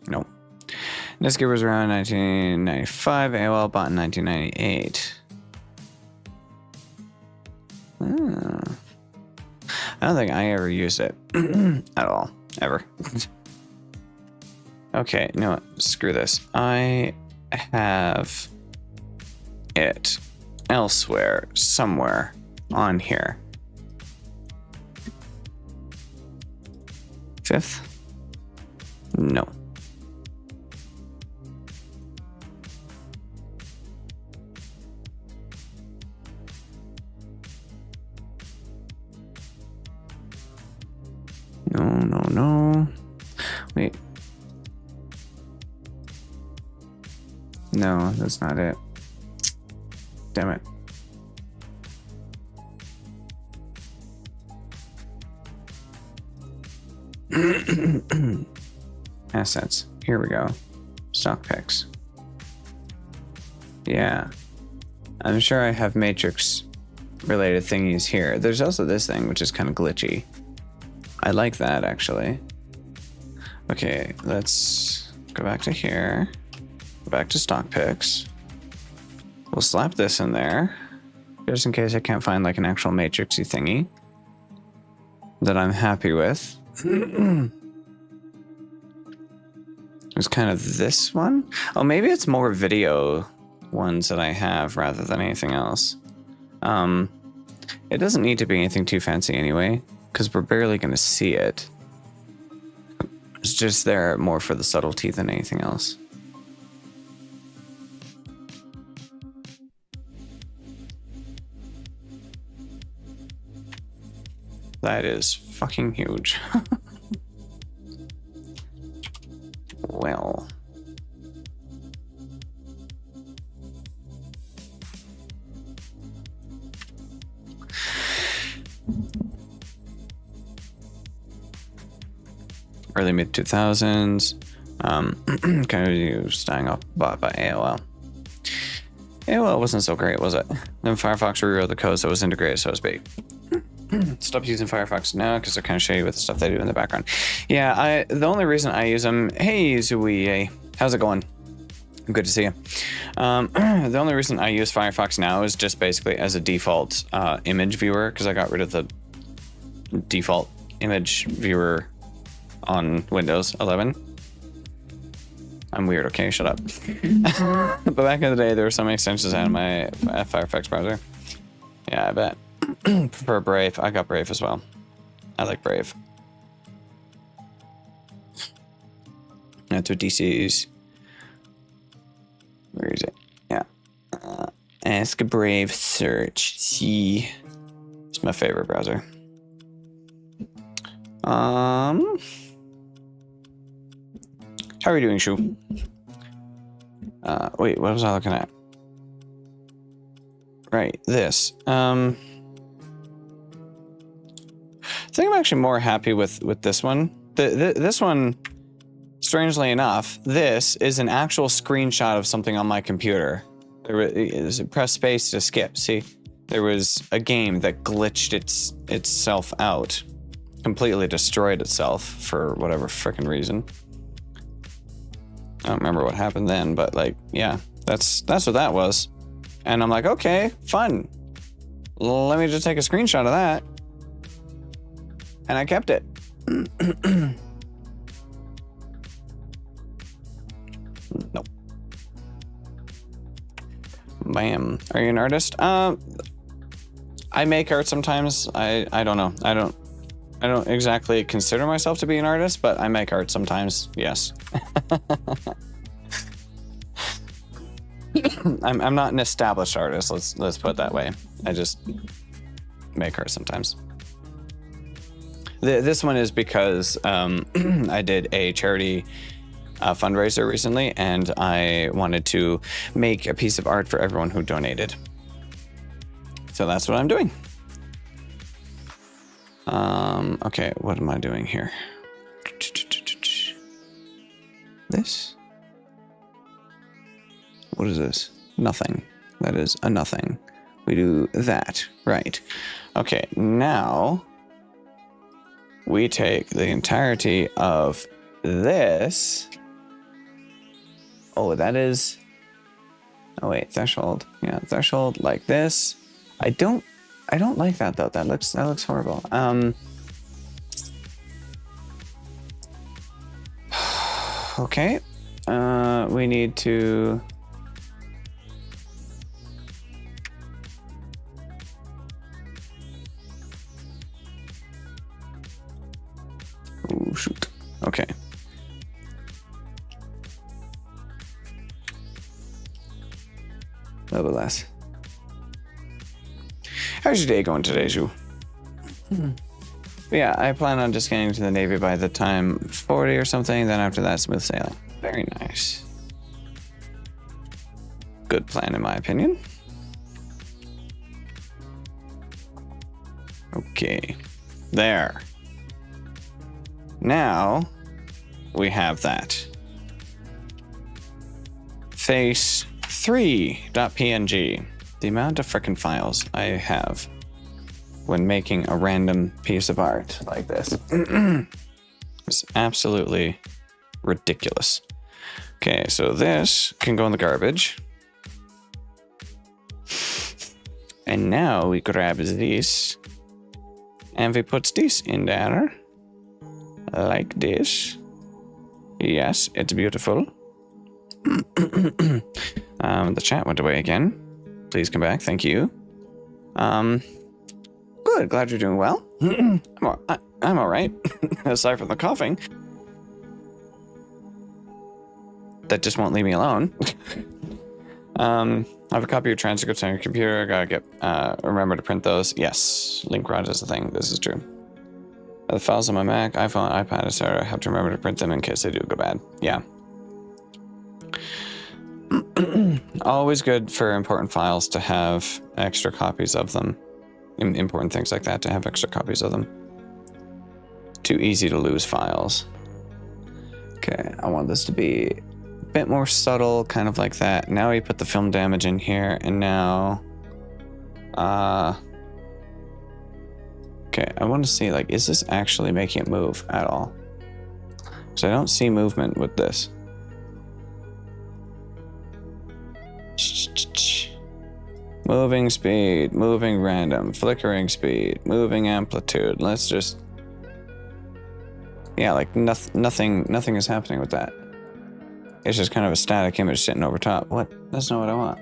Nope. Netscape was around 1995. AOL bought in 1998. I don't think I ever used it at all, ever. Okay, you know what? Screw this. I have it elsewhere, somewhere on here. 5th? No. No. Wait. No, that's not it. Damn it. Assets. Here we go. Stock picks. Yeah. I'm sure I have matrix related thingies here. There's also this thing, which is kind of glitchy. I like that, actually. Okay, let's go back to here. Go back to stock picks. We'll slap this in there, just in case I can't find like an actual matrixy thingy that I'm happy with. It's kind of this one. Oh, maybe it's more video ones that I have rather than anything else. It doesn't need to be anything too fancy anyway, because we're barely going to see it. It's just there more for the subtlety than anything else. That is fucking huge. Well. Early mid 2000s, kind of starting off bought by AOL. AOL wasn't so great, was it? Then Firefox rewrote the code so it was integrated, so to speak. Stop using Firefox now because they're kind of shady with the stuff they do in the background. Yeah, the only reason I use them. Hey, Zooey, how's it going? Good to see you. The only reason I use Firefox now is just basically as a default image viewer, because I got rid of the default image viewer on Windows 11. I'm weird, okay? Shut up. But back in the day, there were some extensions out of my Firefox browser. Yeah, I bet. Prefer Brave. I got Brave as well. I like Brave. That's what DC is. Where is it? Yeah. Ask a Brave search. See. It's my favorite browser. How are you doing, Shu? Wait, what was I looking at? Right, this. I think I'm actually more happy with this one. This one, strangely enough, this is an actual screenshot of something on my computer. Press space to skip. See, there was a game that glitched itself out, completely destroyed itself for whatever frickin' reason. I don't remember what happened then, but like, yeah, that's what that was. And I'm like, okay, fun. Let me just take a screenshot of that. And I kept it. Nope. Bam. Are you an artist? I make art sometimes. I don't know. I don't exactly consider myself to be an artist, but I make art sometimes. Yes. I'm not an established artist. Let's put it that way. I just make art sometimes. This one is because I did a charity fundraiser recently, and I wanted to make a piece of art for everyone who donated. So that's what I'm doing. Okay, what am I doing here? This? What is this? Nothing. That is a nothing. We do that. Right. Okay, now we take the entirety of this. Oh, that is... Oh, wait, threshold. Yeah, threshold like this. I don't like that, though. That looks horrible. Okay. We need to... Oh, shoot. Okay. A little bit less. How's your day going today, Zhu? Yeah, I plan on just getting to the Navy by the time 40 or something, then after that, smooth sailing. Very nice. Good plan, in my opinion. Okay. There. Now, we have that. Face 3.png. The amount of frickin' files I have when making a random piece of art like this is absolutely ridiculous. Okay, so this can go in the garbage. And now we grab this and we put this in there like this. Yes, it's beautiful. The chat went away again. Please come back. Thank you. Good. Glad you're doing well. I'm all right. Aside from the coughing. That just won't leave me alone. I have a copy of your transcripts on your computer. Gotta get remember to print those. Yes, link rod is the thing. This is true. The files on my Mac, iPhone, iPad, etc. I have to remember to print them in case they do go bad. Yeah. Always good for important files to have extra copies of them. Important things like that to have extra copies of them. Too easy to lose files. Okay, I want this to be a bit more subtle, kind of like that. Now we put the film damage in here, and now... Okay, I want to see, like, is this actually making it move at all? So I don't see movement with this. Moving speed, moving random, flickering speed, moving amplitude. Let's just... Yeah, like nothing is happening with that. It's just kind of a static image sitting over top. What? That's not what I want.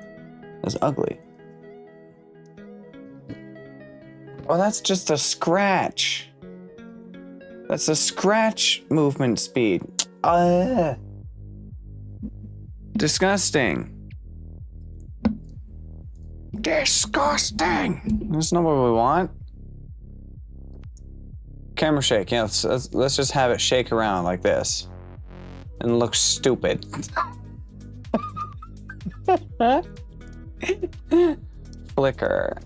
That's ugly. Oh, that's just a scratch. That's a scratch movement speed. Disgusting. Disgusting. That's not what we want. Camera shake. Yeah, let's just have it shake around like this. And look stupid. Flicker.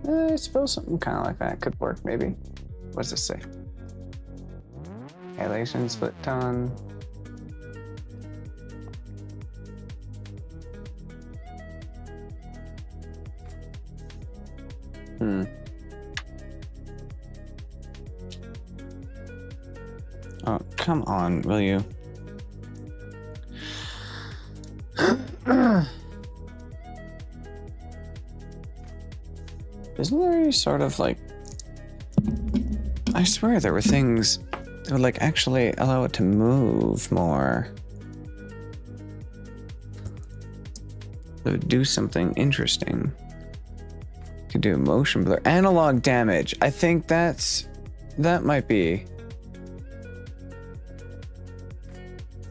I suppose something kind of like that could work, maybe. What does this say? Halation, split tone. Oh, come on, will you? Isn't there any sort of like... I swear there were things that would like actually allow it to move more. That would do something interesting. Could do motion blur. Analog damage. I think that might be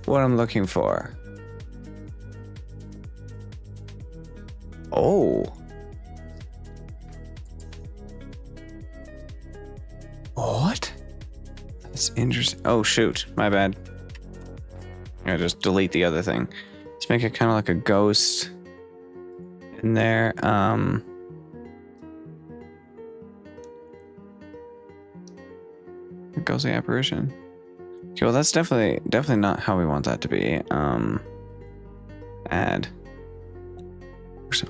what I'm looking for. Oh. What? That's interesting. Oh, shoot. My bad. I just delete the other thing. Let's make it kind of like a ghost in there. A ghostly apparition. Okay, well, that's definitely not how we want that to be. Add.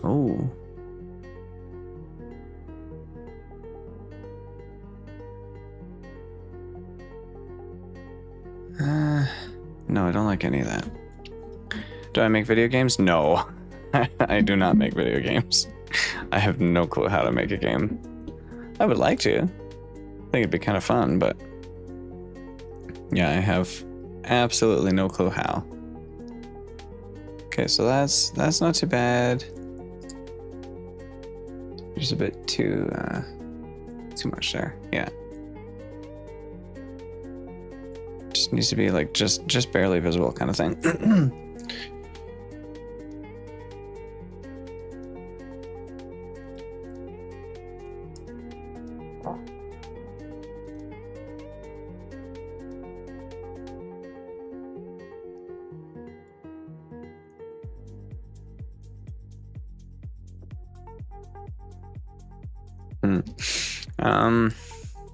Oh. No, I don't like any of that. Do I make video games? No. I do not make video games. I have no clue how to make a game. I would like to. I think it'd be kind of fun, but yeah, I have absolutely no clue how. Okay, so that's not too bad. Just a bit too much there. Yeah. Just needs to be like just barely visible kind of thing.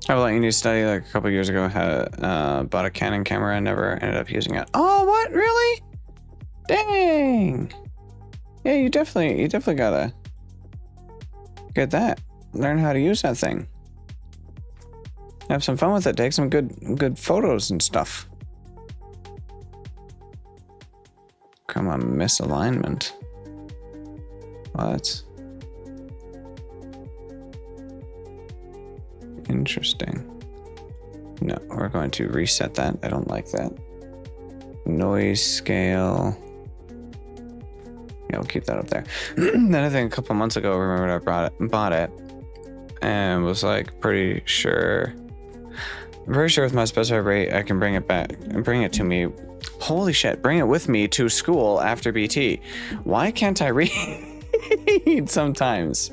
I would like you to study like a couple years ago had bought a Canon camera and never ended up using it. Oh, what? Really? Dang. Yeah, you definitely gotta get that. Learn how to use that thing. Have some fun with it. Take some good photos and stuff. Come on, misalignment. What? Interesting. No, we're going to reset that. I don't like that. Noise scale. Yeah, we'll keep that up there. Then I think a couple months ago, remember I bought it and was like pretty sure with my specified rate, I can bring it back and bring it to me. Holy shit, bring it with me to school after BT. Why can't I read sometimes?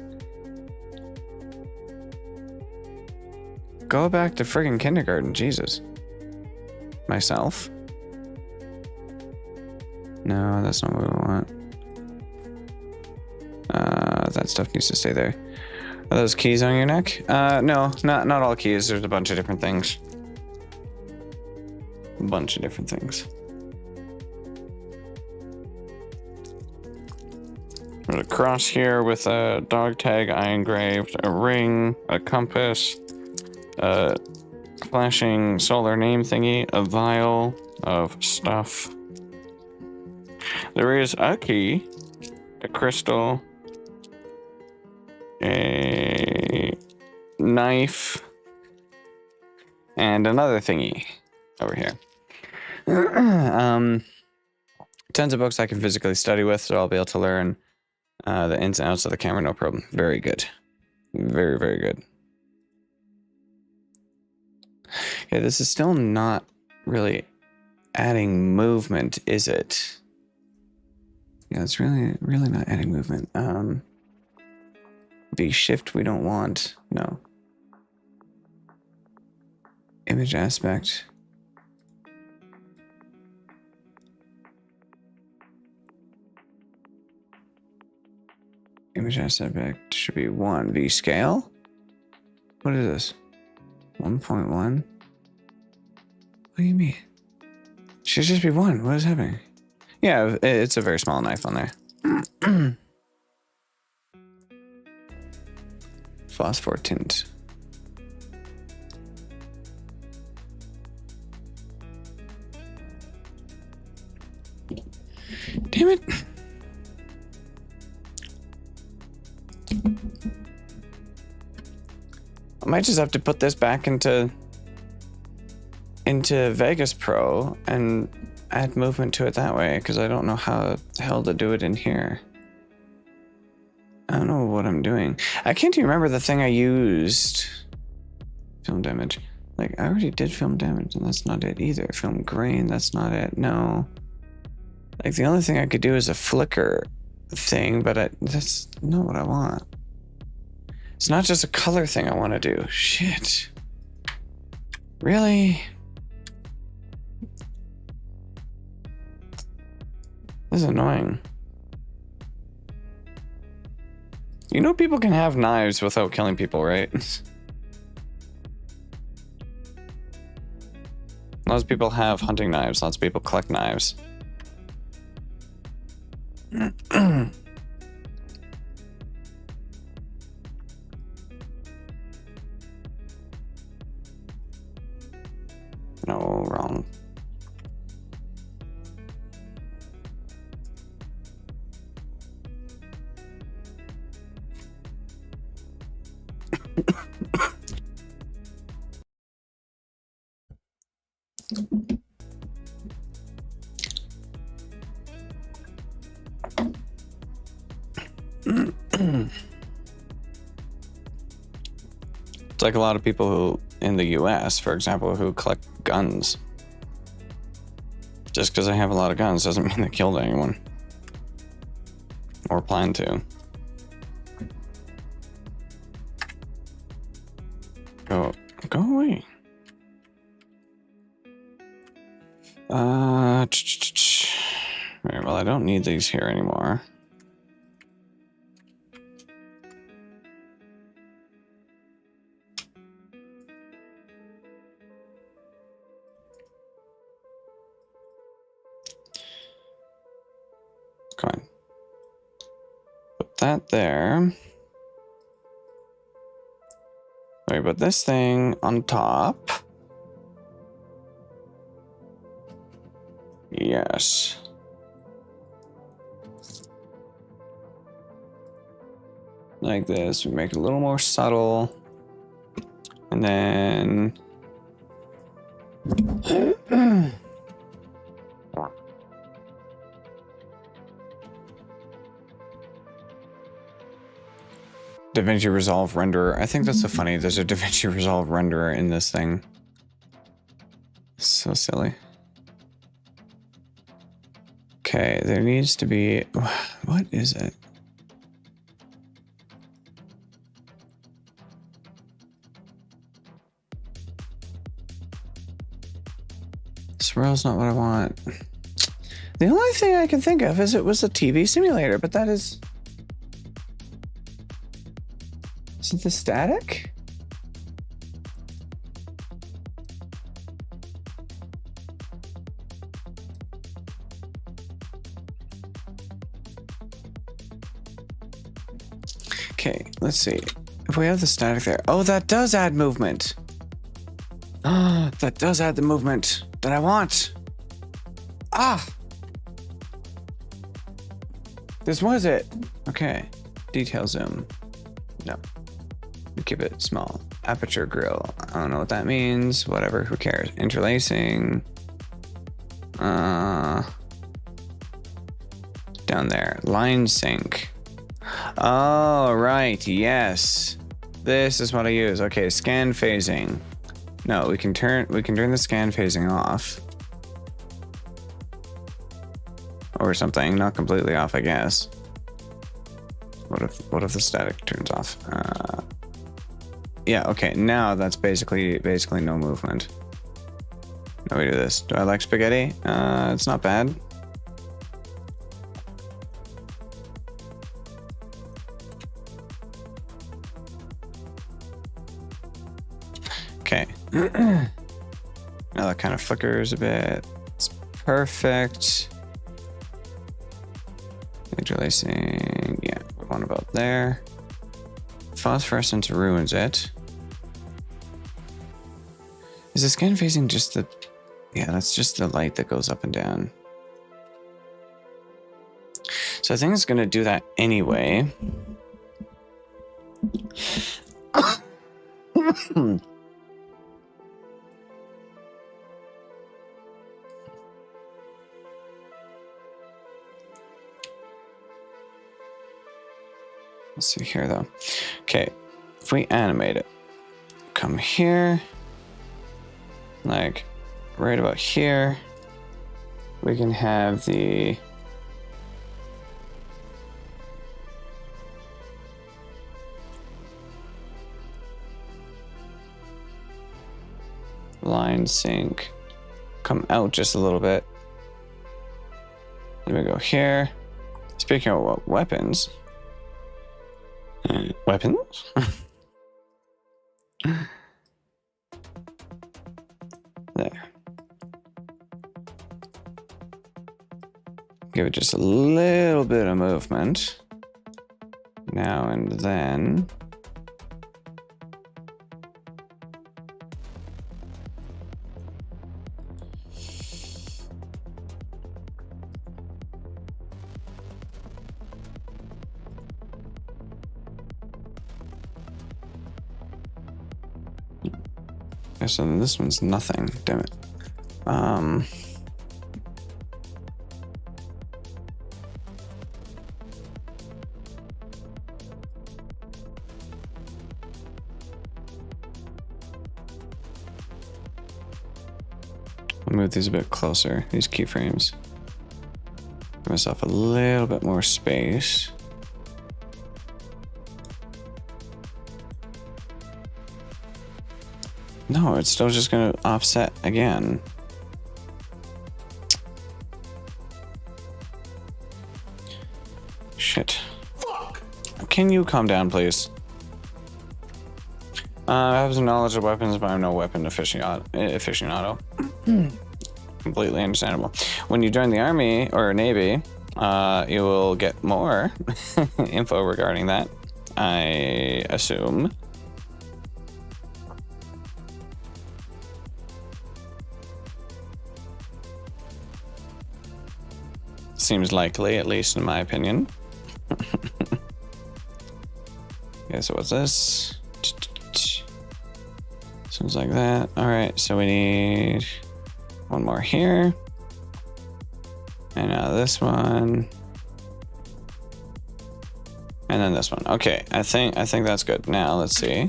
Go back to friggin' kindergarten, Jesus. Myself? No, that's not what we want. That stuff needs to stay there. Are those keys on your neck? No, not all keys. There's a bunch of different things. A bunch of different things. There's a cross here with a dog tag I engraved, a ring, a compass, a flashing solar name thingy, a vial of stuff. There is a key, a crystal, a knife, and another thingy over here. Tons of books I can physically study with, so I'll be able to learn the ins and outs of the camera, no problem. Very good. Very, very good. Yeah, this is still not really adding movement, is it? Yeah, it's really not adding movement. V shift we don't want. No. Image aspect. Image aspect should be 1. V scale? What is this? 1.1? What do you mean? Should just be 1. What is happening? Yeah, it's a very small knife on there. Phosphor tint. Damn it. I might just have to put this back into Vegas Pro and add movement to it that way, because I don't know how the hell to do it in here. I don't know what I'm doing. I can't even remember the thing I used. Film damage. Like, I already did film damage, and that's not it either. Film grain, that's not it. No. Like, the only thing I could do is a flicker thing, but that's not what I want. It's not just a color thing I want to do. Shit. Really? This is annoying. You know people can have knives without killing people, right? Lots of people have hunting knives. Lots of people collect knives. No, wrong. It's like a lot of people who, in the US, for example, who collect guns. Just because they have a lot of guns doesn't mean they killed anyone. Or plan to. Go away. Right, well, I don't need these here anymore. Come on. Put that there. Wait, put this thing on top. Yes. Like this. We make it a little more subtle. And then... DaVinci Resolve renderer. I think that's so funny. There's a DaVinci Resolve renderer in this thing. So silly. Okay, there needs to be... What is it? Swirl's not what I want. The only thing I can think of is it was a TV simulator, but that is... Is it the static? Okay, let's see. If we have the static there. Oh, that does add movement. Ah, that does add the movement that I want. Ah! This was it. Okay. Detail zoom. No. We keep it small. Aperture grill. I don't know what that means. Whatever, who cares? Interlacing. Down there. Line sync. Oh, right. Yes. This is what I use. Okay, scan phasing. No, we can turn the scan phasing off. Or something. Not completely off, I guess. What if the static turns off? Yeah, okay. Now that's basically no movement. Now we do this. Do I like spaghetti? It's not bad. Okay. Now that kind of flickers a bit. It's perfect. Interlacing. Yeah, one about there. Phosphorescence ruins it. Is the scan phasing just the... Yeah, that's just the light that goes up and down. So I think it's going to do that anyway. Let's see here, though. Okay, if we animate it, come here, like right about here, we can have the line sync come out just a little bit. Then we go here. Speaking of what, weapons. Weapons? There. Give it just a little bit of movement. Now and then. So this one's nothing, damn it. I'll move these a bit closer, these keyframes. Give myself a little bit more space. No, it's still just going to offset again. Shit. Fuck. Can you calm down, please? I have some knowledge of weapons, but I'm no weapon aficionado. Completely understandable. When you join the Army or Navy, you will get more info regarding that, I assume. Seems likely, at least in my opinion. Okay, so what's this? Seems like that. All right, so we need one more here. And now this one. And then this one. Okay, I think that's good. Now let's see.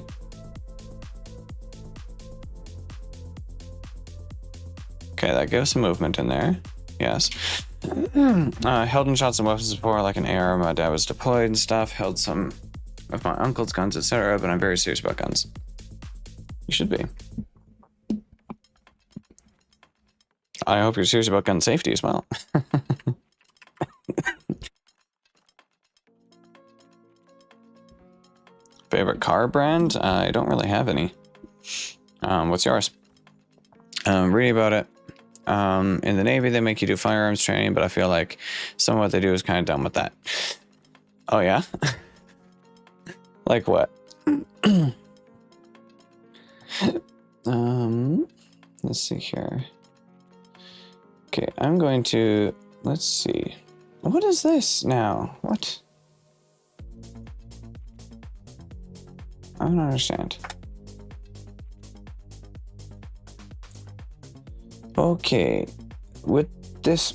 Okay, that gives some movement in there. Yes. Held and shot some weapons before, like an AR. My dad was deployed and stuff. Held some of my uncle's guns, etc. But I'm very serious about guns. You should be. I hope you're serious about gun safety as well. Favorite car brand? I don't really have any. What's yours? Reading about it. In the Navy, they make you do firearms training, but I feel like some of what they do is kind of dumb with that. Oh, yeah? Like what? Let's see here. Okay, I'm going to... Let's see. What is this now? What? I don't understand. Okay, with this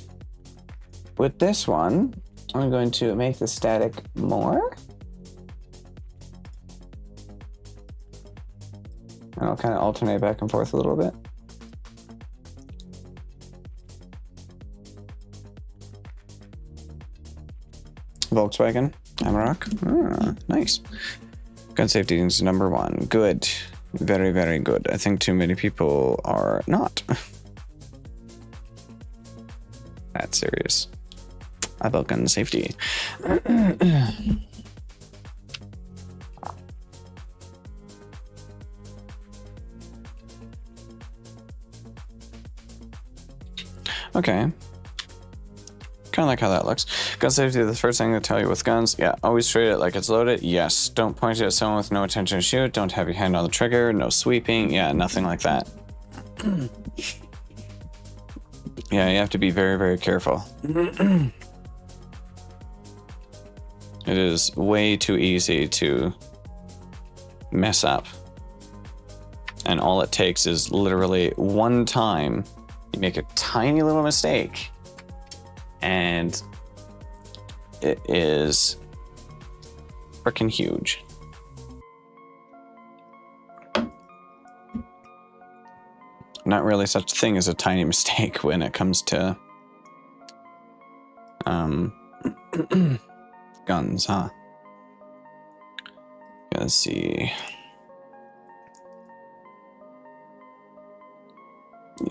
one, I'm going to make the static more. And I'll kind of alternate back and forth a little bit. Volkswagen, Amarok. Ah, nice. Gun safety is number 1. Good. Very, very good. I think too many people are not. That's serious. About gun safety. Okay. Kind of like how that looks. Gun safety is the first thing to tell you with guns. Yeah, always treat it like it's loaded. Yes. Don't point it at someone with no intention to shoot. Don't have your hand on the trigger. No sweeping. Yeah, nothing like that. Yeah, you have to be very, very careful. It is way too easy to mess up. And all it takes is literally one time you make a tiny little mistake, and it is freaking huge. Not really such a thing as a tiny mistake when it comes to guns, huh? Let's see.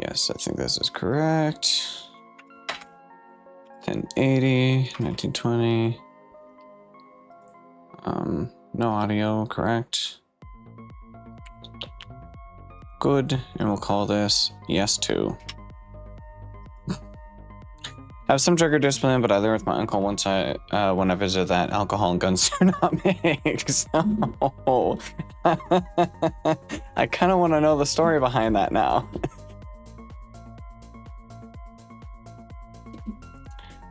Yes, I think this is correct. 1080, 1920. No audio, correct. Good, and we'll call this yes 2. I have some trigger discipline, but I learned with my uncle once when I visited that alcohol and guns do not mix. So I kind of want to know the story behind that now.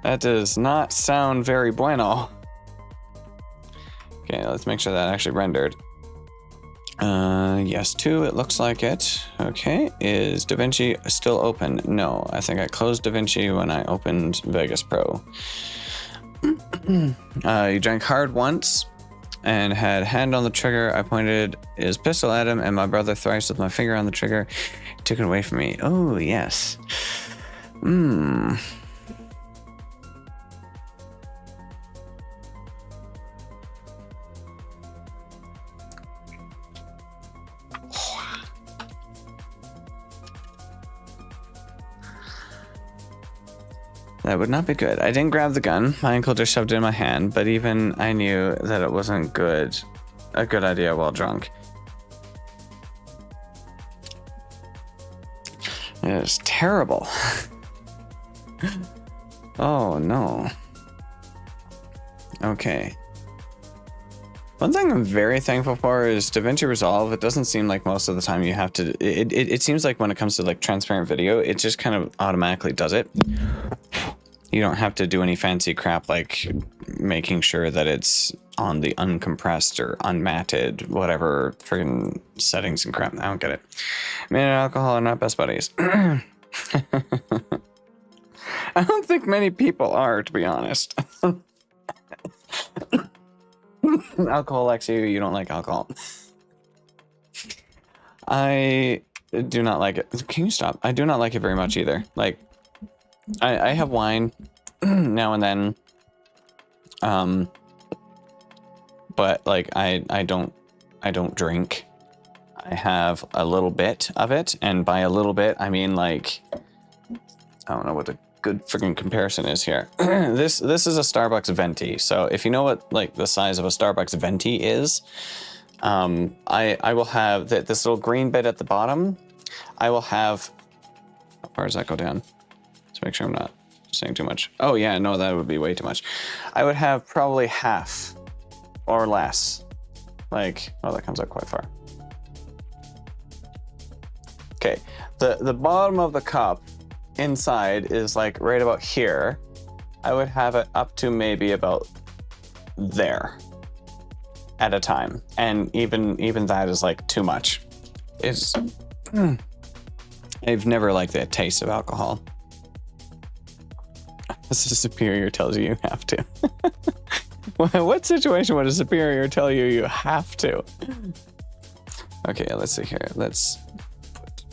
That does not sound very bueno. Okay, let's make sure that actually rendered. Yes 2, it looks like it. Okay, is DaVinci still open? No, I think I closed DaVinci when I opened Vegas Pro. You drank hard once and had hand on the trigger. I pointed his pistol at him and my brother thrice with my finger on the trigger. He took it away from me. Oh, yes. That would not be good. I didn't grab the gun. My uncle just shoved it in my hand, but even I knew that it wasn't a good idea while drunk. It is terrible. Oh no. Okay. One thing I'm very thankful for is DaVinci Resolve. It doesn't seem like most of the time you have to. It seems like when it comes to like transparent video, it just kind of automatically does it. You don't have to do any fancy crap like making sure that it's on the uncompressed or unmatted, whatever friggin' settings and crap. I don't get it. Man and alcohol are not best buddies. I don't think many people are, to be honest. Alcohol likes you, you don't like alcohol. I do not like it. Can you stop? I do not like it very much either. Like, I have wine now and then, but like I don't drink. I have a little bit of it, and by a little bit I mean like I don't know what a good freaking comparison is here. This is a Starbucks venti, so if you know what like the size of a Starbucks venti is, I will have this little green bit at the bottom. I will have. How far does that go down? Let's make sure I'm not saying too much. Oh yeah, no, that would be way too much. I would have probably half or less. Like, oh, that comes out quite far. Okay, the bottom of the cup inside is like right about here. I would have it up to maybe about there. at a time. And even that is like too much. It's I've never liked the taste of alcohol. This is superior tells you have to. What situation would a superior tell you you have to? Okay, let's see here. Let's put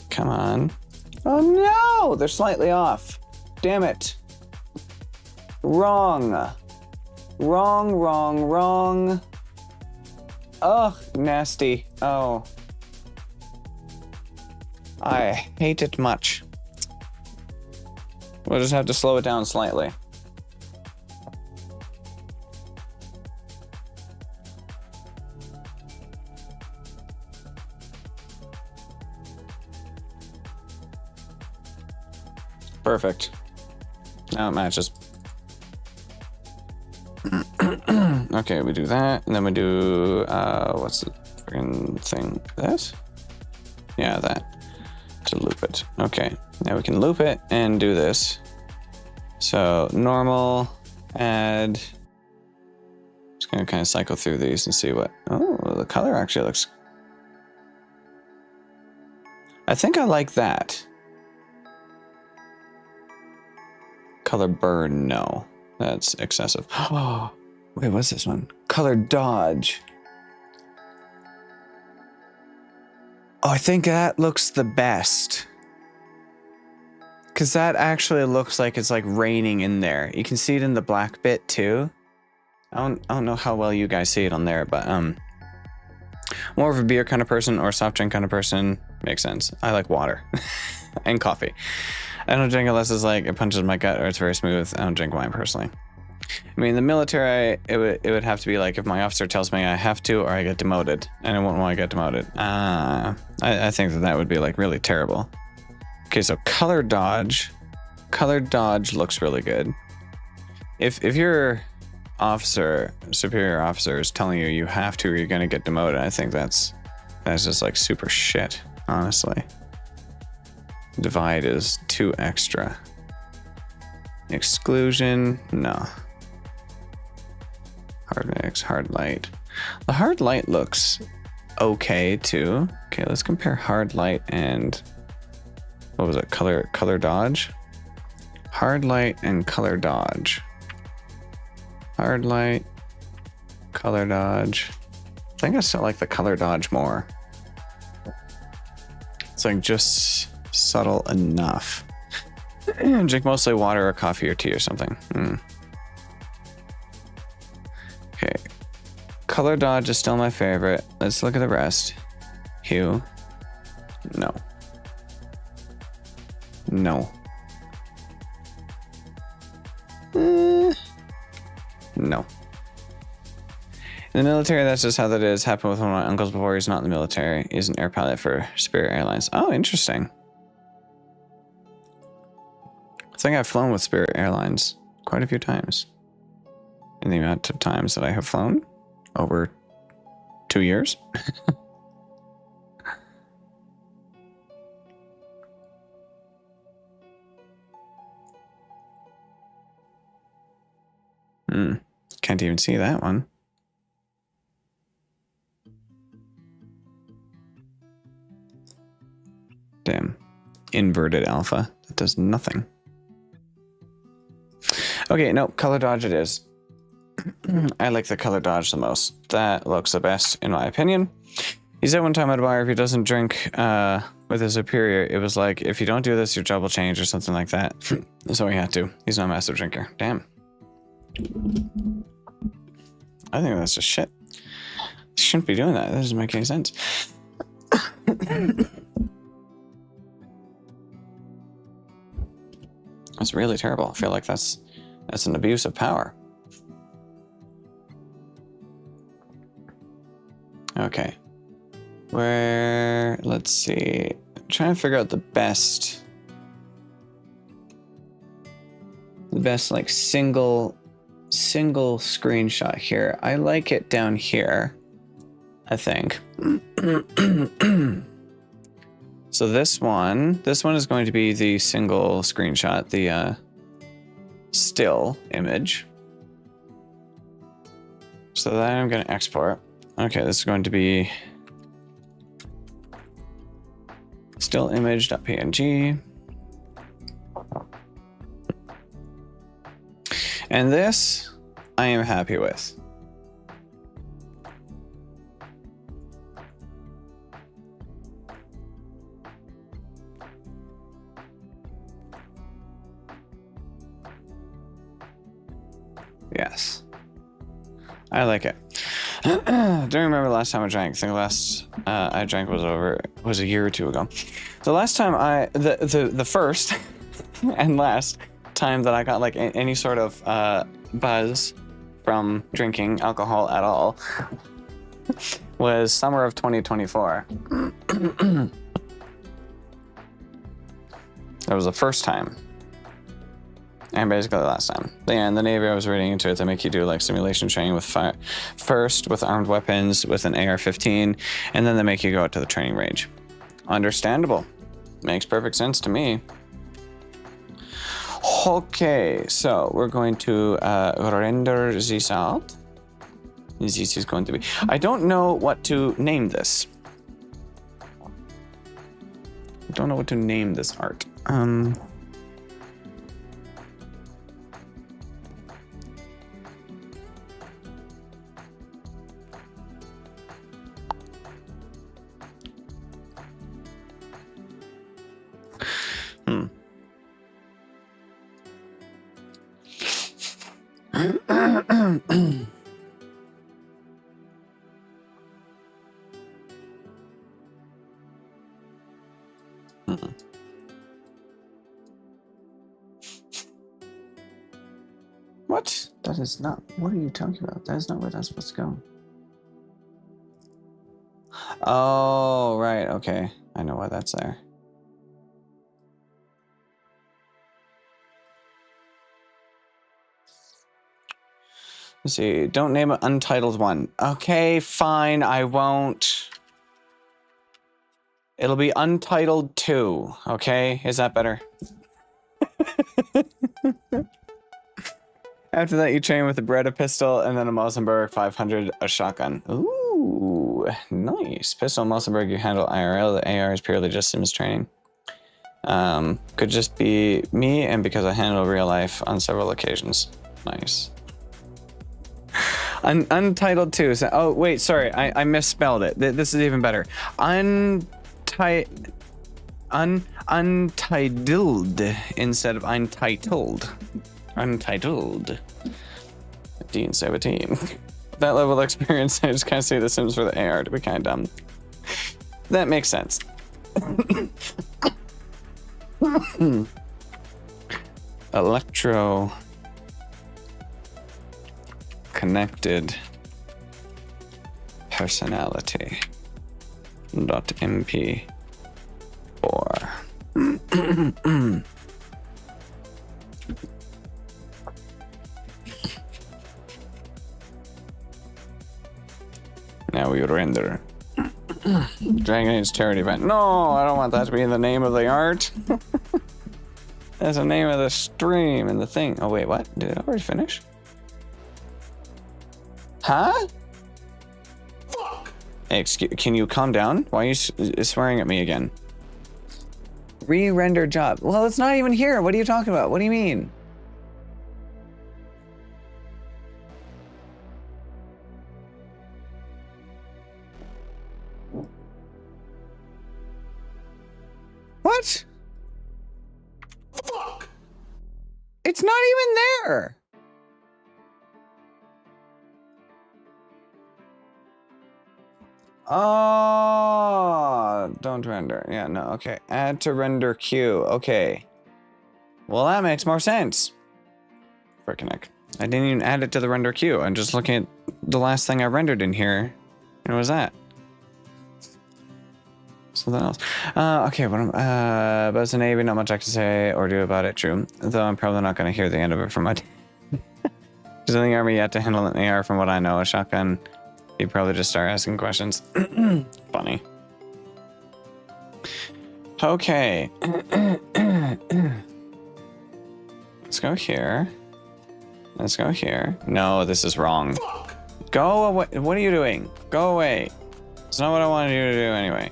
come on. Oh no, they're slightly off. Damn it. Wrong. Wrong. Ugh, nasty. Oh. I hate it much. We'll just have to slow it down slightly. Perfect. Now it matches. Okay, we do that, and then we do, what's the friggin' thing? This? Yeah, that. To loop it. Okay, now we can loop it and do this. So, normal, add. Just gonna kind of cycle through these and see what, oh, the color actually looks. I think I like that. Color burn, no. That's excessive. Oh, wait, what's this one? Color dodge. Oh, I think that looks the best. Because that actually looks like it's like raining in there. You can see it in the black bit too. I don't know how well you guys see it on there, but more of a beer kind of person or soft drink kind of person. Makes sense. I like water and coffee. I don't drink unless it's like it punches my gut or it's very smooth. I don't drink wine personally. I mean, the military, it would have to be like if my officer tells me I have to or I get demoted, and I won't want to get demoted. I think that would be like really terrible. Okay, so color dodge looks really good. If your officer, superior officer is telling you you have to or you're gonna get demoted, I think that's just like super shit, honestly. Divide is too extra. Exclusion, no. Hard mix, hard light. The hard light looks okay too. Okay, let's compare hard light and what was it? Color dodge? Hard light and color dodge. Hard light, color dodge. I think I still like the color dodge more. It's like just subtle enough. Drink mostly water or coffee or tea or something. Okay. Color dodge is still my favorite. Let's look at the rest. Hue. No. No. No. In the military, that's just how that is. Happened with one of my uncles before. He's not in the military. He's an air pilot for Spirit Airlines. Oh, interesting. I think I've flown with Spirit Airlines quite a few times. In the amount of times that I have flown, over 2 years. Can't even see that one. Damn. Inverted alpha. That does nothing. Okay, no, color dodge it is. I like the color dodge the most. That looks the best, in my opinion. He said one time at a bar, if he doesn't drink with his superior, it was like, if you don't do this, your job will change or something like that. So he had to. He's not a massive drinker. Damn. I think that's just shit. Shouldn't be doing that. That doesn't make any sense. That's really terrible. I feel like that's an abuse of power. Okay. Let's see. I'm trying to figure out the best like single screenshot here. I like it down here, I think. So this one is going to be the single screenshot, the still image. So then I'm going to export. Okay, this is going to be still image.png. And this I am happy with. Yes. I like it. Don't remember the last time I drank. I think the last I drank was a year or two ago. The last time the first and last time that I got like any sort of buzz from drinking alcohol at all was summer of 2024. That was the first time. And basically the last time. Yeah, in the Navy I was reading into it, they make you do like simulation training with fire first with armed weapons with an AR-15, and then they make you go out to the training range. Understandable. Makes perfect sense to me. Okay, so we're going to render this out. This is going to be... I don't know what to name this. I don't know what to name this art. What? That is not... What are you talking about? That is not where that's supposed to go. Oh, right. Okay. I know why that's there. Let's see. Don't name it Untitled 1. Okay, fine. I won't. It'll be Untitled 2. Okay? Is that better? After that, you train with a Beretta pistol and then a Mosenberg 500, a shotgun. Ooh, nice. Pistol Mosenberg, you handle IRL. The AR is purely just Sims training. Could just be me, and because I handle real life on several occasions. Nice. Untitled 2. So, oh, wait, sorry. I misspelled it. This is even better. Untitled instead of untitled. Untitled. Dean 17. That level of experience, I just kind of say The Sims for the AR to be kind of dumb. That makes sense. Electro connected personality .mp4. Now we render. DragoNate's charity event. No, I don't want that to be the name of the art. That's the name of the stream and the thing. Oh wait, what? Did it already finish? Huh? Fuck. Hey, excuse, can you calm down? Why are you swearing at me again? Re-render job. Well, it's not even here. What are you talking about? What do you mean? What? Fuck! It's not even there! Oh, don't render. Yeah, no, okay. Add to render queue. Okay. Well, that makes more sense. Frickin' heck. I didn't even add it to the render queue. I'm just looking at the last thing I rendered in here. And what was that? Something else. Okay, what about the Navy, not much I can say or do about it, true. Though I'm probably not going to hear the end of it from my... There's in the army yet to handle an AR from what I know. A shotgun, you'd probably just start asking questions. Funny. Okay. Let's go here. Let's go here. No, this is wrong. Go away. What are you doing? Go away. It's not what I wanted you to do anyway.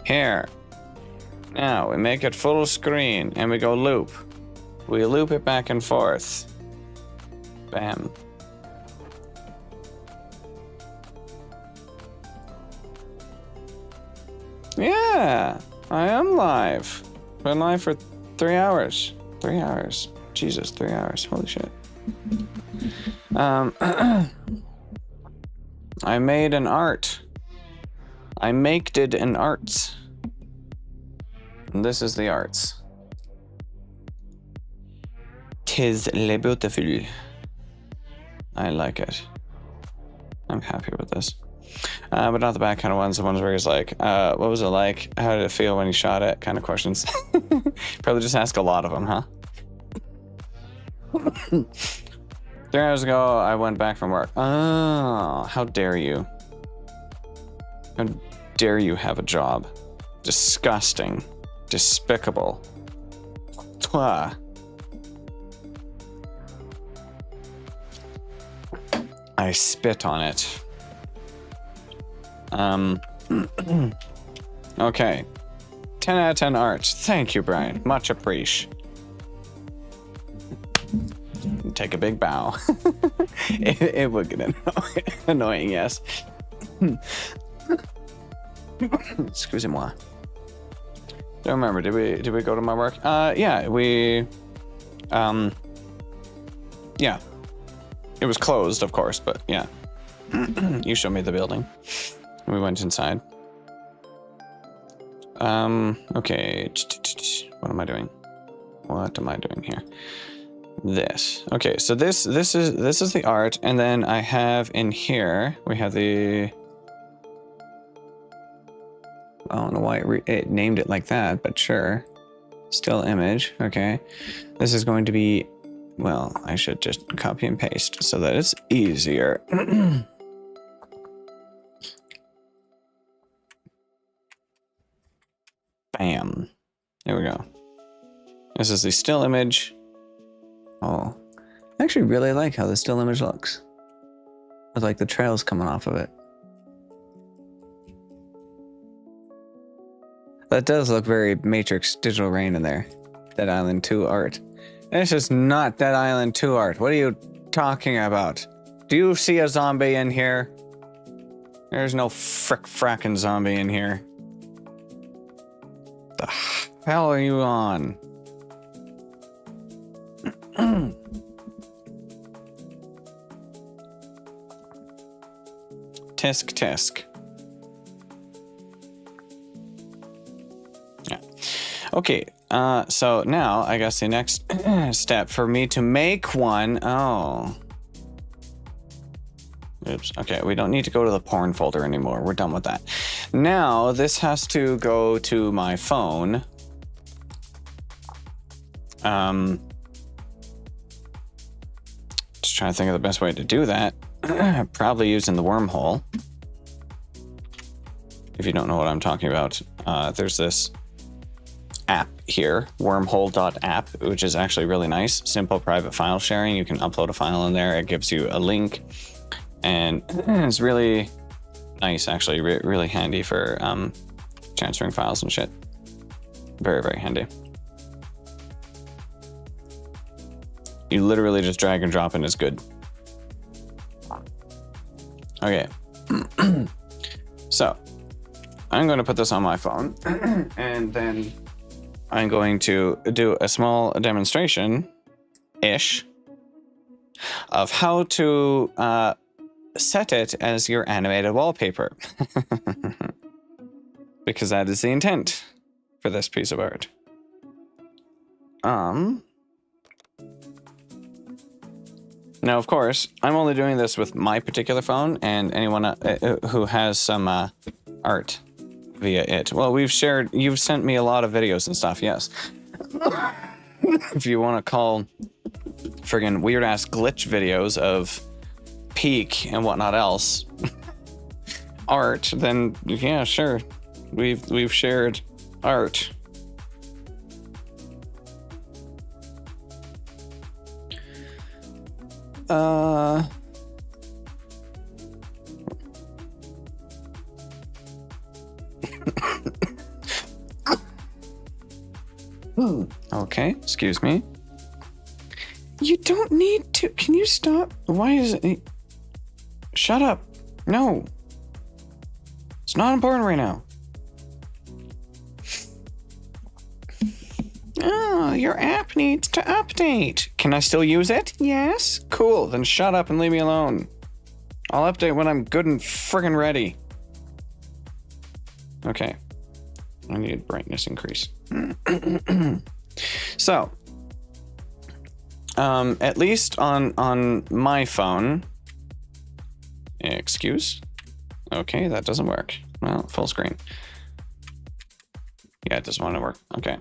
Here. Now, we make it full screen, and we go loop. We loop it back and forth. Bam. Yeah, I am live. Been live for 3 hours. 3 hours. Jesus, 3 hours. Holy shit. I made an art. I maked an arts. And this is the arts. 'Tis le beautiful. I like it. I'm happy with this. But not the bad kind of ones, the ones where he's like, what was it like? How did it feel when you shot it? Kind of questions. Probably just ask a lot of them, huh? 3 hours ago, I went back from work. Oh, how dare you? How dare you have a job? Disgusting. Despicable. Twah. I spit on it. Okay. 10 out of 10 art. Thank you, Brian. Much appreciated. Take a big bow. it would get annoying, yes. Excusez-moi. Don't remember. Did we go to my work? Yeah, yeah. It was closed, of course, but yeah. You showed me the building. We went inside. Okay. What am I doing? What am I doing here? This. Okay, so this is the art, and then I have in here we have the. I don't know why it named it like that, but sure. Still image. Okay, this is going to be. Well, I should just copy and paste so that it's easier. Bam. There we go. This is the still image. Oh, I actually really like how the still image looks. With like the trails coming off of it. That does look very Matrix Digital Rain in there. Dead Island 2 art. This is not Dead Island 2 art. What are you talking about? Do you see a zombie in here? There's no frackin' zombie in here. The hell are you on? Tisk tisk. Yeah. Okay. So now I guess the next step for me to make one. Oh. Oops. Okay, we don't need to go to the porn folder anymore. We're done with that. Now this has to go to my phone. Just trying to think of the best way to do that. Probably using the wormhole. If you don't know what I'm talking about, there's this app here, wormhole.app, which is actually really nice. Simple private file sharing. You can upload a file in there. It gives you a link, and it's really nice, actually, really handy for transferring files and shit. Very, very handy. You literally just drag and drop and it's good. Okay. So I'm going to put this on my phone and then I'm going to do a small demonstration-ish of how to set it as your animated wallpaper. Because that is the intent for this piece of art. Now, of course, I'm only doing this with my particular phone and anyone who has some art via it. Well, you've sent me a lot of videos and stuff, yes. If you want to call friggin' weird-ass glitch videos of Peak and whatnot else art, then yeah, sure. We've shared art. Okay, excuse me. You don't need to. Can you stop? Why is it? Shut up. No. It's not important right now. Oh, your app needs to update. Can I still use it? Yes. Cool. Then shut up and leave me alone. I'll update when I'm good and friggin' ready. Okay. I need brightness increase. So, at least on my phone. Excuse. Okay, that doesn't work. Well, full screen. Yeah, it doesn't want to work. Okay.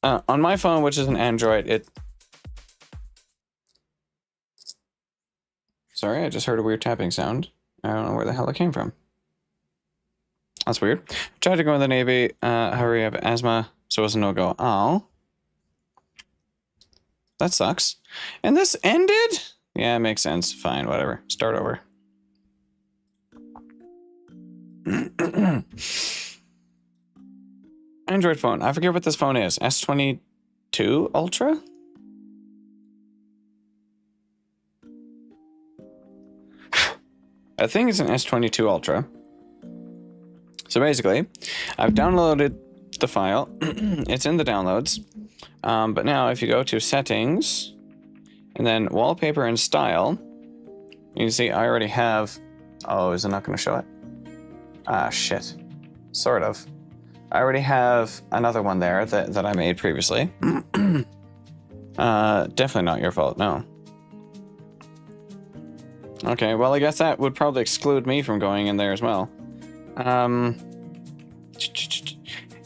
On my phone, which is an Android, Sorry, I just heard a weird tapping sound. I don't know where the hell it came from. That's weird. Tried to go in the Navy. However, you have asthma, so it was a no-go. Oh. That sucks. And this ended? Yeah, it makes sense. Fine, whatever. Start over. Android phone. I forget what this phone is. S22 Ultra? I think it's an S22 Ultra. So basically, I've downloaded the file. It's in the downloads. But now if you go to settings and then wallpaper and style, you can see I already have... Oh, is it not going to show it? Ah, shit. Sort of. I already have another one there that I made previously. Definitely not your fault, no. Okay, well, I guess that would probably exclude me from going in there as well.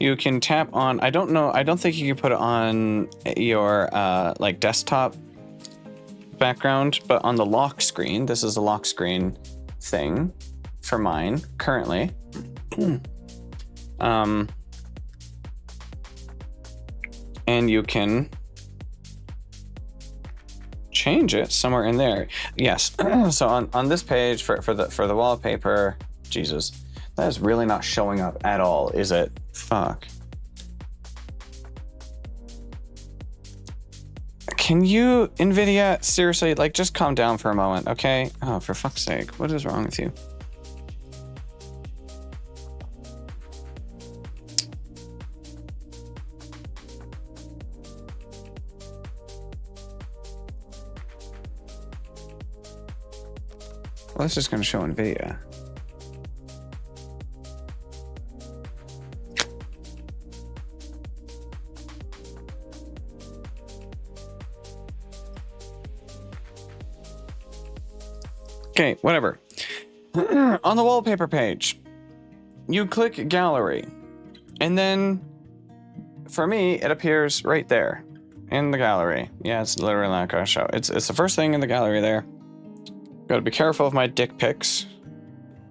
You can tap on... I don't know. I don't think you can put it on your, like, desktop background, but on the lock screen. This is a lock screen thing for mine, currently. And you can change it somewhere in there. Yes. So on this page for the wallpaper, Jesus, that is really not showing up at all, is it? Fuck. Can you, NVIDIA, seriously, like, just calm down for a moment, okay? Oh, for fuck's sake, what is wrong with you? Well, it's just going to show NVIDIA. Okay, whatever. On the wallpaper page, you click gallery, and then for me, it appears right there in the gallery. Yeah, it's literally not going to show. It's the first thing in the gallery there. Got to be careful of my dick pics,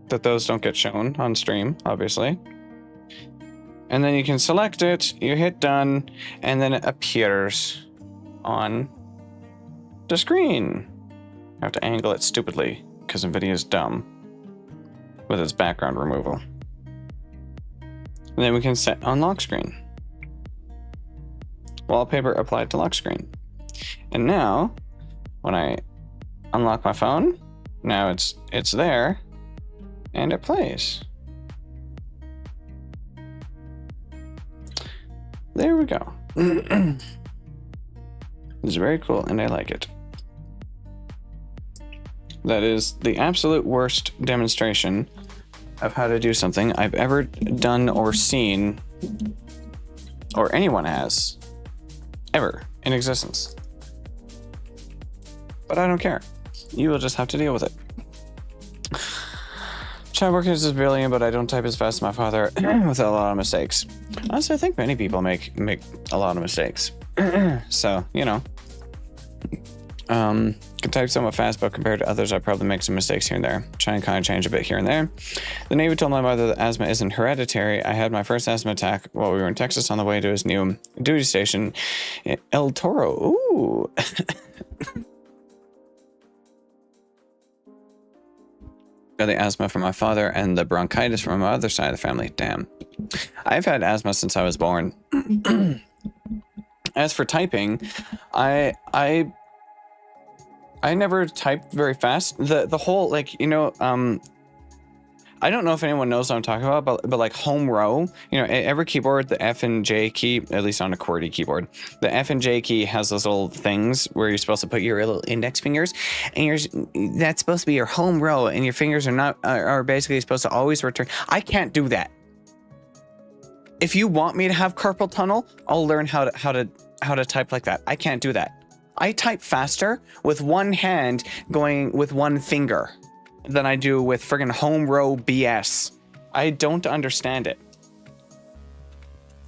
that those don't get shown on stream, obviously. And then you can select it, you hit done, and then it appears on the screen. I have to angle it stupidly, because NVIDIA is dumb with its background removal. And then we can set on lock screen. Wallpaper applied to lock screen. And now, when I unlock my phone, now it's there, and it plays. There we go. It's very cool, and I like it. That is the absolute worst demonstration of how to do something I've ever done or seen, or anyone has, ever in existence. But I don't care. You will just have to deal with it. Chat work is brilliant, but I don't type as fast as my father with a lot of mistakes. Honestly, I think many people make a lot of mistakes. So, you know. Can type somewhat fast, but compared to others, I probably make some mistakes here and there. Try and kind of change a bit here and there. The Navy told my mother that asthma isn't hereditary. I had my first asthma attack while we were in Texas on the way to his new duty station in El Toro. Ooh. Got the asthma from my father and the bronchitis from my other side of the family. Damn. I've had asthma since I was born. As for typing, I never typed very fast. The whole, like, you know, I don't know if anyone knows what I'm talking about, but like home row, you know, every keyboard, the F and J key, at least on a QWERTY keyboard, the F and J key has those little things where you're supposed to put your little index fingers, and that's supposed to be your home row, and your fingers are basically supposed to always return. I can't do that. If you want me to have carpal tunnel, I'll learn how to type like that. I can't do that. I type faster with one hand going with one finger than I do with friggin' home row BS. I don't understand it.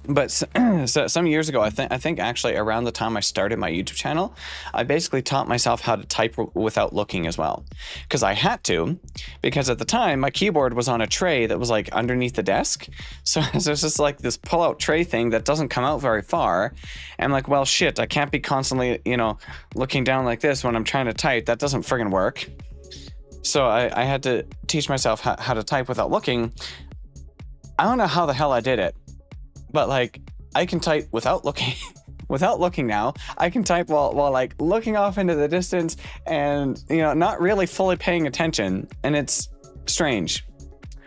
But so some years ago, I think actually around the time I started my YouTube channel, I basically taught myself how to type without looking as well. Because I had to, because at the time my keyboard was on a tray that was like underneath the desk. So there's just like this pull-out tray thing that doesn't come out very far. And I'm like, well, shit, I can't be constantly, you know, looking down like this when I'm trying to type. That doesn't friggin' work. So I had to teach myself how to type without looking. I don't know how the hell I did it. But like, I can type without looking, without looking now. I can type while like looking off into the distance and, you know, not really fully paying attention. And it's strange.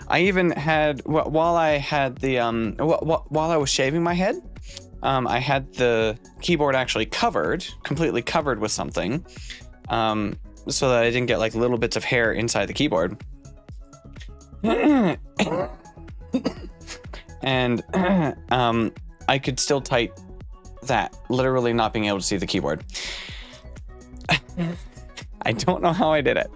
I even had, while I had the, while I was shaving my head, I had the keyboard actually completely covered with something, so that I didn't get like little bits of hair inside the keyboard. And I could still type that, literally not being able to see the keyboard. I don't know how I did it,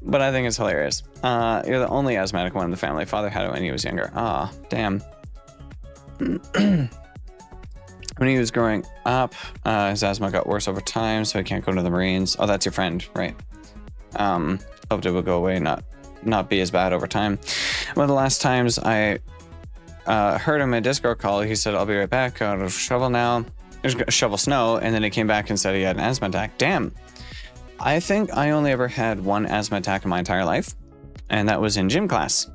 but I think it's hilarious. You're the only asthmatic one in the family. Father had it when he was younger. Ah, damn. When he was growing up, his asthma got worse over time, so he can't go to the Marines. Oh, that's your friend, right? Hoped it would go away, not be as bad over time. One of the last times I heard him in a Discord call, he said, "I'll be right back. Gotta shovel now." Shovel snow, and then he came back and said he had an asthma attack. Damn. I think I only ever had one asthma attack in my entire life, and that was in gym class.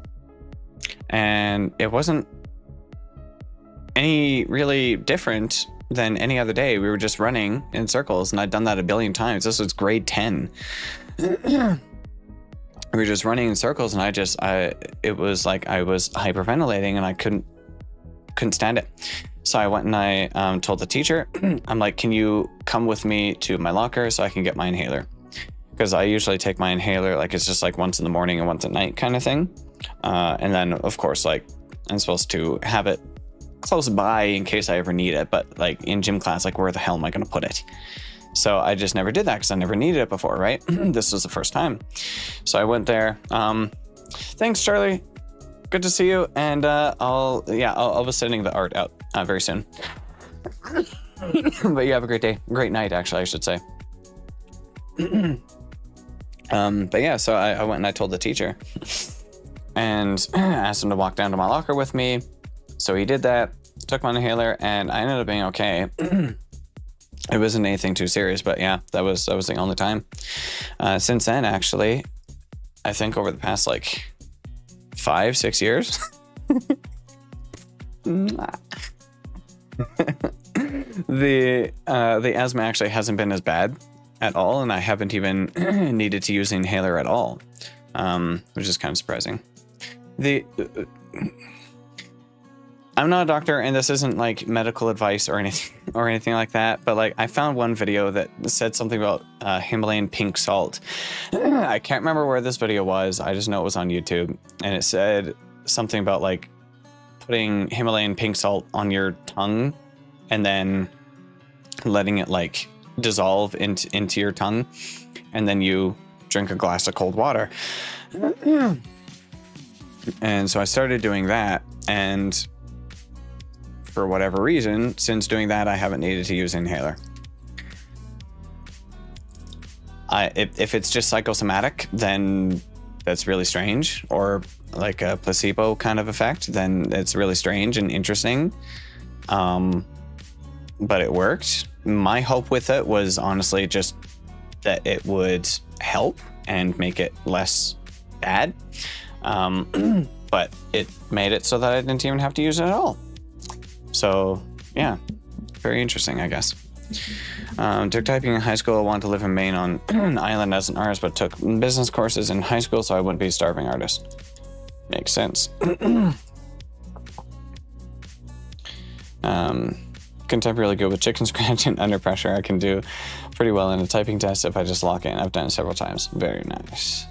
And it wasn't any really different than any other day. We were just running in circles, and I'd done that a billion times. This was grade 10. We were just running in circles, and it was like I was hyperventilating, and I couldn't stand it. So I went and I told the teacher, I'm like, can you come with me to my locker so I can get my inhaler? Because I usually take my inhaler, like it's just like once in the morning and once at night kind of thing. And then of course, like I'm supposed to have it close by in case I ever need it. But like in gym class, like where the hell am I going to put it? So I just never did that because I never needed it before, right? This was the first time. So I went there. Thanks, Charlie. Good to see you. And I'll be sending the art out very soon. But you have a great day. Great night, actually, I should say. But yeah, so I went and I told the teacher and asked him to walk down to my locker with me. So he did that, took my inhaler, and I ended up being okay. It wasn't anything too serious, but yeah, that was the only time. Since then, actually, I think over the past like 5-6 years, the asthma actually hasn't been as bad at all, and I haven't even needed to use the inhaler at all, which is kind of surprising. I'm not a doctor, and this isn't like medical advice or anything like that, but like I found one video that said something about Himalayan pink salt. I can't remember where this video was. I just know it was on YouTube, and it said something about like putting Himalayan pink salt on your tongue and then letting it like dissolve into your tongue, and then you drink a glass of cold water. And so I started doing that, and for whatever reason, since doing that, I haven't needed to use an inhaler. If it's just psychosomatic, then that's really strange, or like a placebo kind of effect, then it's really strange and interesting. But it worked. My hope with it was honestly just that it would help and make it less bad. But it made it so that I didn't even have to use it at all. So yeah, very interesting, I guess. Took typing in high school. I wanted to live in Maine on an island as an artist, but took business courses in high school so I wouldn't be a starving artist. Makes sense. Contemporarily good with chicken scratch and under pressure. I can do pretty well in a typing test if I just lock in. I've done it several times. Very nice.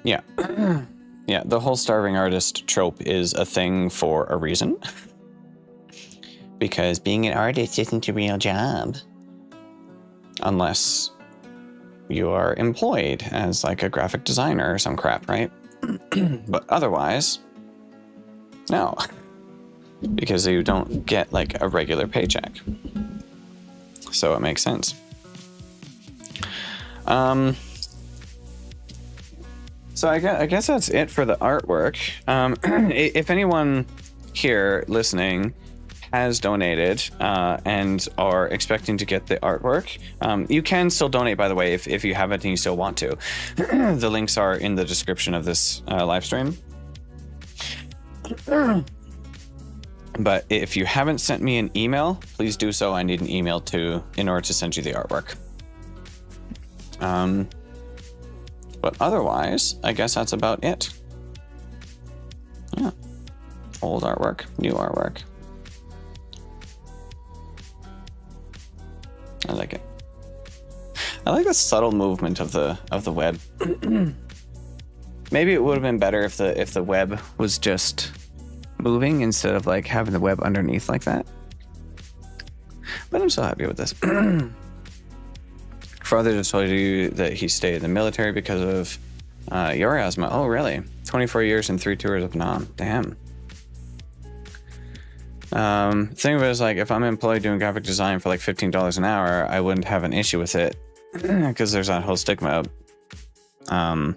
Yeah. Yeah, the whole starving artist trope is a thing for a reason. Because being an artist isn't a real job. Unless you are employed as like a graphic designer or some crap, right? But otherwise, no. Because you don't get like a regular paycheck. So it makes sense. So I guess that's it for the artwork. If anyone here listening has donated and are expecting to get the artwork, you can still donate, by the way, if you haven't and you still want to. The links are in the description of this live stream. But if you haven't sent me an email, please do so. I need an email in order to send you the artwork. But otherwise, I guess that's about it. Yeah. Old artwork, new artwork. I like it. I like the subtle movement of the web. Maybe it would have been better if the web was just moving instead of like having the web underneath like that. But I'm so happy with this. Father just told you that he stayed in the military because of your asthma. Oh, really? 24 years and 3 tours of Nam. Damn. Thing of it is, like, if I'm employed doing graphic design for like $15 an hour, I wouldn't have an issue with it because there's that whole stigma. But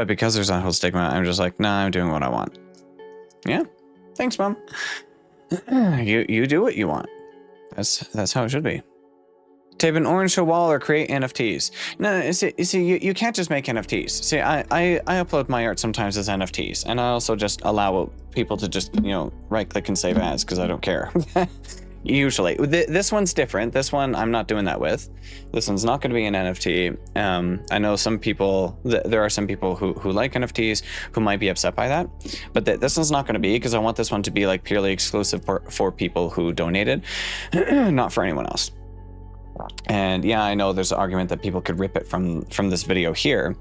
because there's that whole stigma, I'm just like, nah, I'm doing what I want. Yeah. Thanks, Mom. You do what you want. That's how it should be. Tape an orange to a wall or create NFTs. No, see, you can't just make NFTs. See, I upload my art sometimes as NFTs, and I also just allow people to just, right-click and save as, because I don't care. Usually. This one's different. This one, I'm not doing that with. This one's not going to be an NFT. I know some people, there are some people who like NFTs who might be upset by that, but this one's not going to be, because I want this one to be like purely exclusive for people who donated, not for anyone else. And yeah, I know there's an argument that people could rip it from this video here,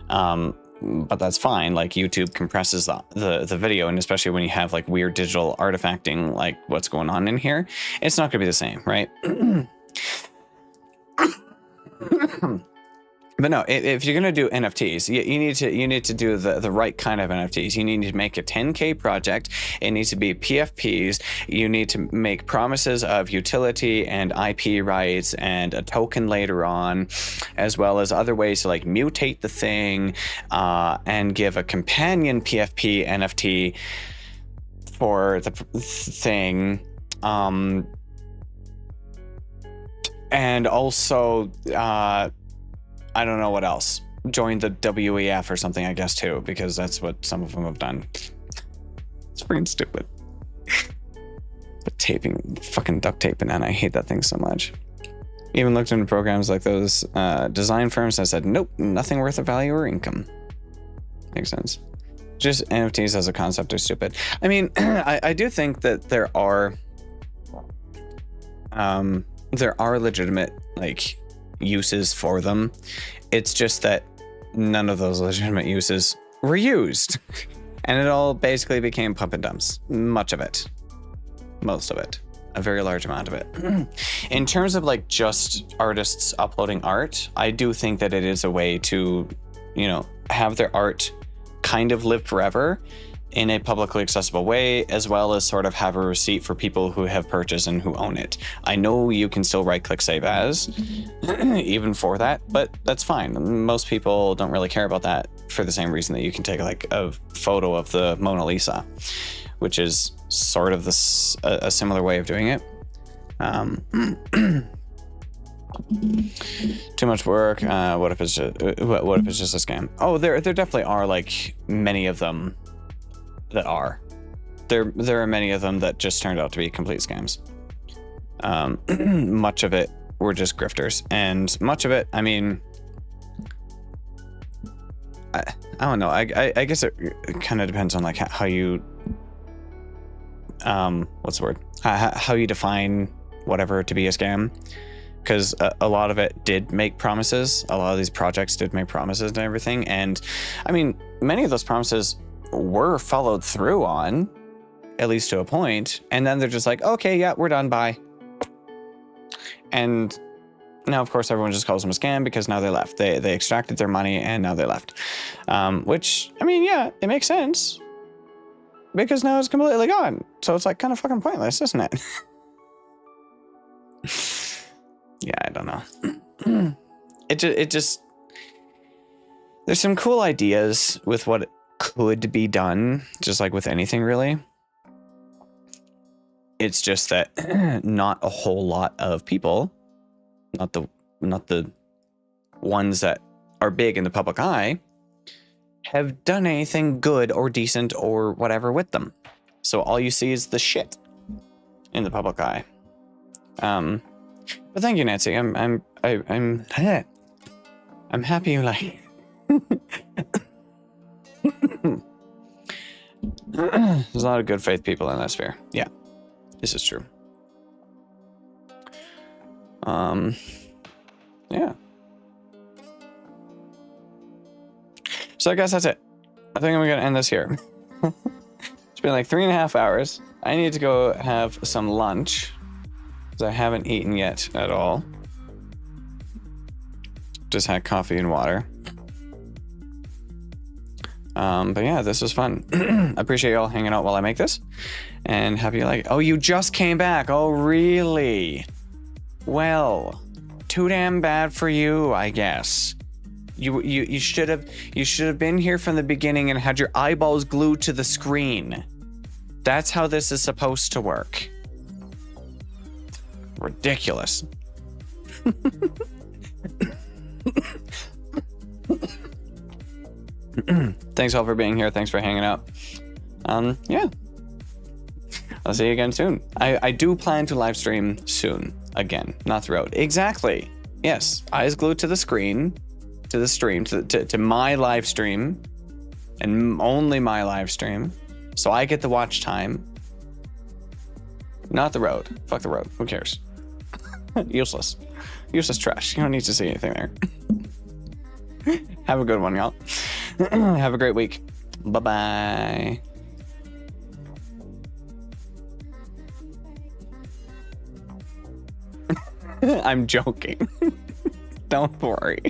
but that's fine. Like, YouTube compresses the video, and especially when you have like weird digital artifacting, like what's going on in here, it's not gonna be the same, right? But no, if you're gonna do NFTs, you need to do the right kind of NFTs. You need to make a 10K project. It needs to be PFPs. You need to make promises of utility and IP rights and a token later on, as well as other ways to like mutate the thing and give a companion PFP NFT for the thing. And also, I don't know what else. Join the WEF or something, I guess, too, because that's what some of them have done. It's freaking stupid. But fucking duct taping, and I hate that thing so much. Even looked into programs like those design firms and said, nope, nothing worth of value or income. Makes sense. Just NFTs as a concept are stupid. I mean, I do think that there are legitimate, like, uses for them. It's just that none of those legitimate uses were used, and it all basically became pump and dumps. Most of it, a very large amount of it. In terms of like just artists uploading art, I do think that it is a way to, have their art kind of live forever in a publicly accessible way, as well as sort of have a receipt for people who have purchased and who own it. I know you can still right-click save as, even for that, but that's fine. Most people don't really care about that for the same reason that you can take like a photo of the Mona Lisa, which is sort of a similar way of doing it. Too much work. What if it's just a scam? Oh, there definitely are like many of them that are. There are many of them that just turned out to be complete scams. Much of it were just grifters, and much of it, I mean, I don't know. I guess it kind of depends on like how you what's the word? How you define whatever to be a scam. Because a lot of it did make promises. A lot of these projects did make promises and everything. And I mean, many of those promises were followed through on, at least to a point. And then they're just like, okay, yeah, we're done, bye. And now, of course, everyone just calls them a scam because now they left. They extracted their money and now they left. Which, I mean, yeah, it makes sense. Because now it's completely gone. So it's like kind of fucking pointless, isn't it? Yeah, I don't know. It just there's some cool ideas with what could be done, just like with anything really. It's just that not a whole lot of people, not the ones that are big in the public eye, have done anything good or decent or whatever with them. So all you see is the shit in the public eye. But thank you, Nancy. I'm happy you like. There's a lot of good faith people in that sphere. Yeah, this is true. Yeah. So I guess that's it. I think I'm gonna end this here. It's been like 3.5 hours. I need to go have some lunch. I haven't eaten yet at all. Just had coffee and water. But yeah, this was fun. I appreciate y'all hanging out while I make this. And happy you like it. Oh, you just came back. Oh, really? Well, too damn bad for you, I guess. You should have been here from the beginning and had your eyeballs glued to the screen. That's how this is supposed to work. Ridiculous. Thanks all for being here. Thanks for hanging out. Yeah. I'll see you again soon. I do plan to live stream soon. Again, not throughout. Exactly. Yes. Eyes glued to the screen, to the stream, to my live stream, and only my live stream. So I get the watch time. Not the road. Fuck the road. Who cares? Useless. Useless trash. You don't need to see anything there. Have a good one, y'all. Have a great week. Bye-bye. I'm joking. Don't worry.